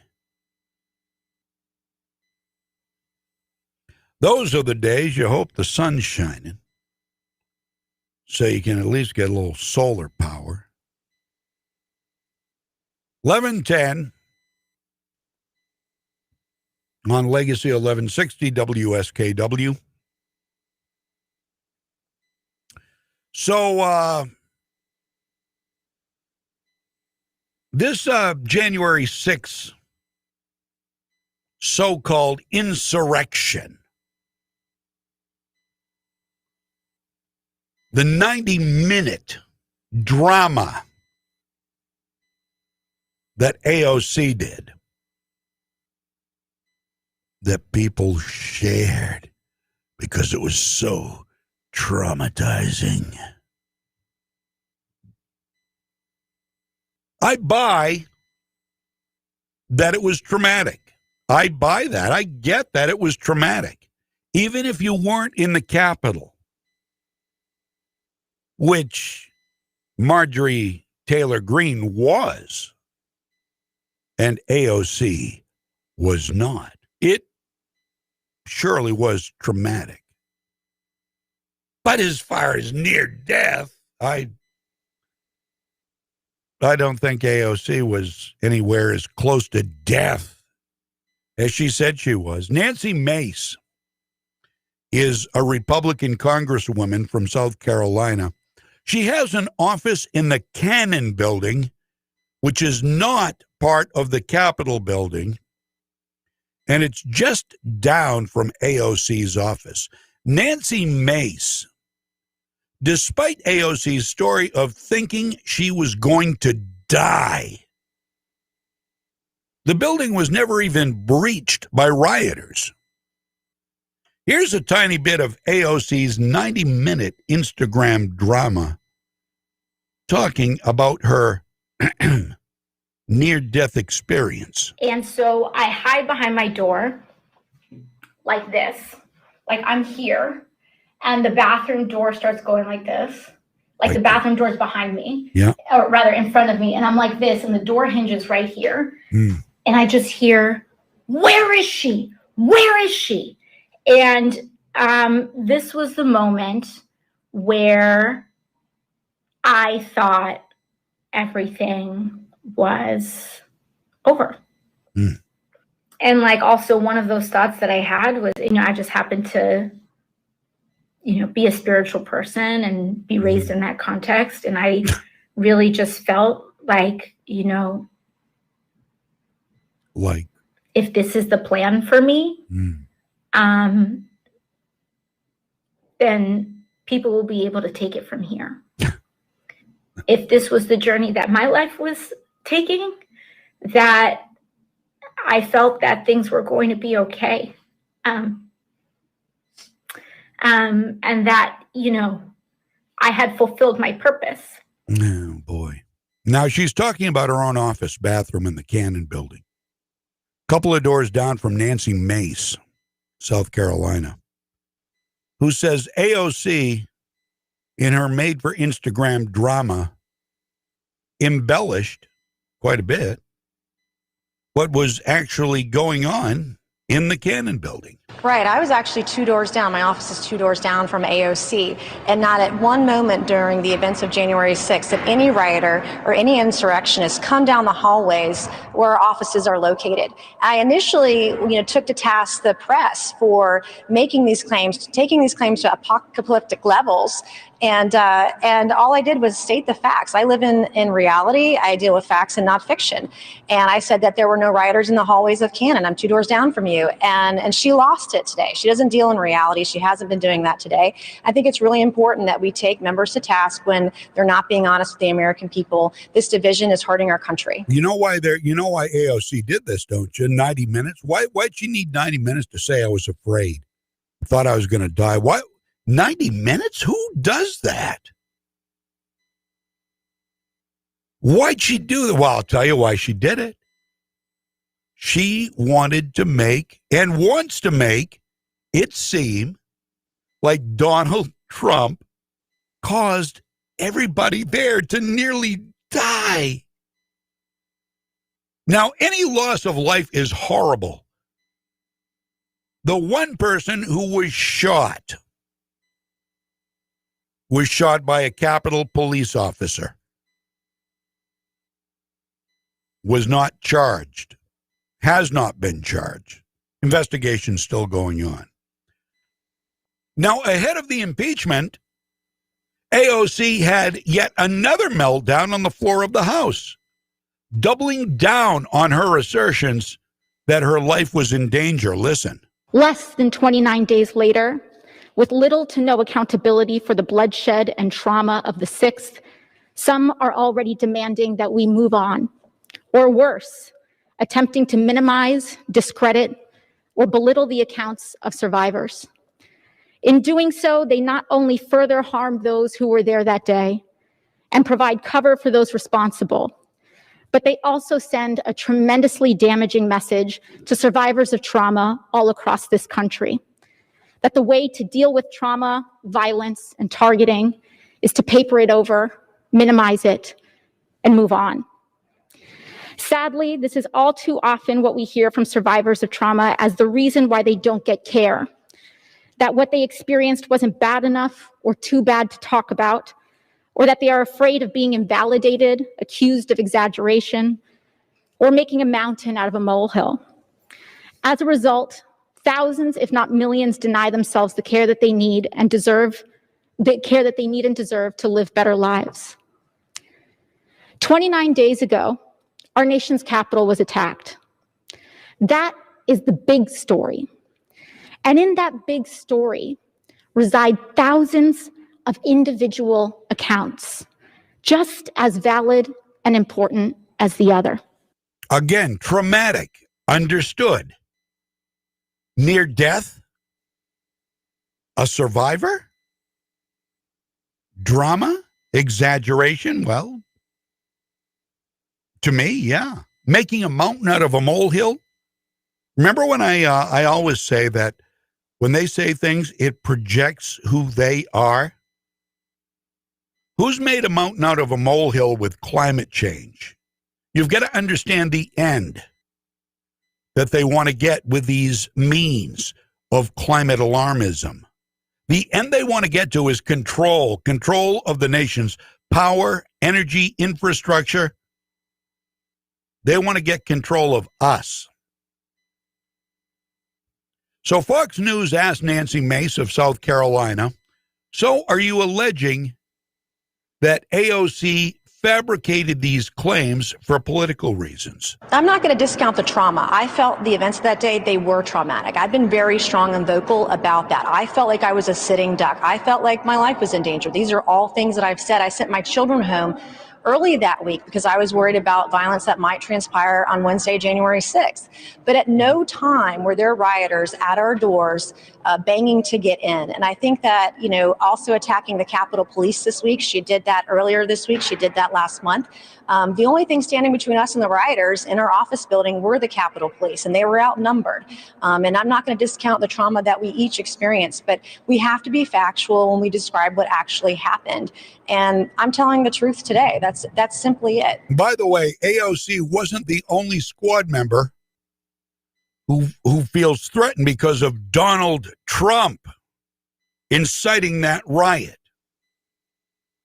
Those are the days you hope the sun's shining, so you can at least get a little solar power. 11:10 on Legacy 1160 WSKW. So this January 6th so-called insurrection, the 90-minute drama that AOC did, that people shared because it was so traumatizing. I buy that it was traumatic. I buy that. I get that it was traumatic. Even if you weren't in the Capitol, which Marjorie Taylor Greene was, and AOC was not. It surely was traumatic. But as far as near death, I I don't think AOC was anywhere as close to death as she said she was. Nancy Mace is a Republican congresswoman from South Carolina. She has an office in the Cannon Building, which is not part of the Capitol Building, and it's just down from AOC's office. Nancy Mace, despite AOC's story of thinking she was going to die, the building was never even breached by rioters. Here's a tiny bit of AOC's 90-minute Instagram drama talking about her near-death experience. And so I hide behind my door like this, like I'm here, and the bathroom door starts going like this, like the bathroom door's behind me, or rather in front of me, and I'm like this, and the door hinges right here, and I just hear, "Where is she? Where is she?" And this was the moment where I thought everything was over. And like also one of those thoughts that I had was, I just happened to, be a spiritual person and be raised in that context. And I really just felt like, like if this is the plan for me, then people will be able to take it from here. If this was the journey that my life was taking, that I felt that things were going to be okay. And that, I had fulfilled my purpose. Oh, boy. Now, she's talking about her own office bathroom in the Cannon Building. Couple of doors down from Nancy Mace, South Carolina, who says AOC, in her Made for Instagram drama, embellished quite a bit what was actually going on in the Cannon Building. Right. I was actually 2 doors down. My office is 2 doors down from AOC. And not at one moment during the events of January 6th did any rioter or any insurrectionist come down the hallways where our offices are located. I initially, took to task the press for making these claims, taking these claims to apocalyptic levels. And all I did was state the facts. I live in reality. I deal with facts and not fiction. And I said that there were no rioters in the hallways of Cannon. I'm 2 doors down from you. And she lost it today. She doesn't deal in reality. She hasn't been doing that today. I think it's really important that we take members to task when they're not being honest with the American people. This division is hurting our country. You know why AOC did this, don't you? 90 minutes. Why'd she need 90 minutes to say I was afraid? Thought I was going to die. Why? 90 minutes? Who does that? Why'd she do that? Well, I'll tell you why she did it. She wanted to make and wants to make it seem like Donald Trump caused everybody there to nearly die. Now, any loss of life is horrible. The one person who was shot by a Capitol police officer, was not charged, has not been charged. Investigation's still going on. Now, ahead of the impeachment, AOC had yet another meltdown on the floor of the House, doubling down on her assertions that her life was in danger. Listen. Less than 29 days later, with little to no accountability for the bloodshed and trauma of the 6th, some are already demanding that we move on, or worse, attempting to minimize, discredit, or belittle the accounts of survivors. In doing so, they not only further harm those who were there that day and provide cover for those responsible, but they also send a tremendously damaging message to survivors of trauma all across this country, that the way to deal with trauma, violence, and targeting is to paper it over, minimize it, and move on. Sadly, this is all too often what we hear from survivors of trauma as the reason why they don't get care, that what they experienced wasn't bad enough or too bad to talk about, or that they are afraid of being invalidated, accused of exaggeration, or making a mountain out of a molehill. As a result, thousands, if not millions, deny themselves the care that they need and deserve to live better lives. 29 days ago, our nation's capital was attacked. That is the big story. And in that big story reside thousands of individual accounts, just as valid and important as the other. Again, traumatic, understood. Near death? A survivor? Drama? Exaggeration? Well, to me, yeah. Making a mountain out of a molehill? Remember when I always say that when they say things, it projects who they are? Who's made a mountain out of a molehill with climate change? You've got to understand the end that they want to get with these means of climate alarmism. The end they want to get to is control of the nation's power, energy, infrastructure. They want to get control of us. So Fox News asked Nancy Mace of South Carolina, so are you alleging that AOC fabricated these claims for political reasons? I'm not going to discount the trauma. I felt the events that day, they were traumatic. I've been very strong and vocal about that. I felt like I was a sitting duck. I felt like my life was in danger. These are all things that I've said. I sent my children home early that week because I was worried about violence that might transpire on Wednesday, January 6th. But at no time were there rioters at our doors banging to get in. And I think that, also attacking the Capitol Police this week, she did that earlier this week. She did that last month. The only thing standing between us and the rioters in our office building were the Capitol Police, and they were outnumbered. And I'm not going to discount the trauma that we each experienced, but we have to be factual when we describe what actually happened. And I'm telling the truth today. That's simply it. By the way, AOC wasn't the only squad member who feels threatened because of Donald Trump inciting that riot.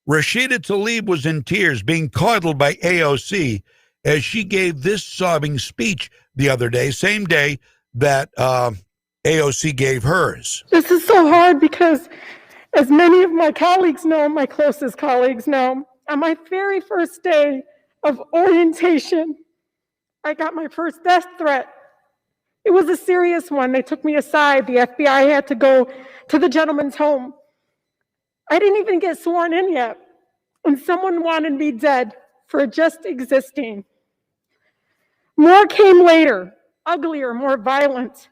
Rashida Tlaib was in tears, being coddled by AOC as she gave this sobbing speech the other day, same day that AOC gave hers. This is so hard because, as many of my colleagues know, my closest colleagues know, on my very first day of orientation, I got my first death threat. It was a serious one. They took me aside. The FBI had to go to the gentleman's home. I didn't even get sworn in yet, and someone wanted me dead for just existing. More came later, uglier, more violent.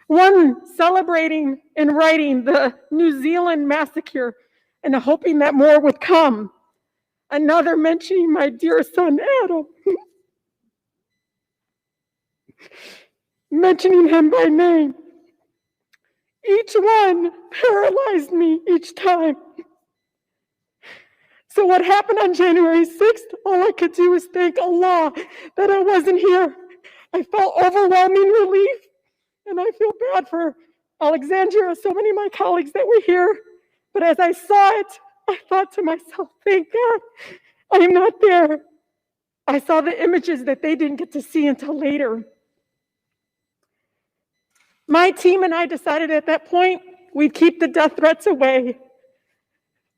One celebrating and writing the New Zealand massacre and hoping that more would come. Another mentioning my dear son, Adam. Mentioning him by name. Each one paralyzed me each time. So what happened on January 6th, all I could do was thank Allah that I wasn't here. I felt overwhelming relief, and I feel bad for Alexandria, so many of my colleagues that were here. But as I saw it, I thought to myself, thank God I am not there. I saw the images that they didn't get to see until later. My team and I decided at that point we'd keep the death threats away.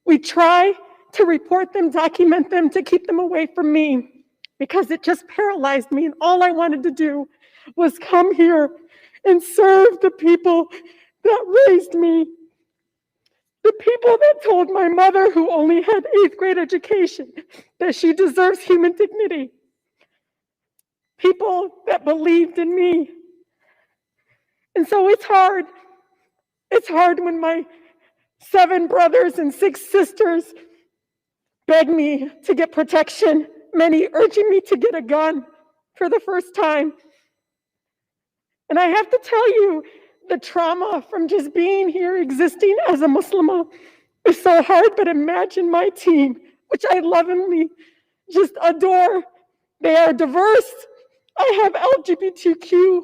We'd try to report them, document them, to keep them away from me because it just paralyzed me, and all I wanted to do was come here and serve the people that raised me. The people that told my mother, who only had 8th grade education, that she deserves human dignity. People that believed in me. And so it's hard. It's hard when my 7 brothers and 6 sisters beg me to get protection, many urging me to get a gun for the first time. And I have to tell you, the trauma from just being here, existing as a Muslimah, is so hard. But imagine my team, which I lovingly just adore. They are diverse. I have LGBTQ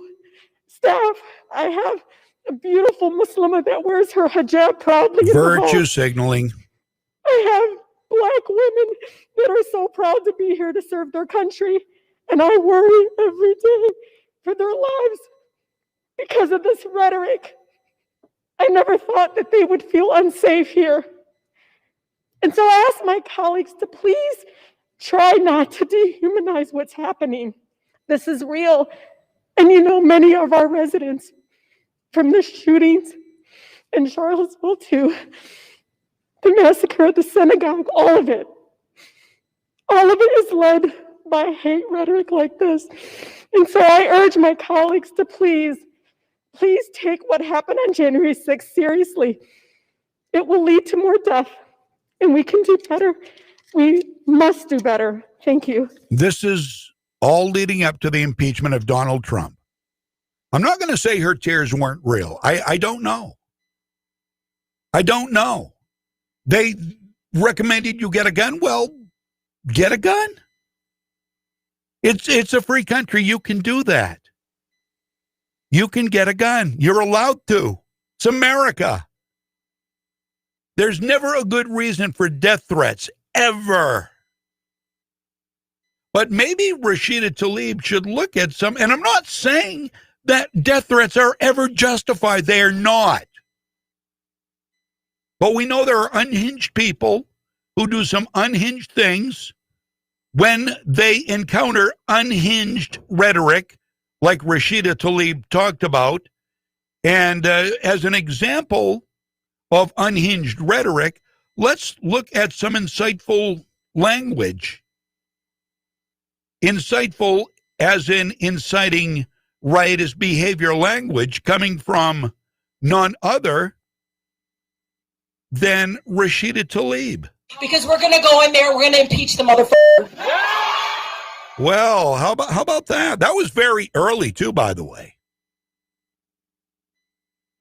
staff. I have a beautiful Muslimah that wears her hijab proudly. Virtue signaling. I have Black women that are so proud to be here to serve their country. And I worry every day for their lives because of this rhetoric. I never thought that they would feel unsafe here. And so I asked my colleagues to please try not to dehumanize what's happening. This is real. And many of our residents, from the shootings in Charlottesville to the massacre at the synagogue, all of it is led by hate rhetoric like this. And so I urge my colleagues to please take what happened on January 6th seriously. It will lead to more death, and we can do better. We must do better. Thank you. This is all leading up to the impeachment of Donald Trump. I'm not going to say her tears weren't real. I don't know. I don't know. They recommended you get a gun. Well, get a gun. It's a free country. You can do that. You can get a gun. You're allowed to. It's America. There's never a good reason for death threats, ever. But maybe Rashida Tlaib should look at some, and I'm not saying that death threats are ever justified. They are not. But we know there are unhinged people who do some unhinged things when they encounter unhinged rhetoric like Rashida Tlaib talked about. And as an example of unhinged rhetoric, let's look at some insightful language. Insightful as in inciting riotous behavior language coming from none other than Rashida Tlaib. Because we're going to go in there, we're going to impeach the motherfucker. Well, how about that? That was very early too, by the way.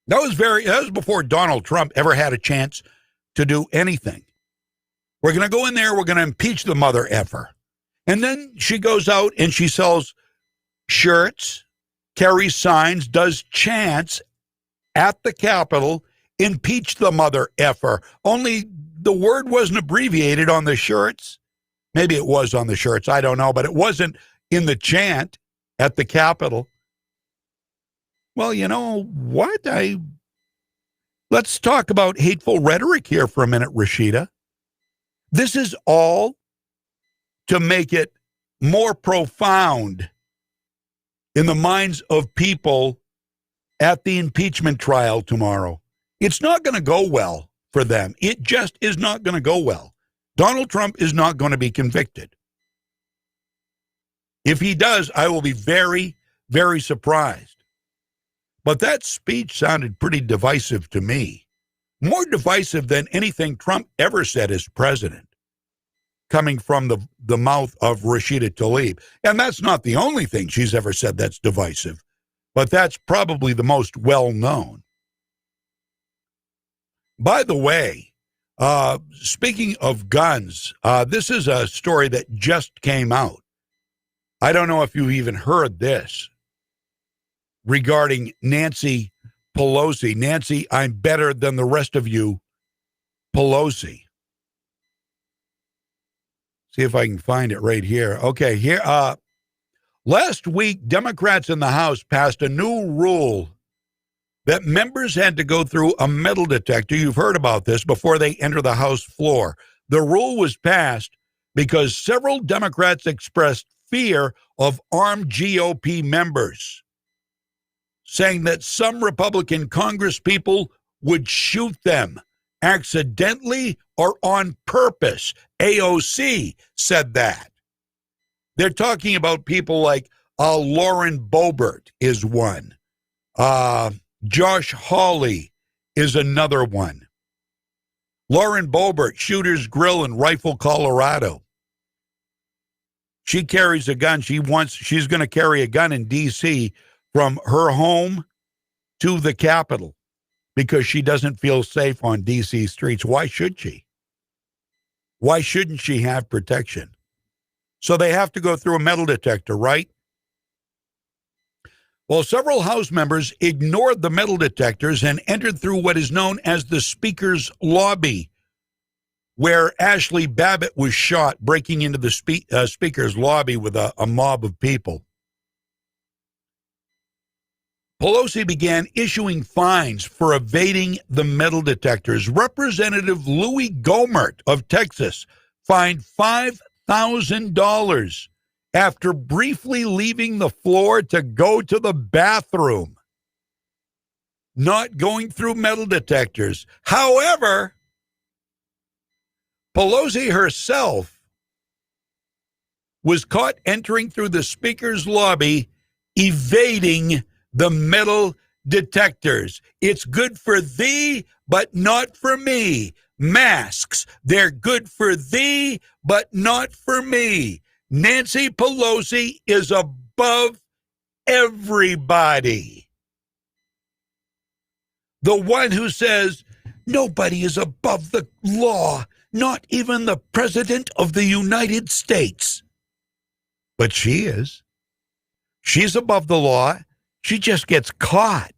That was before Donald Trump ever had a chance to do anything. We're going to go in there, we're going to impeach the mother effer. And then she goes out and she sells shirts, carries signs, does chants at the Capitol, impeach the mother effer. Only the word wasn't abbreviated on the shirts. Maybe it was on the shirts, I don't know, but it wasn't in the chant at the Capitol. Well, you know what? Let's talk about hateful rhetoric here for a minute, Rashida. This is all to make it more profound in the minds of people at the impeachment trial tomorrow. It's not going to go well for them. It just is not going to go well. Donald Trump is not going to be convicted. If he does, I will be very, very surprised. But that speech sounded pretty divisive to me. More divisive than anything Trump ever said as president, coming from the mouth of Rashida Tlaib. And that's not the only thing she's ever said that's divisive, but that's probably the most well-known. By the way, speaking of guns, this is a story that just came out. I don't know if you even heard this regarding Nancy Pelosi. Nancy, I'm better than the rest of you, Pelosi. See if I can find it right here. Okay, here. Last week, Democrats in the House passed a new rule that members had to go through a metal detector. You've heard about this before they enter the House floor. The rule was passed because several Democrats expressed fear of armed GOP members, saying that some Republican congresspeople would shoot them accidentally or on purpose. AOC said that. They're talking about people like Lauren Boebert is one. Josh Hawley is another one. Lauren Boebert, Shooter's Grill in Rifle, Colorado. She carries a gun. She's going to carry a gun in D.C. from her home to the Capitol because she doesn't feel safe on D.C. streets. Why should she? Why shouldn't she have protection? So they have to go through a metal detector, right? Well, several House members ignored the metal detectors and entered through what is known as the Speaker's lobby, where Ashley Babbitt was shot breaking into the speaker's lobby with a mob of people. Pelosi began issuing fines for evading the metal detectors. Representative Louis Gohmert of Texas fined $5,000 after briefly leaving the floor to go to the bathroom, not going through metal detectors. However, Pelosi herself was caught entering through the speaker's lobby, evading the metal detectors. It's good for thee, but not for me. Masks, they're good for thee, but not for me. Nancy Pelosi is above everybody. The one who says, nobody is above the law, not even the President of the United States. But she is. She's above the law. She just gets caught.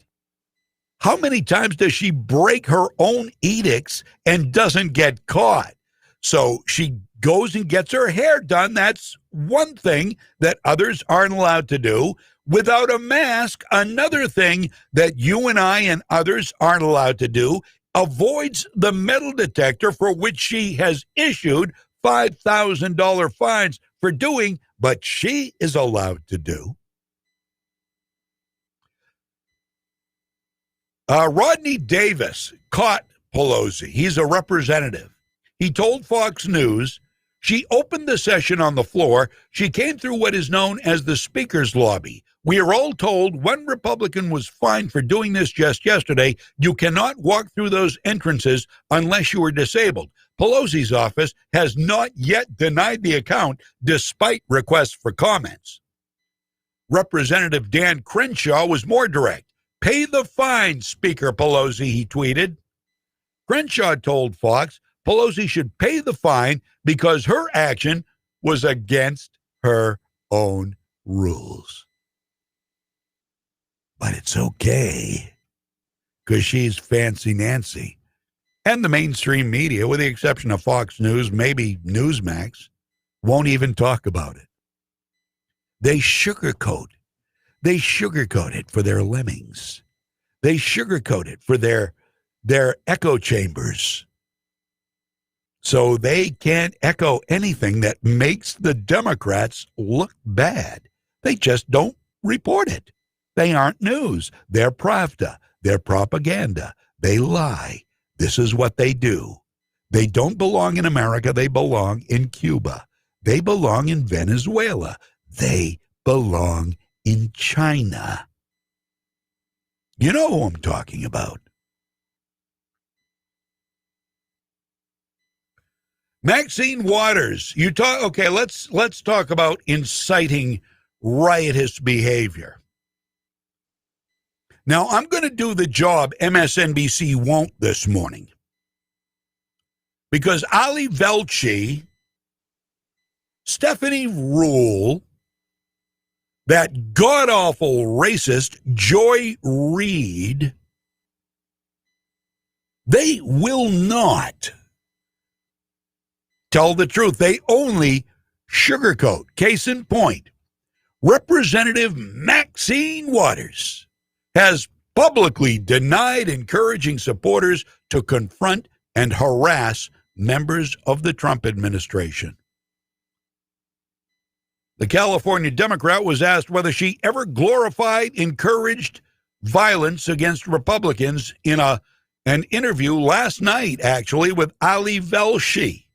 How many times does she break her own edicts and doesn't get caught? So she goes and gets her hair done. That's one thing that others aren't allowed to do. Without a mask, another thing that you and I and others aren't allowed to do, avoids the metal detector, for which she has issued $5,000 fines for doing, but she is allowed to do. Rodney Davis caught Pelosi. He's a representative. He told Fox News she opened the session on the floor. She came through what is known as the Speaker's lobby. We are all told one Republican was fined for doing this just yesterday. You cannot walk through those entrances unless you are disabled. Pelosi's office has not yet denied the account, despite requests for comments. Representative Dan Crenshaw was more direct. Pay the fine, Speaker Pelosi, he tweeted. Crenshaw told Fox Pelosi should pay the fine because her action was against her own rules. But it's okay, because she's Fancy Nancy. And the mainstream media, with the exception of Fox News, maybe Newsmax, won't even talk about it. They sugarcoat. They sugarcoat it for their lemmings. They sugarcoat it for their echo chambers. So they can't echo anything that makes the Democrats look bad. They just don't report it. They aren't news. They're Pravda. They're propaganda. They lie. This is what they do. They don't belong in America. They belong in Cuba. They belong in Venezuela. They belong in China. You know who I'm talking about. Maxine Waters, okay, let's talk about inciting riotous behavior. Now, I'm going to do the job MSNBC won't this morning, because Ali Velshi, Stephanie Rule, that god-awful racist Joy Reid, they will not tell the truth. They only sugarcoat. Case in point, Representative Maxine Waters has publicly denied encouraging supporters to confront and harass members of the Trump administration. The California Democrat was asked whether she ever glorified, encouraged violence against Republicans in an interview last night, actually, with Ali Velshi.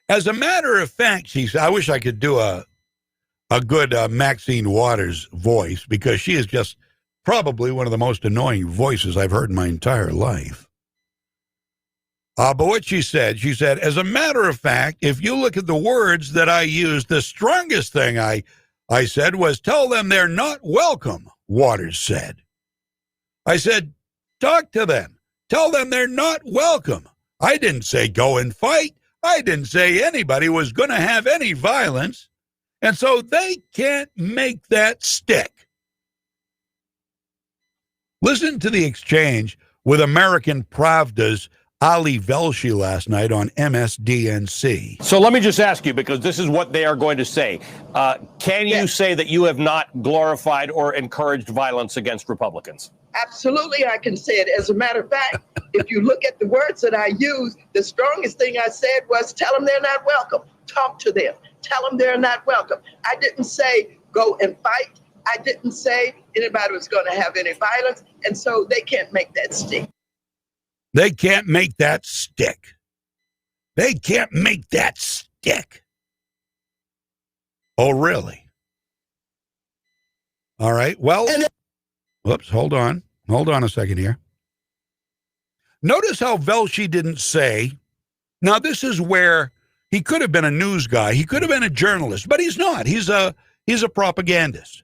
As a matter of fact, she said, I wish I could do a good Maxine Waters voice, because she is just probably one of the most annoying voices I've heard in my entire life. But what she said, as a matter of fact, if you look at the words that I used, the strongest thing I said was, tell them they're not welcome, Waters said. I said, talk to them. Tell them they're not welcome. I didn't say go and fight. I didn't say anybody was going to have any violence. And so they can't make that stick. Listen to the exchange with American Pravda's Ali Velshi last night on MSDNC. So let me just ask you, because this is what they are going to say. Can you say that you have not glorified or encouraged violence against Republicans? Absolutely, I can say it. As a matter of fact, if you look at the words that I used, the strongest thing I said was tell them they're not welcome. Talk to them. Tell them they're not welcome. I didn't say go and fight. I didn't say anybody was going to have any violence, and so they can't make that stick. They can't make that stick. They can't make that stick. Oh, really? All right. Well, whoops, hold on. Hold on a second here. Notice how Velshi didn't say, now this is where he could have been a news guy. He could have been a journalist, but he's not. He's a propagandist.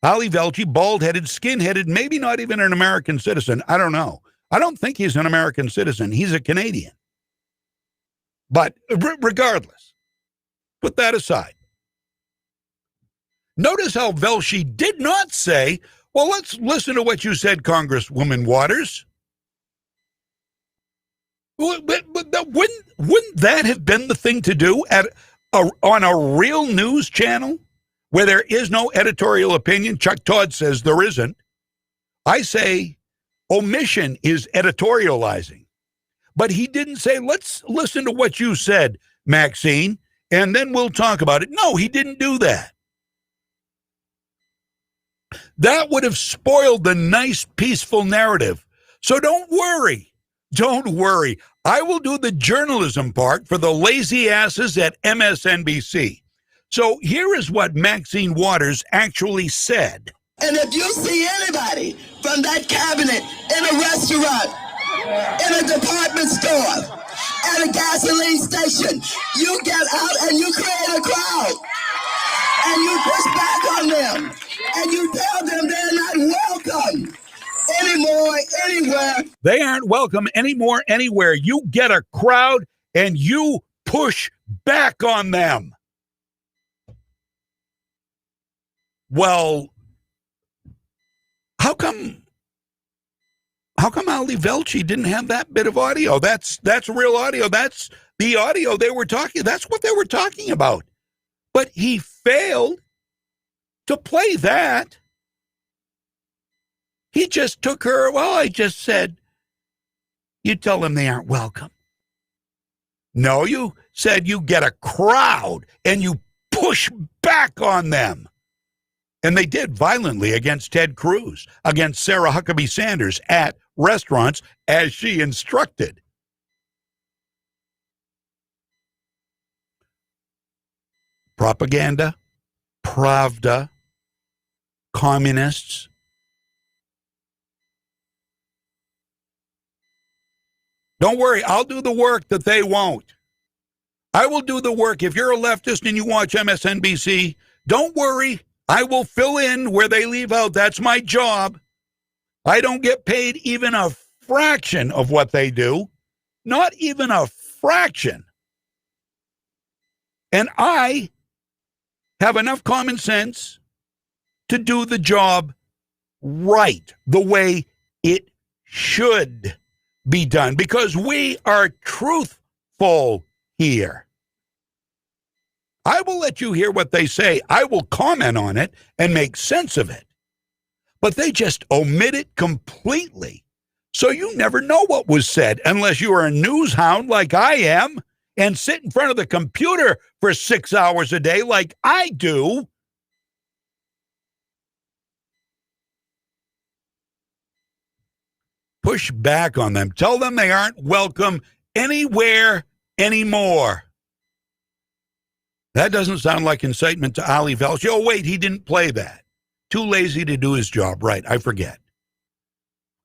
Ali Velshi, bald-headed, skin-headed, maybe not even an American citizen. I don't know. I don't think he's an American citizen. He's a Canadian. But regardless, put that aside. Notice how Velshi did not say, well, let's listen to what you said, Congresswoman Waters. But wouldn't that have been the thing to do on a real news channel where there is no editorial opinion? Chuck Todd says there isn't. I say omission is editorializing. But he didn't say, let's listen to what you said, Maxine, and then we'll talk about it. No, he didn't do that. That would have spoiled the nice, peaceful narrative. So don't worry. Don't worry. I will do the journalism part for the lazy asses at MSNBC. So here is what Maxine Waters actually said. And if you see anybody from that cabinet in a restaurant, in a department store, at a gasoline station, you get out and you create a crowd. And you push back on them. And you tell them they're not welcome anymore, anywhere. They aren't welcome anymore, anywhere. You get a crowd and you push back on them. Well, how come Ali Velshi didn't have that bit of audio? That's real audio. That's the audio they were talking. That's what they were talking about. But he failed to play that. He just took her, well, I just said, you tell them they aren't welcome. No, you said you get a crowd and you push back on them. And they did violently against Ted Cruz, against Sarah Huckabee Sanders at restaurants as she instructed. Propaganda, Pravda, communists. Don't worry, I'll do the work that they won't. I will do the work. If you're a leftist and you watch MSNBC, don't worry. I will fill in where they leave out. That's my job. I don't get paid even a fraction of what they do. Not even a fraction. And I have enough common sense to do the job right, the way it should be done, because we are truthful here. I will let you hear what they say. I will comment on it and make sense of it. But they just omit it completely. So you never know what was said unless you are a news hound like I am and sit in front of the computer for 6 hours a day like I do. Push back on them. Tell them they aren't welcome anywhere anymore. That doesn't sound like incitement to Ali Velshi. Oh, wait, he didn't play that. Too lazy to do his job. Right, I forget.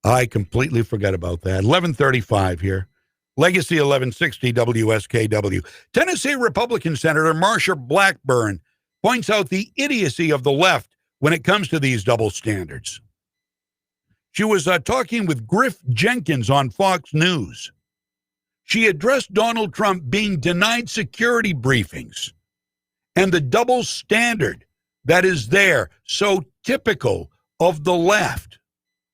I completely forgot about that. 11:35 here. Legacy 1160 WSKW. Tennessee Republican Senator Marsha Blackburn points out the idiocy of the left when it comes to these double standards. She was talking with Griff Jenkins on Fox News. She addressed Donald Trump being denied security briefings and the double standard that is there, so typical of the left.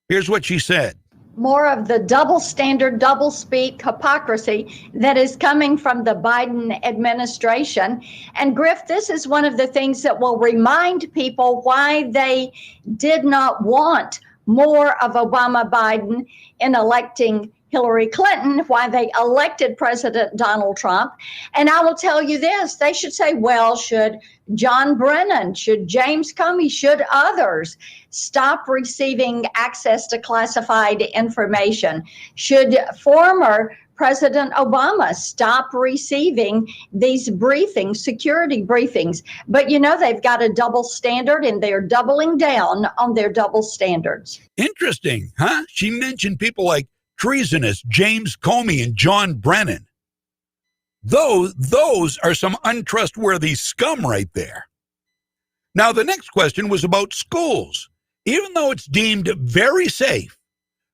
Here's what she said. more of the double standard, double speak, hypocrisy that is coming from the Biden administration. And Griff, this is one of the things that will remind people why they did not want more of Obama-Biden in electing Hillary Clinton, why they elected President Donald Trump. And I will tell you this, they should say, well, should John Brennan, should James Comey, should others stop receiving access to classified information? Should former President Obama stop receiving these briefings, security briefings? But you know, they've got a double standard and they're doubling down on their double standards. Interesting, huh? She mentioned people like treasonous James Comey and John Brennan. Those are some untrustworthy scum right there. Now, the next question was about schools. Even though it's deemed very safe,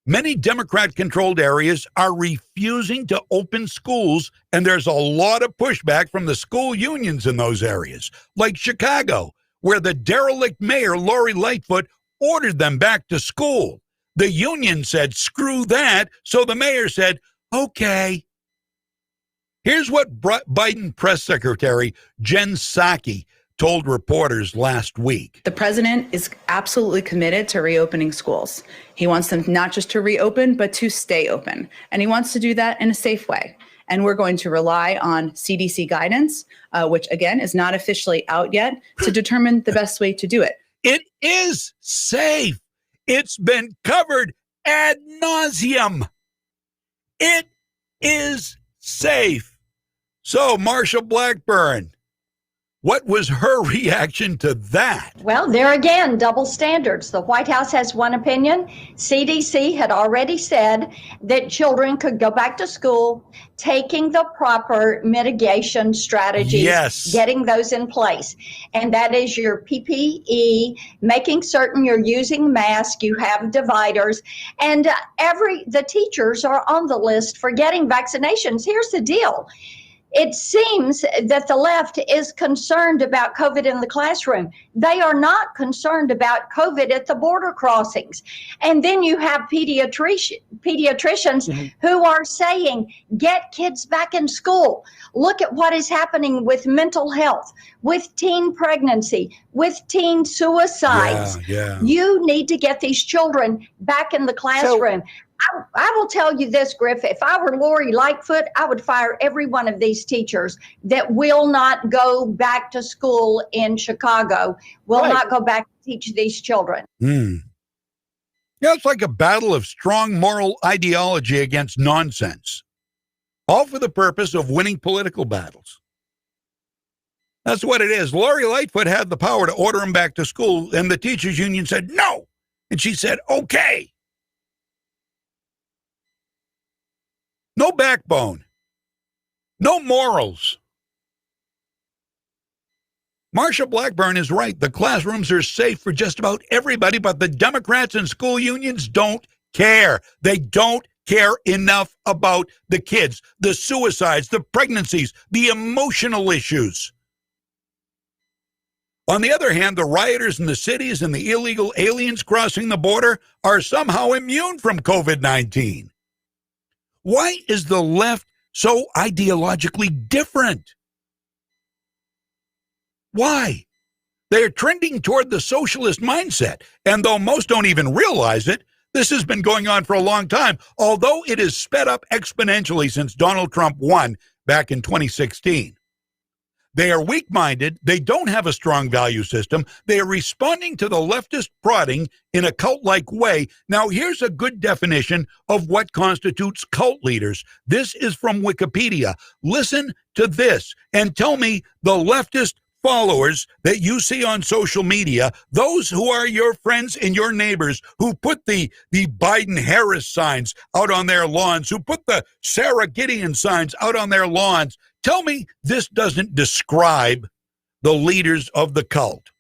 many Democrat-controlled areas are refusing to open schools, and there's a lot of pushback from the school unions in those areas, like Chicago, where the derelict mayor, Lori Lightfoot, ordered them back to school. The union said, screw that, so the mayor said, okay. Here's what Biden press secretary Jen Psaki told reporters last week. The president is absolutely committed to reopening schools. He wants them not just to reopen, but to stay open. And he wants to do that in a safe way. And we're going to rely on CDC guidance, which, again, is not officially out yet, to determine the best way to do it. It is safe. It's been covered ad nauseum. It is safe. So, Marsha Blackburn, what was her reaction to that? Well, there again, double standards. The White House has one opinion. CDC had already said that children could go back to school, taking the proper mitigation strategies, yes, getting those in place. And that is your PPE, making certain you're using masks, you have dividers, and the teachers are on the list for getting vaccinations. Here's the deal. It seems that the left is concerned about COVID in the classroom. They are not concerned about COVID at the border crossings. And then you have pediatricians who are saying, get kids back in school. Look at what is happening with mental health, with teen pregnancy, with teen suicides. Yeah. You need to get these children back in the classroom. I will tell you this, Griff, if I were Lori Lightfoot, I would fire every one of these teachers that will not go back to school in Chicago, will not go back to teach these children. Yeah, it's like a battle of strong moral ideology against nonsense, all for the purpose of winning political battles. That's what it is. Lori Lightfoot had the power to order them back to school, and the teachers union said no. And she said, okay. No backbone. No morals. Marsha Blackburn is right. The classrooms are safe for just about everybody, but the Democrats and school unions don't care. They don't care enough about the kids, the suicides, the pregnancies, the emotional issues. On the other hand, the rioters in the cities and the illegal aliens crossing the border are somehow immune from COVID-19. Why is the left so ideologically different? Why? They're trending toward the socialist mindset, and though most don't even realize it, this has been going on for a long time, although it has sped up exponentially since Donald Trump won back in 2016. They are weak-minded, they don't have a strong value system, they are responding to the leftist prodding in a cult-like way. Now, here's a good definition of what constitutes cult leaders. This is from Wikipedia. Listen to this and tell me the leftist followers that you see on social media, those who are your friends and your neighbors, who put the Biden-Harris signs out on their lawns, who put the Sarah Gideon signs out on their lawns, tell me this doesn't describe the leaders of the cult.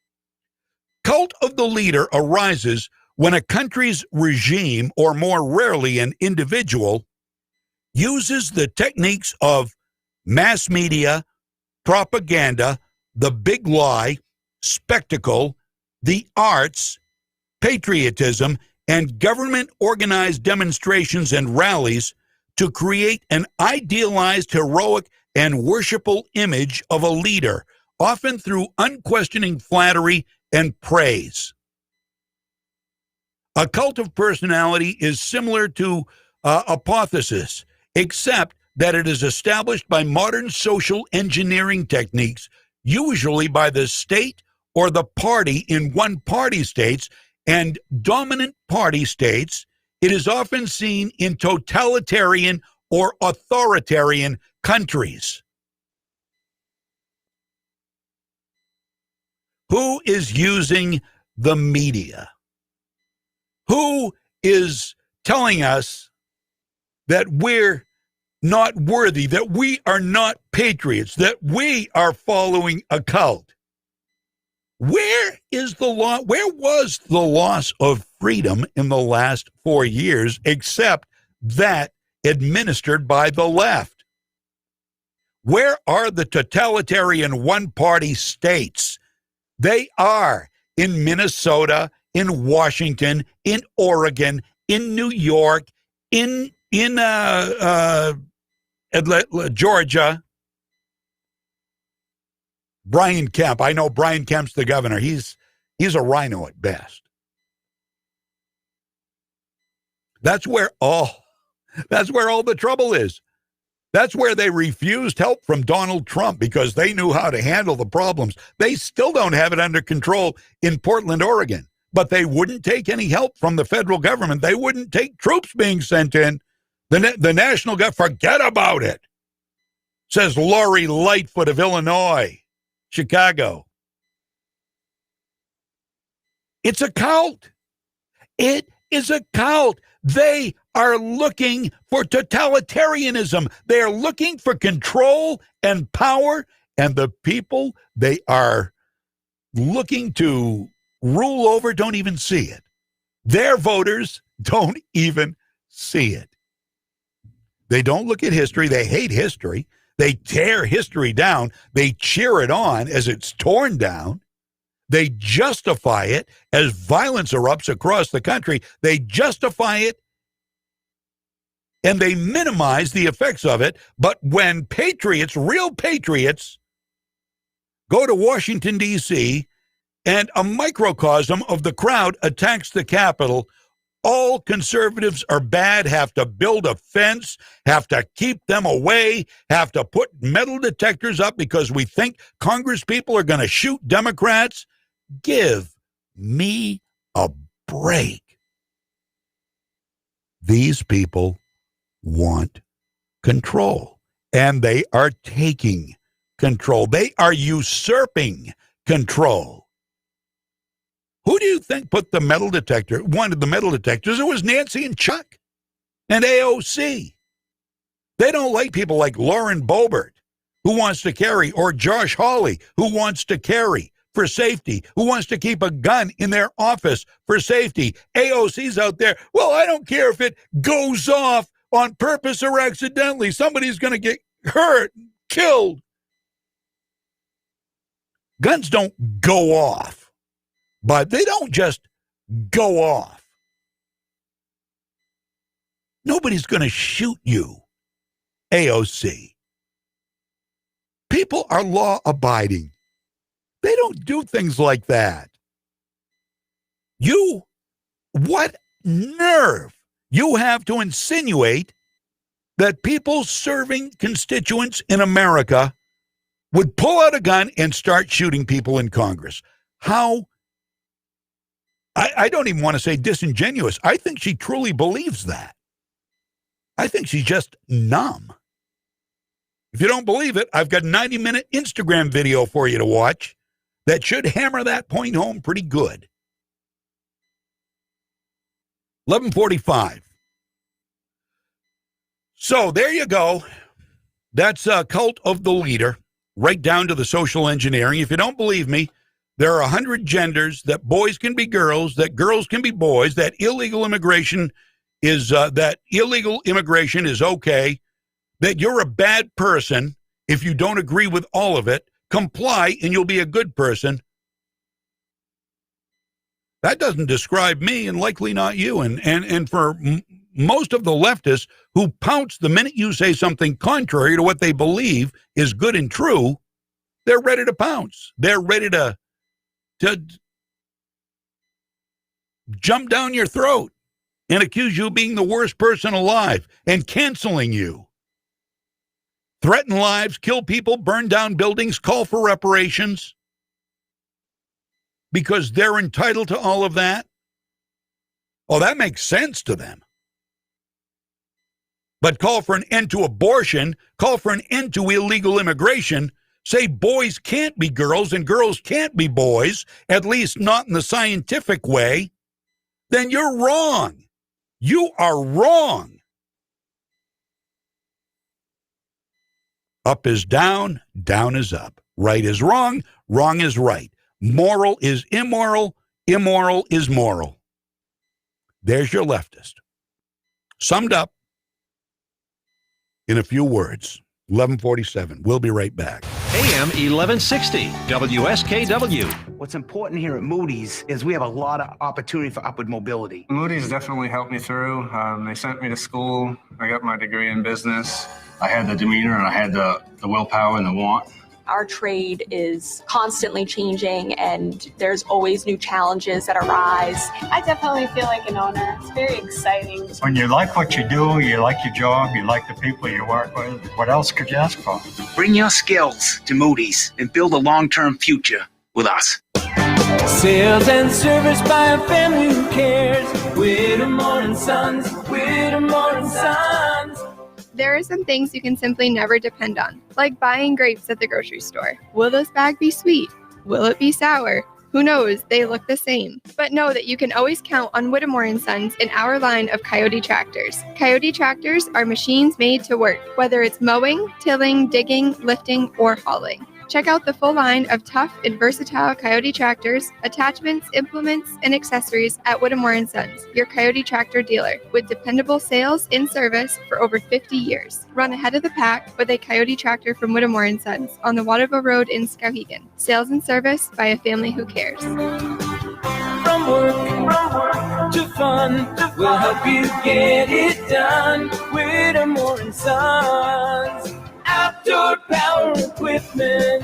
Cult of the leader arises when a country's regime, or more rarely an individual, uses the techniques of mass media, propaganda, the big lie, spectacle, the arts, patriotism, and government-organized demonstrations and rallies to create an idealized, heroic, and worshipful image of a leader, often through unquestioning flattery and praise. A cult of personality is similar to apotheosis, except that it is established by modern social engineering techniques, usually by the state or the party in one-party states and dominant party states. It is often seen in totalitarian or authoritarian countries. Who is using the media? Who is telling us that we're not worthy, that we are not patriots, that we are following a cult? Where is the law? Where was the loss of freedom in the last 4 years, except that administered by the left? Where are the totalitarian one-party states? They are in Minnesota, in Washington, in Oregon, in New York, in Georgia. Brian Kemp. I know Brian Kemp's the governor. He's a rhino at best. That's where all the trouble is. That's where they refused help from Donald Trump because they knew how to handle the problems. They still don't have it under control in Portland, Oregon, but they wouldn't take any help from the federal government. They wouldn't take troops being sent in. The national government, forget about it, says Lori Lightfoot of Illinois, Chicago. It's a cult. It is a cult. They are looking for totalitarianism. They are looking for control and power, and the people they are looking to rule over don't even see it. Their voters don't even see it. They don't look at history. They hate history. They tear history down. They cheer it on as it's torn down. They justify it as violence erupts across the country. They justify it and they minimize the effects of it. But when patriots, real patriots, go to Washington, D.C., and a microcosm of the crowd attacks the Capitol, all conservatives are bad, have to build a fence, have to keep them away, have to put metal detectors up because we think Congress people are going to shoot Democrats. Give me a break. These people want control, and they are taking control. They are usurping control. Who do you think put the metal detector, wanted the metal detectors? It was Nancy and Chuck and AOC. They don't like people like Lauren Boebert, who wants to carry, or Josh Hawley, who wants to carry for safety, who wants to keep a gun in their office for safety. AOC's out there, well, I don't care if it goes off on purpose or accidentally. Somebody's going to get hurt, killed. Guns don't go off, but they don't just go off. Nobody's going to shoot you, AOC. People are law-abiding. They don't do things like that. What nerve you have to insinuate that people serving constituents in America would pull out a gun and start shooting people in Congress. How? I don't even want to say disingenuous. I think she truly believes that. I think she's just numb. If you don't believe it, I've got a 90-minute Instagram video for you to watch that should hammer that point home pretty good. 11:45. So there you go. That's a cult of the leader, right down to the social engineering. If you don't believe me, there are 100 genders, that boys can be girls, that girls can be boys, that illegal immigration is okay, that you're a bad person if you don't agree with all of it. Comply and you'll be a good person. That doesn't describe me, and likely not you. And for most of the leftists who pounce the minute you say something contrary to what they believe is good and true, they're ready to pounce. They're ready to jump down your throat and accuse you of being the worst person alive and canceling you. Threaten lives, kill people, burn down buildings, call for reparations because they're entitled to all of that. Oh, that makes sense to them. But call for an end to abortion, call for an end to illegal immigration, say boys can't be girls and girls can't be boys, at least not in the scientific way, then you're wrong. You are wrong. Up is down, down is up. Right is wrong, wrong is right. Moral is immoral, immoral is moral. There's your leftist. Summed up in a few words. 11:47. We'll be right back. AM 1160, WSKW. What's important here at Moody's is we have a lot of opportunity for upward mobility. Moody's definitely helped me through. They sent me to school. I got my degree in business. I had the demeanor and I had the willpower and the want. Our trade is constantly changing and there's always new challenges that arise. I definitely feel like an owner. It's very exciting. When you like what you do, you like your job, you like the people you work with, what else could you ask for? Bring your skills to Moody's and build a long-term future with us. Sales and service by a family who cares. Whittemore and Sons, Whittemore and Sons. There are some things you can simply never depend on, like buying grapes at the grocery store. Will this bag be sweet? Will it be sour? Who knows? They look the same. But know that you can always count on Whittemore & Sons in our line of Coyote tractors. Coyote tractors are machines made to work, whether it's mowing, tilling, digging, lifting, or hauling. Check out the full line of tough and versatile Coyote tractors, attachments, implements, and accessories at Whittemore & Sons, your Coyote tractor dealer, with dependable sales in service for over 50 years. Run ahead of the pack with a Coyote tractor from Whittemore & Sons on the Waterville Road in Skowhegan. Sales and service by a family who cares. From work to fun, we'll help you get it done. Whittemore & Sons. Outdoor power equipment.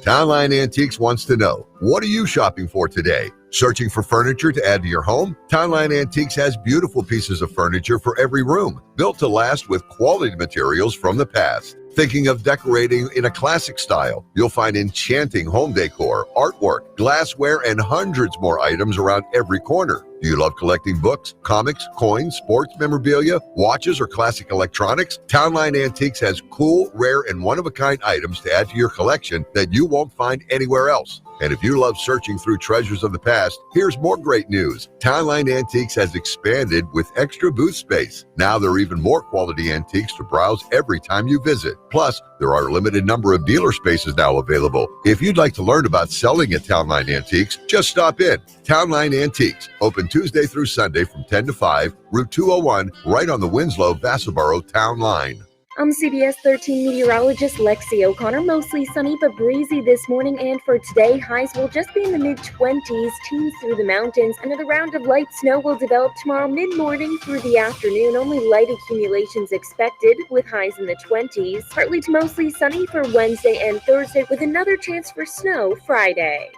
Townline Antiques wants to know, what are you shopping for today? Searching for furniture to add to your home? Townline Antiques has beautiful pieces of furniture for every room, built to last with quality materials from the past. Thinking of decorating in a classic style? You'll find enchanting home decor, artwork, glassware, and hundreds more items around every corner. Do you love collecting books, comics, coins, sports memorabilia, watches, or classic electronics? Townline Antiques has cool, rare, and one-of-a-kind items to add to your collection that you won't find anywhere else. And if you love searching through treasures of the past, here's more great news. Townline Antiques has expanded with extra booth space. Now there are even more quality antiques to browse every time you visit. Plus, there are a limited number of dealer spaces now available. If you'd like to learn about selling at Townline Antiques, just stop in. Townline Antiques, open Tuesday through Sunday from 10 to 5, Route 201, right on the Winslow-Vassaboro Town Line. I'm CBS 13 meteorologist Lexi O'Connor. Mostly sunny but breezy this morning and for today. Highs will just be in the mid-20s, teens through the mountains. Another round of light snow will develop tomorrow mid-morning through the afternoon. Only light accumulations expected with highs in the 20s. Partly to mostly sunny for Wednesday and Thursday with another chance for snow Friday.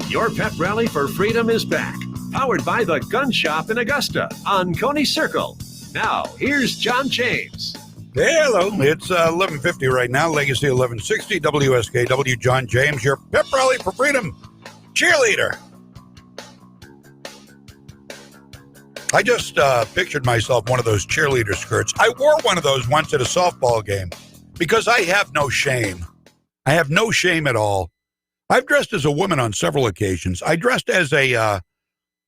Your pep rally for freedom is back. Powered by the Gun Shop in Augusta on Coney Circle. Now, here's John James. Hey, hello. It's 11:50 right now. Legacy 1160, WSKW. John James, your pep rally for freedom cheerleader. I just pictured myself one of those cheerleader skirts. I wore one of those once at a softball game because I have no shame. I have no shame at all. I've dressed as a woman on several occasions. I dressed as a,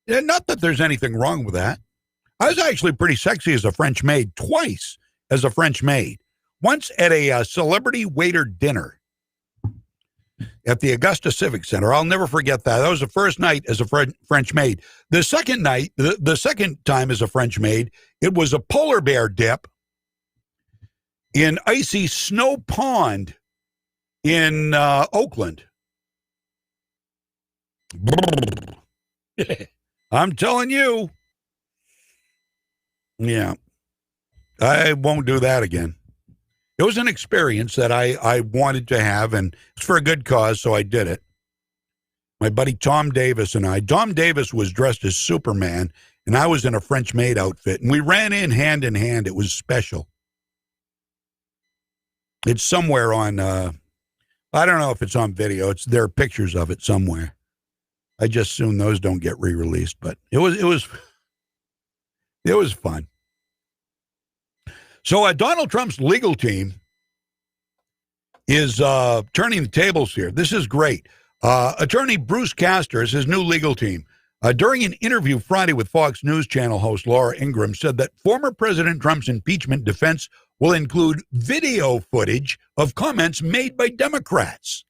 not that there's anything wrong with that. I was actually pretty sexy as a French maid, twice as a French maid. Once at a celebrity waiter dinner at the Augusta Civic Center. I'll never forget that. That was the first night as a French maid. The second night, the second time as a French maid, it was a polar bear dip in icy snow pond in Oakland. I'm telling you. Yeah. I won't do that again. It was an experience that I wanted to have, and it's for a good cause, so I did it. My buddy Tom Davis and I. Tom Davis was dressed as Superman, and I was in a French maid outfit, and we ran in hand. It was special. It's somewhere on, I don't know if it's on video. There are pictures of it somewhere. I just assume those don't get re-released, but it was fun. So Donald Trump's legal team is turning the tables here. This is great. Attorney Bruce Castor is his new legal team. During an interview Friday with Fox News Channel host Laura Ingraham, said that former President Trump's impeachment defense will include video footage of comments made by Democrats.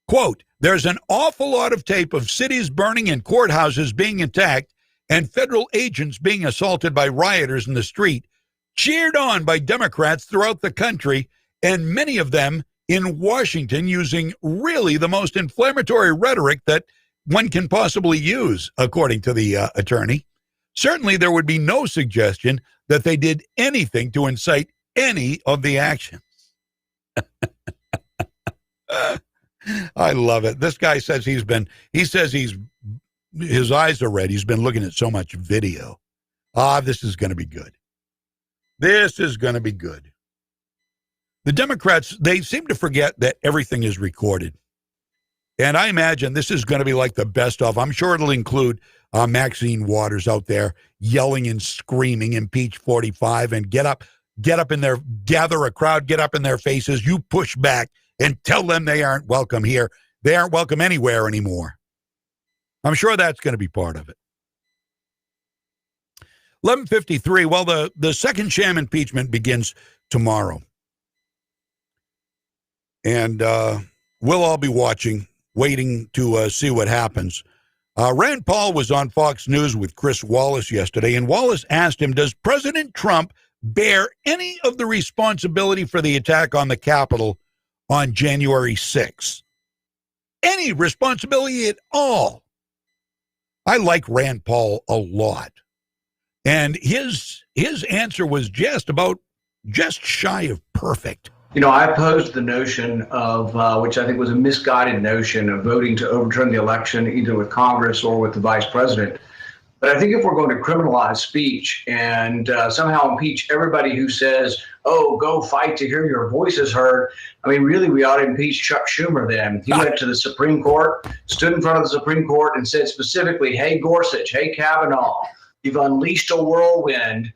Quote, there's an awful lot of tape of cities burning and courthouses being attacked and federal agents being assaulted by rioters in the street, cheered on by Democrats throughout the country, and many of them in Washington using really the most inflammatory rhetoric that one can possibly use, according to the attorney. Certainly, there would be no suggestion that they did anything to incite any of the actions. I love it. This guy says his eyes are red. He's been looking at so much video. This is going to be good. This is going to be good. The Democrats, they seem to forget that everything is recorded. And I imagine this is going to be like the best of. I'm sure it'll include Maxine Waters out there yelling and screaming, impeach 45, and get up in there, gather a crowd, get up in their faces. You push back and tell them they aren't welcome here. They aren't welcome anywhere anymore. I'm sure that's going to be part of it. 11:53. Well, the second sham impeachment begins tomorrow. And we'll all be watching, waiting to see what happens. Rand Paul was on Fox News with Chris Wallace yesterday, and Wallace asked him, does President Trump bear any of the responsibility for the attack on the Capitol on January 6th? Any responsibility at all? I like Rand Paul a lot. And his answer was just shy of perfect. You know, I opposed the notion of, which I think was a misguided notion, of voting to overturn the election either with Congress or with the vice president. But I think if we're going to criminalize speech and somehow impeach everybody who says, oh, go fight to hear your voices heard, I mean, really, we ought to impeach Chuck Schumer then. He went to the Supreme Court, stood in front of the Supreme Court and said specifically, hey, Gorsuch, hey, Kavanaugh, you've unleashed a whirlwind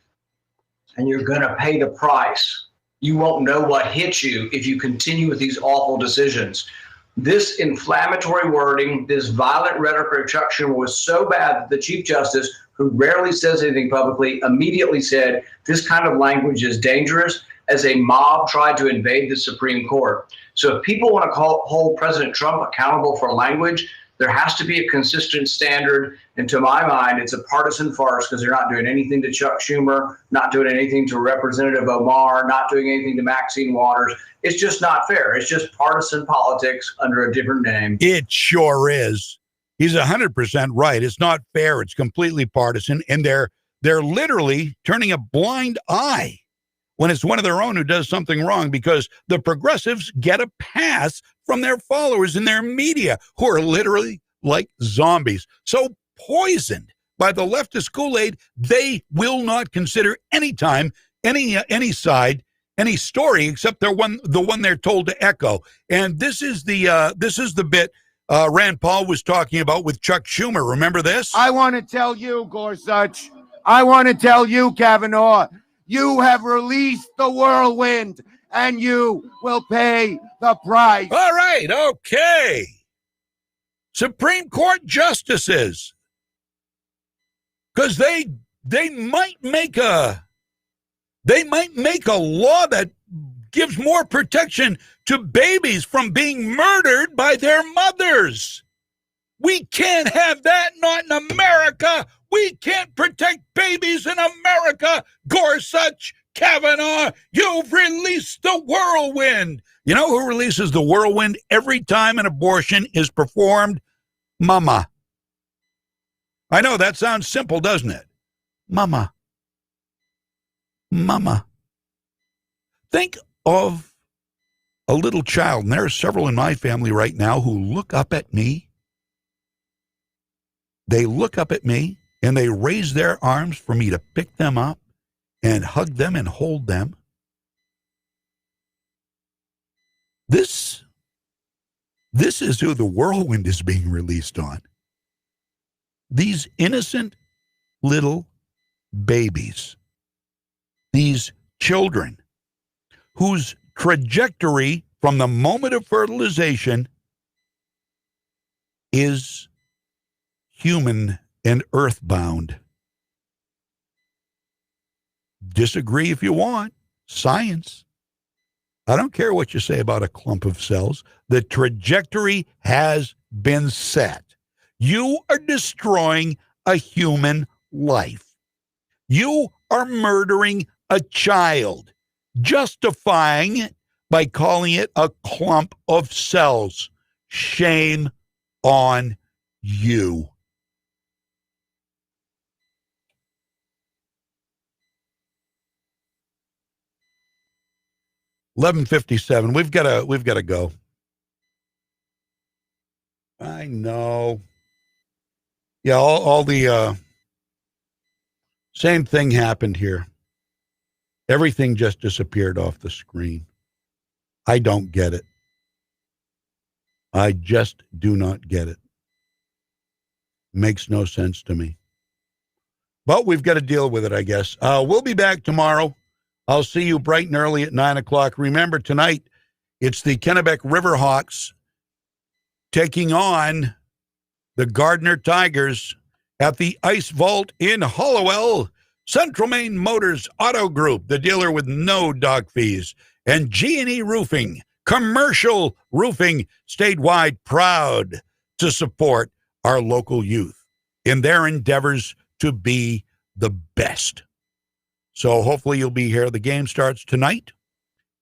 and you're going to pay the price. You won't know what hit you if you continue with these awful decisions. This inflammatory wording, this violent rhetoric of Chuck Schumer was so bad that the Chief Justice, who rarely says anything publicly, immediately said this kind of language is dangerous as a mob tried to invade the Supreme Court. So if people want to hold President Trump accountable for language, there has to be a consistent standard. And to my mind, it's a partisan farce because they're not doing anything to Chuck Schumer, not doing anything to Representative Omar, not doing anything to Maxine Waters. It's just not fair. It's just partisan politics under a different name. It sure is. He's 100% right. It's not fair. It's completely partisan. And they're literally turning a blind eye when it's one of their own who does something wrong, because the progressives get a pass from their followers in their media who are literally like zombies. So poisoned by the leftist Kool-Aid, they will not consider any time, any side, any story except the one they're told to echo. And this is the bit Rand Paul was talking about with Chuck Schumer. Remember this? I want to tell you, Gorsuch. I want to tell you, Kavanaugh. You have released the whirlwind, and you will pay the price. All right, okay. Supreme Court justices, because they might make a law that gives more protection to babies from being murdered by their mothers. We can't have that, not in America. We can't protect babies in America. Gorsuch, Kavanaugh, you've released the whirlwind. You know who releases the whirlwind every time an abortion is performed? Mama. I know that sounds simple, doesn't it? Mama. Mama. Think of a little child, and there are several in my family right now who look up at me. They look up at me, and they raise their arms for me to pick them up and hug them and hold them. This is who the whirlwind is being released on. These innocent little babies, these children whose trajectory from the moment of fertilization is human and earthbound. Disagree if you want. Science. I don't care what you say about a clump of cells. The trajectory has been set. You are destroying a human life. You are murdering a child, justifying it by calling it a clump of cells. Shame on you. $11:57. We've got to go. I know. Yeah, all the same thing happened here. Everything just disappeared off the screen. I don't get it. I just do not get it. Makes no sense to me. But we've got to deal with it, I guess. We'll be back tomorrow. I'll see you bright and early at 9 o'clock. Remember, tonight, it's the Kennebec Riverhawks taking on the Gardner Tigers at the Ice Vault in Hollowell. Central Maine Motors Auto Group, the dealer with no dock fees, and G&E Roofing, commercial roofing statewide, proud to support our local youth in their endeavors to be the best. So hopefully you'll be here. The game starts tonight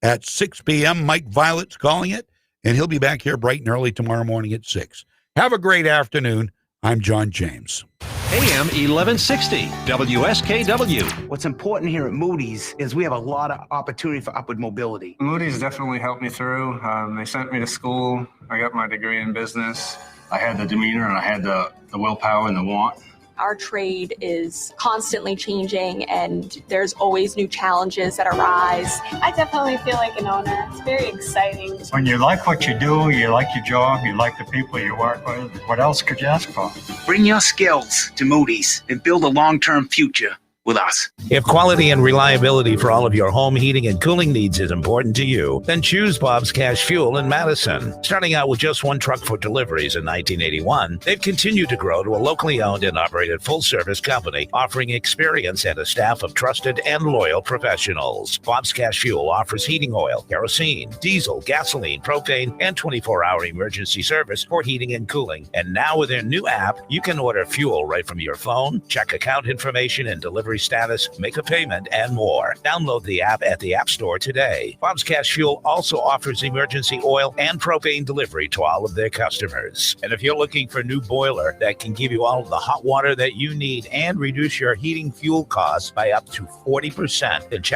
at 6 p.m. Mike Violette's calling it, and he'll be back here bright and early tomorrow morning at 6. Have a great afternoon. I'm John James. AM 1160, WSKW. What's important here at Moody's is we have a lot of opportunity for upward mobility. Moody's definitely helped me through. They sent me to school. I got my degree in business. I had the demeanor and I had the willpower and the want. Our trade is constantly changing, and there's always new challenges that arise. I definitely feel like an owner. It's very exciting. When you like what you do, you like your job, you like the people you work with, what else could you ask for? Bring your skills to Moody's and build a long-term future with us. If quality and reliability for all of your home heating and cooling needs is important to you, then choose Bob's Cash Fuel in Madison. Starting out with just one truck for deliveries in 1981, they've continued to grow to a locally owned and operated full-service company offering experience and a staff of trusted and loyal professionals. Bob's Cash Fuel offers heating oil, kerosene, diesel, gasoline, propane, and 24-hour emergency service for heating and cooling. And now with their new app, you can order fuel right from your phone, check account information and delivery status, make a payment, and more. Download the app at the App Store today. Bob's Cash Fuel also offers emergency oil and propane delivery to all of their customers. And if you're looking for a new boiler that can give you all of the hot water that you need and reduce your heating fuel costs by up to 40%, then check